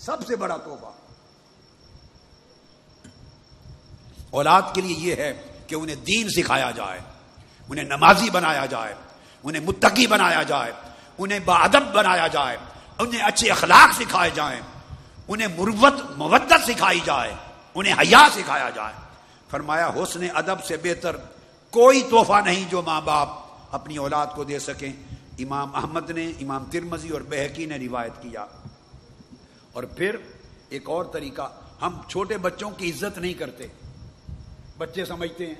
سب سے بڑا تحفہ اولاد کے لیے یہ ہے کہ انہیں دین سکھایا جائے، انہیں نمازی بنایا جائے، انہیں متقی بنایا جائے، انہیں باادب بنایا جائے، انہیں اچھے اخلاق سکھائے جائیں. انہیں مروت مودت سکھائی جائے، انہیں حیا سکھایا جائے۔ فرمایا حسن ادب سے بہتر کوئی تحفہ نہیں جو ماں باپ اپنی اولاد کو دے سکیں۔ امام احمد نے، امام ترمذی اور بہقی نے روایت کیا۔ اور پھر ایک اور طریقہ، ہم چھوٹے بچوں کی عزت نہیں کرتے، بچے سمجھتے ہیں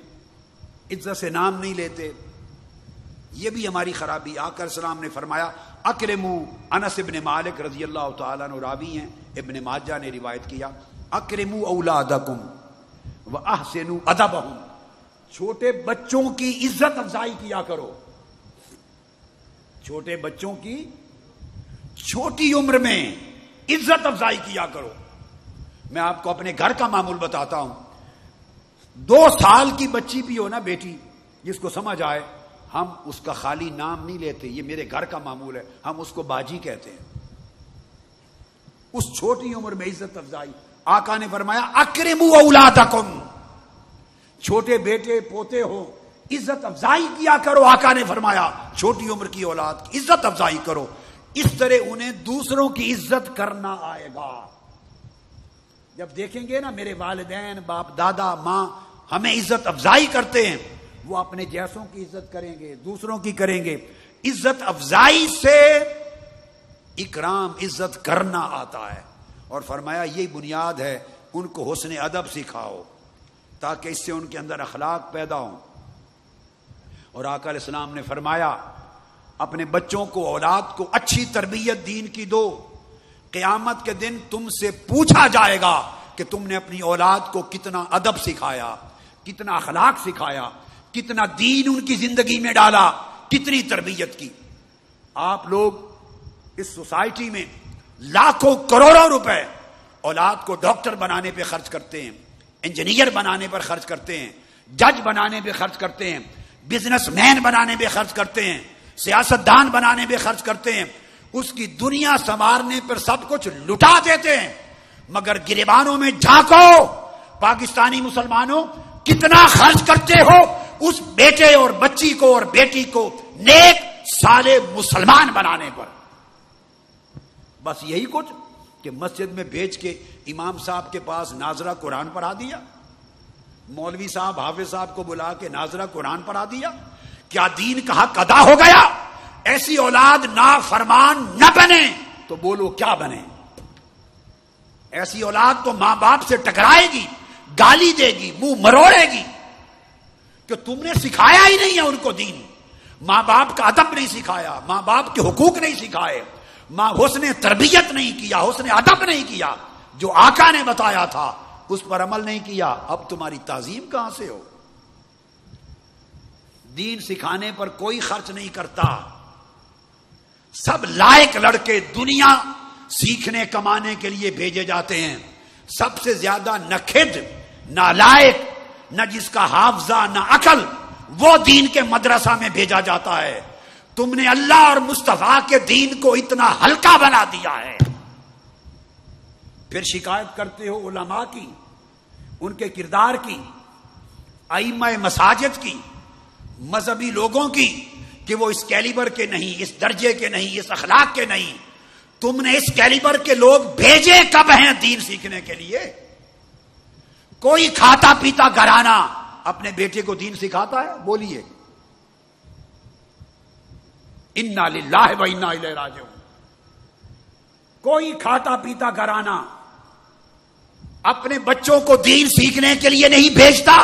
عزت سے نام نہیں لیتے، یہ بھی ہماری خرابی۔ آقا علیہ السلام نے فرمایا اکرموا، انس ابن مالک رضی اللہ تعالیٰ عنہ راوی ہیں، ابن ماجہ نے روایت کیا، اکرموا اولادکم واحسنوا ادبہم، چھوٹے بچوں کی عزت افزائی کیا کرو، چھوٹے بچوں کی چھوٹی عمر میں عزت افزائی کیا کرو۔ میں آپ کو اپنے گھر کا معمول بتاتا ہوں، 2 سال کی بچی بھی ہو نا بیٹی، جس کو سمجھ آئے، ہم اس کا خالی نام نہیں لیتے، یہ میرے گھر کا معمول ہے، ہم اس کو باجی کہتے ہیں۔ اس چھوٹی عمر میں عزت افزائی، آقا نے فرمایا اکرموا اولادکم، چھوٹے بیٹے پوتے ہو عزت افزائی کیا کرو۔ آقا نے فرمایا چھوٹی عمر کی اولاد کی عزت افزائی کرو، اس طرح انہیں دوسروں کی عزت کرنا آئے گا۔ جب دیکھیں گے نا میرے والدین، باپ دادا، ماں ہمیں عزت افزائی کرتے ہیں، وہ اپنے جیسوں کی عزت کریں گے، دوسروں کی کریں گے۔ عزت افزائی سے اکرام، عزت کرنا آتا ہے۔ اور فرمایا یہی بنیاد ہے، ان کو حسن ادب سکھاؤ تاکہ اس سے ان کے اندر اخلاق پیدا ہوں۔ اور آقا علیہ السلام نے فرمایا اپنے بچوں کو، اولاد کو اچھی تربیت دین کی دو، قیامت کے دن تم سے پوچھا جائے گا کہ تم نے اپنی اولاد کو کتنا ادب سکھایا، کتنا اخلاق سکھایا، کتنا دین ان کی زندگی میں ڈالا، کتنی تربیت کی۔ آپ لوگ اس سوسائٹی میں لاکھوں کروڑوں روپے اولاد کو ڈاکٹر بنانے پہ خرچ کرتے ہیں، انجینئر بنانے پر خرچ کرتے ہیں، جج بنانے پہ خرچ کرتے ہیں، بزنس مین بنانے پہ خرچ کرتے ہیں، سیاستدان بنانے پہ خرچ کرتے ہیں، اس کی دنیا سنوارنے پر سب کچھ لٹا دیتے ہیں۔ مگر گریبانوں میں جھانکو، پاکستانی مسلمانوں کتنا خرچ کرتے ہو اس بیٹے اور بچی کو اور بیٹی کو نیک صالح مسلمان بنانے پر؟ بس یہی کچھ کہ مسجد میں بھیج کے امام صاحب کے پاس ناظرہ قرآن پڑھا دیا، مولوی صاحب حافظ صاحب کو بلا کے ناظرہ قرآن پڑھا دیا، کیا دین کا حق ادا ہو گیا؟ ایسی اولاد نافرمان نہ بنے تو بولو کیا بنے؟ ایسی اولاد تو ماں باپ سے ٹکرائے گی، گالی دے گی، منہ مروڑے گی، کہ تم نے سکھایا ہی نہیں ہے ان کو دین، ماں باپ کا ادب نہیں سکھایا، ماں باپ کے حقوق نہیں سکھائے، ماں حسن تربیت نہیں کیا، حسن ادب نہیں کیا، جو آقا نے بتایا تھا اس پر عمل نہیں کیا، اب تمہاری تعظیم کہاں سے ہو؟ دین سکھانے پر کوئی خرچ نہیں کرتا، سب لائق لڑکے دنیا سیکھنے کمانے کے لیے بھیجے جاتے ہیں۔ سب سے زیادہ نکھد، نالائق، نہ جس کا حافظہ نہ عقل، وہ دین کے مدرسہ میں بھیجا جاتا ہے۔ تم نے اللہ اور مصطفیٰ کے دین کو اتنا ہلکا بنا دیا ہے۔ پھر شکایت کرتے ہو علماء کی، ان کے کردار کی، ائمہ مساجد کی، مذہبی لوگوں کی، کہ وہ اس کیلیبر کے نہیں، اس درجے کے نہیں، اس اخلاق کے نہیں۔ تم نے اس کیلیبر کے لوگ بھیجے کب ہیں دین سیکھنے کے لیے؟ کوئی کھاتا پیتا گھرانہ اپنے بیٹے کو دین سکھاتا ہے؟ بولیے انا للہ و انا الیہ راجعون۔ کوئی کھاتا پیتا گھرانہ اپنے بچوں کو دین سیکھنے کے لیے نہیں بھیجتا۔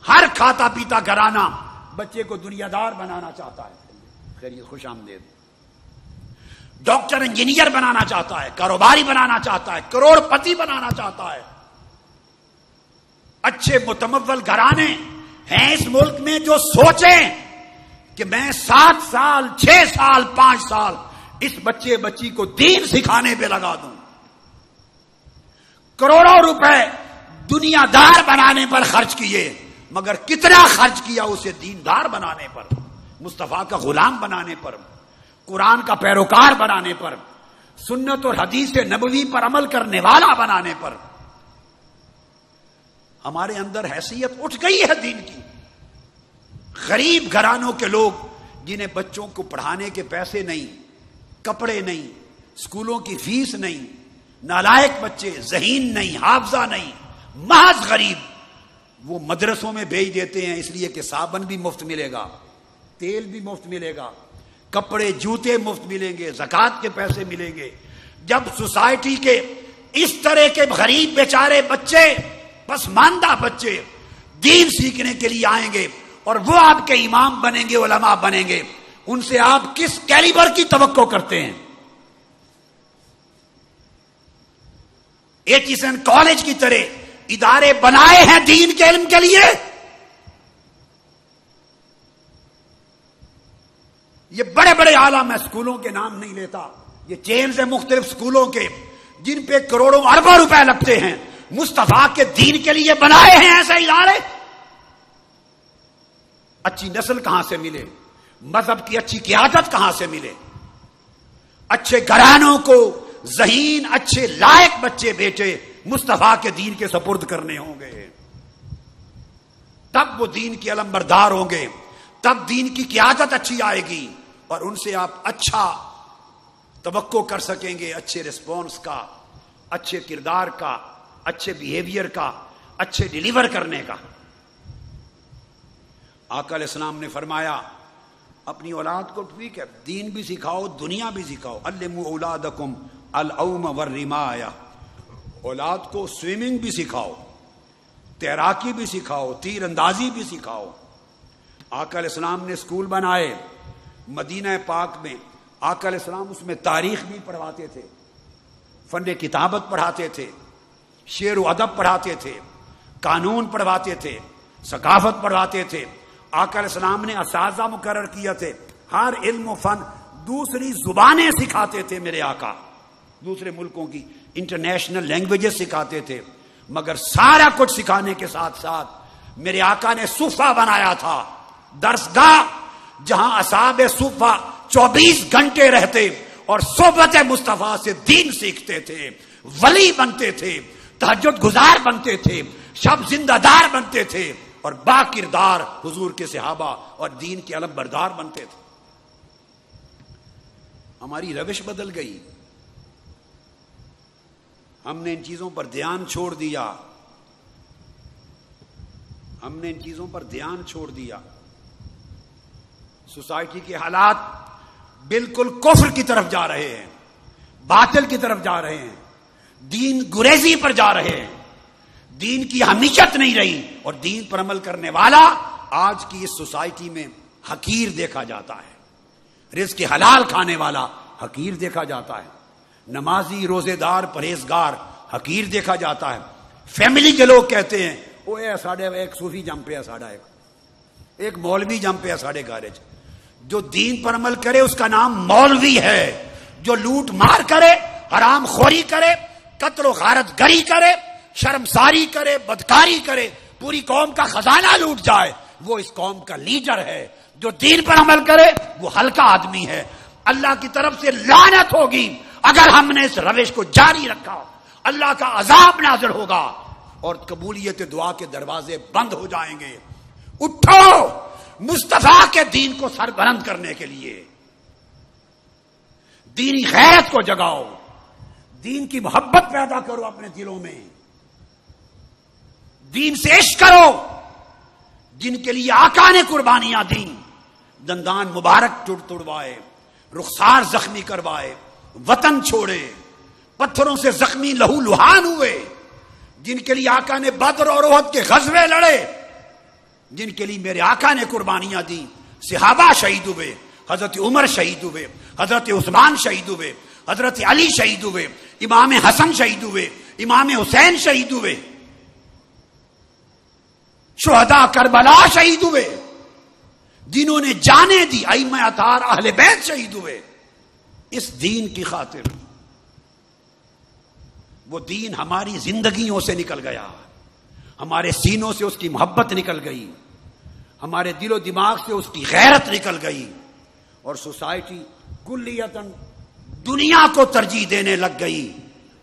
ہر کھاتا پیتا گھرانہ بچے کو دنیا دار بنانا چاہتا ہے۔ خیریت، خوش آمدید۔ ڈاکٹر انجینئر بنانا چاہتا ہے، کاروباری بنانا چاہتا ہے، کروڑ پتی بنانا چاہتا ہے۔ اچھے متمول گھرانے ہیں اس ملک میں جو سوچیں کہ میں 7 سال 6 سال 5 سال اس بچی کو دین سکھانے پہ لگا دوں، کروڑوں روپے دنیا دار بنانے پر خرچ کیے، مگر کتنا خرچ کیا اسے دیندار بنانے پر، مصطفیٰ کا غلام بنانے پر، قرآن کا پیروکار بنانے پر، سنت اور حدیث نبوی پر عمل کرنے والا بنانے پر۔ ہمارے اندر حیثیت اٹھ گئی ہے دین کی۔ غریب گھرانوں کے لوگ جنہیں بچوں کو پڑھانے کے پیسے نہیں، کپڑے نہیں، اسکولوں کی فیس نہیں، نالائق بچے، ذہین نہیں، حافظہ نہیں، محض غریب، وہ مدرسوں میں بھیج دیتے ہیں اس لیے کہ صابن بھی مفت ملے گا، تیل بھی مفت ملے گا، کپڑے جوتے مفت ملیں گے، زکوٰۃ کے پیسے ملیں گے۔ جب سوسائٹی کے اس طرح کے غریب بیچارے بچے، پسماندہ بچے دین سیکھنے کے لیے آئیں گے اور وہ آپ کے امام بنیں گے، علماء بنیں گے، ان سے آپ کس کیلیبر کی توقع کرتے ہیں؟ ایچیسن کالج کی طرح ادارے بنائے ہیں دین کے علم کے لیے؟ یہ بڑے بڑے اعلیٰ، میں اسکولوں کے نام نہیں لیتا، یہ چینز ہیں مختلف اسکولوں کے جن پہ کروڑوں اربوں روپے لگتے ہیں، مصطفیٰ کے دین کے لیے بنائے ہیں ایسے ادارے؟ اچھی نسل کہاں سے ملے؟ مذہب کی اچھی قیادت کہاں سے ملے؟ اچھے گھرانوں کو ذہین، اچھے لائق بچے بیٹے مصطفیٰ کے دین کے سپرد کرنے ہوں گے، تب وہ دین کے علم بردار ہوں گے، تب دین کی قیادت اچھی آئے گی اور ان سے آپ اچھا توقع کر سکیں گے، اچھے ریسپانس کا، اچھے کردار کا، اچھے بیہیویئر کا، اچھے ڈیلیور کرنے کا۔ آقا علیہ السلام نے فرمایا اپنی اولاد کو ٹھیک ہے دین بھی سکھاؤ، دنیا بھی سکھاؤ، علموا اولادکم العوم والرمایا، اولاد کو سوئمنگ بھی سکھاؤ، تیراکی بھی سکھاؤ، تیر اندازی بھی سکھاؤ۔ آقا علیہ السلام نے اسکول بنائے مدینہ پاک میں، آقا علیہ السلام اس میں تاریخ بھی پڑھاتے تھے، فن کتابت پڑھاتے تھے، شعر و ادب پڑھاتے تھے، قانون پڑھواتے تھے، ثقافت پڑھواتے تھے۔ آقا علیہ السلام نے اساتذہ مقرر کیا تھے، ہر علم و فن، دوسری زبانیں سکھاتے تھے میرے آقا، دوسرے ملکوں کی انٹرنیشنل لینگویجز سکھاتے تھے، مگر سارا کچھ سکھانے کے ساتھ ساتھ میرے آقا نے صفہ بنایا تھا، درسگاہ، جہاں اصحاب صفہ 24 گھنٹے رہتے اور صحبت مصطفیٰ سے دین سیکھتے تھے، ولی بنتے تھے، تہجد گزار بنتے تھے، شب زندہ دار بنتے تھے اور با کردار حضور کے صحابہ اور دین کے علم بردار بنتے تھے۔ ہماری روش بدل گئی، ہم نے ان چیزوں پر دھیان چھوڑ دیا، ہم نے ان چیزوں پر دھیان چھوڑ دیا۔ سوسائٹی کے حالات بالکل کفر کی طرف جا رہے ہیں، باطل کی طرف جا رہے ہیں، دین گریزی پر جا رہے ہیں، دین کی حمیت نہیں رہی، اور دین پر عمل کرنے والا آج کی اس سوسائٹی میں حقیر دیکھا جاتا ہے، رزق حلال کھانے والا حقیر دیکھا جاتا ہے، نمازی، روزے دار، پرہیزگار حقیر دیکھا جاتا ہے۔ فیملی کے لوگ کہتے ہیں وہ ساڑھے ایک صوفی جم پہ ساڑھا ایک مولوی جم پہ ساڑھے گارج، جو دین پر عمل کرے اس کا نام مولوی ہے، جو لوٹ مار کرے، حرام خوری کرے، قتل و غارت گری کرے، شرمساری کرے، بدکاری کرے، پوری قوم کا خزانہ لوٹ جائے، وہ اس قوم کا لیڈر ہے۔ جو دین پر عمل کرے وہ ہلکا آدمی ہے۔ اللہ کی طرف سے لعنت ہوگی اگر ہم نے اس روش کو جاری رکھا، اللہ کا عذاب نازل ہوگا اور قبولیت دعا کے دروازے بند ہو جائیں گے۔ اٹھو مصطفیٰ کے دین کو سر بلند کرنے کے لیے، دینی غیرت کو جگاؤ، دین کی محبت پیدا کرو اپنے دلوں میں، دین سے عشق کرو، جن کے لیے آقا نے قربانیاں دیں، دندان مبارک توڑوائے، رخسار زخمی کروائے، وطن چھوڑے، پتھروں سے زخمی لہو لہان ہوئے، جن کے لیے آقا نے بدر اور احد کے غزوے لڑے، جن کے لیے میرے آقا نے قربانیاں دی، صحابہ شہید ہوئے، حضرت عمر شہید ہوئے، حضرت عثمان شہید ہوئے، حضرت علی شہید ہوئے، امام حسن شہید ہوئے، امام حسین شہید ہوئے، شہداء کربلا شہید ہوئے، جنہوں نے جانیں دی، ائمہ اطہار اہل بیت شہید ہوئے اس دین کی خاطر۔ وہ دین ہماری زندگیوں سے نکل گیا، ہمارے سینوں سے اس کی محبت نکل گئی، ہمارے دل و دماغ سے اس کی غیرت نکل گئی، اور سوسائٹی کلیتاً دنیا کو ترجیح دینے لگ گئی،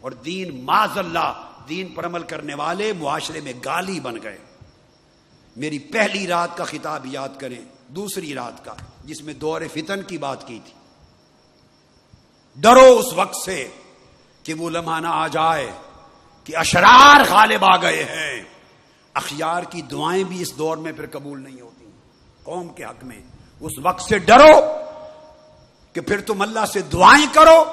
اور دین معاذ اللہ، دین پر عمل کرنے والے معاشرے میں گالی بن گئے۔ میری پہلی رات کا خطاب یاد کریں، دوسری رات کا، جس میں دور فتن کی بات کی تھی۔ ڈرو اس وقت سے کہ وہ لمحہ نہ آ جائے کہ اشرار غالب آ گئے ہیں. اخیار کی دعائیں بھی اس دور میں پھر قبول نہیں ہوتی قوم کے حق میں. اس وقت سے ڈرو کہ پھر تم اللہ سے دعائیں کرو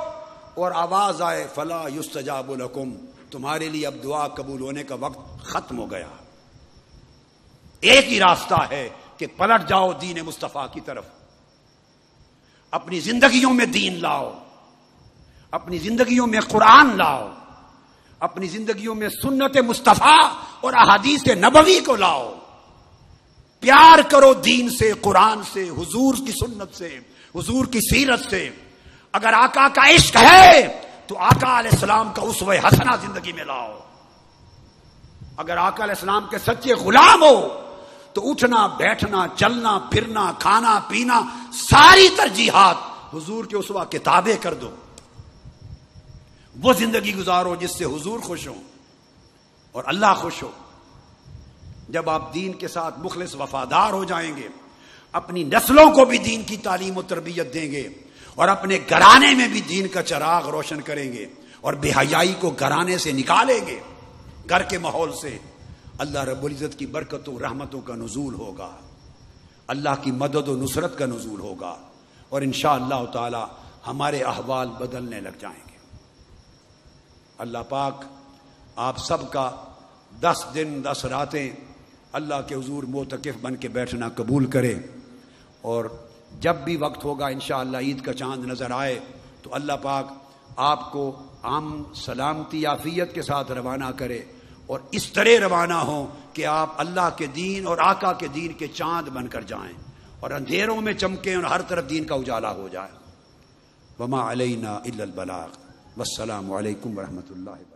اور آواز آئے فلا یستجاب لکم، تمہارے لیے اب دعا قبول ہونے کا وقت ختم ہو گیا. ایک ہی راستہ ہے کہ پلٹ جاؤ دین مصطفیٰ کی طرف. اپنی زندگیوں میں دین لاؤ، اپنی زندگیوں میں قرآن لاؤ، اپنی زندگیوں میں سنت مصطفیٰ اور احادیث نبوی کو لاؤ. پیار کرو دین سے، قرآن سے، حضور کی سنت سے، حضور کی سیرت سے. اگر آقا کا عشق ہے تو آقا علیہ السلام کا اسوہ حسنہ زندگی میں لاؤ. اگر آقا علیہ السلام کے سچے غلام ہو تو اٹھنا بیٹھنا چلنا پھرنا کھانا پینا ساری ترجیحات حضور کے اسوہ کے تابع کر دو. وہ زندگی گزارو جس سے حضور خوش ہو اور اللہ خوش ہو. جب آپ دین کے ساتھ مخلص وفادار ہو جائیں گے، اپنی نسلوں کو بھی دین کی تعلیم و تربیت دیں گے اور اپنے گھرانے میں بھی دین کا چراغ روشن کریں گے اور بے حیائی کو گھرانے سے نکالیں گے، گھر کے ماحول سے، اللہ رب العزت کی برکتوں رحمتوں کا نزول ہوگا، اللہ کی مدد و نصرت کا نزول ہوگا اور انشاءاللہ تعالی ہمارے احوال بدلنے لگ جائیں گے. اللہ پاک آپ سب کا 10 دن 10 راتیں اللہ کے حضور معتکف بن کے بیٹھنا قبول کرے اور جب بھی وقت ہوگا انشاءاللہ عید کا چاند نظر آئے تو اللہ پاک آپ کو عام سلامتی عافیت کے ساتھ روانہ کرے اور اس طرح روانہ ہوں کہ آپ اللہ کے دین اور آقا کے دین کے چاند بن کر جائیں اور اندھیروں میں چمکیں اور ہر طرف دین کا اجالا ہو جائے. وما علینا الا البلاغ. والسلام علیکم ورحمۃ اللہ.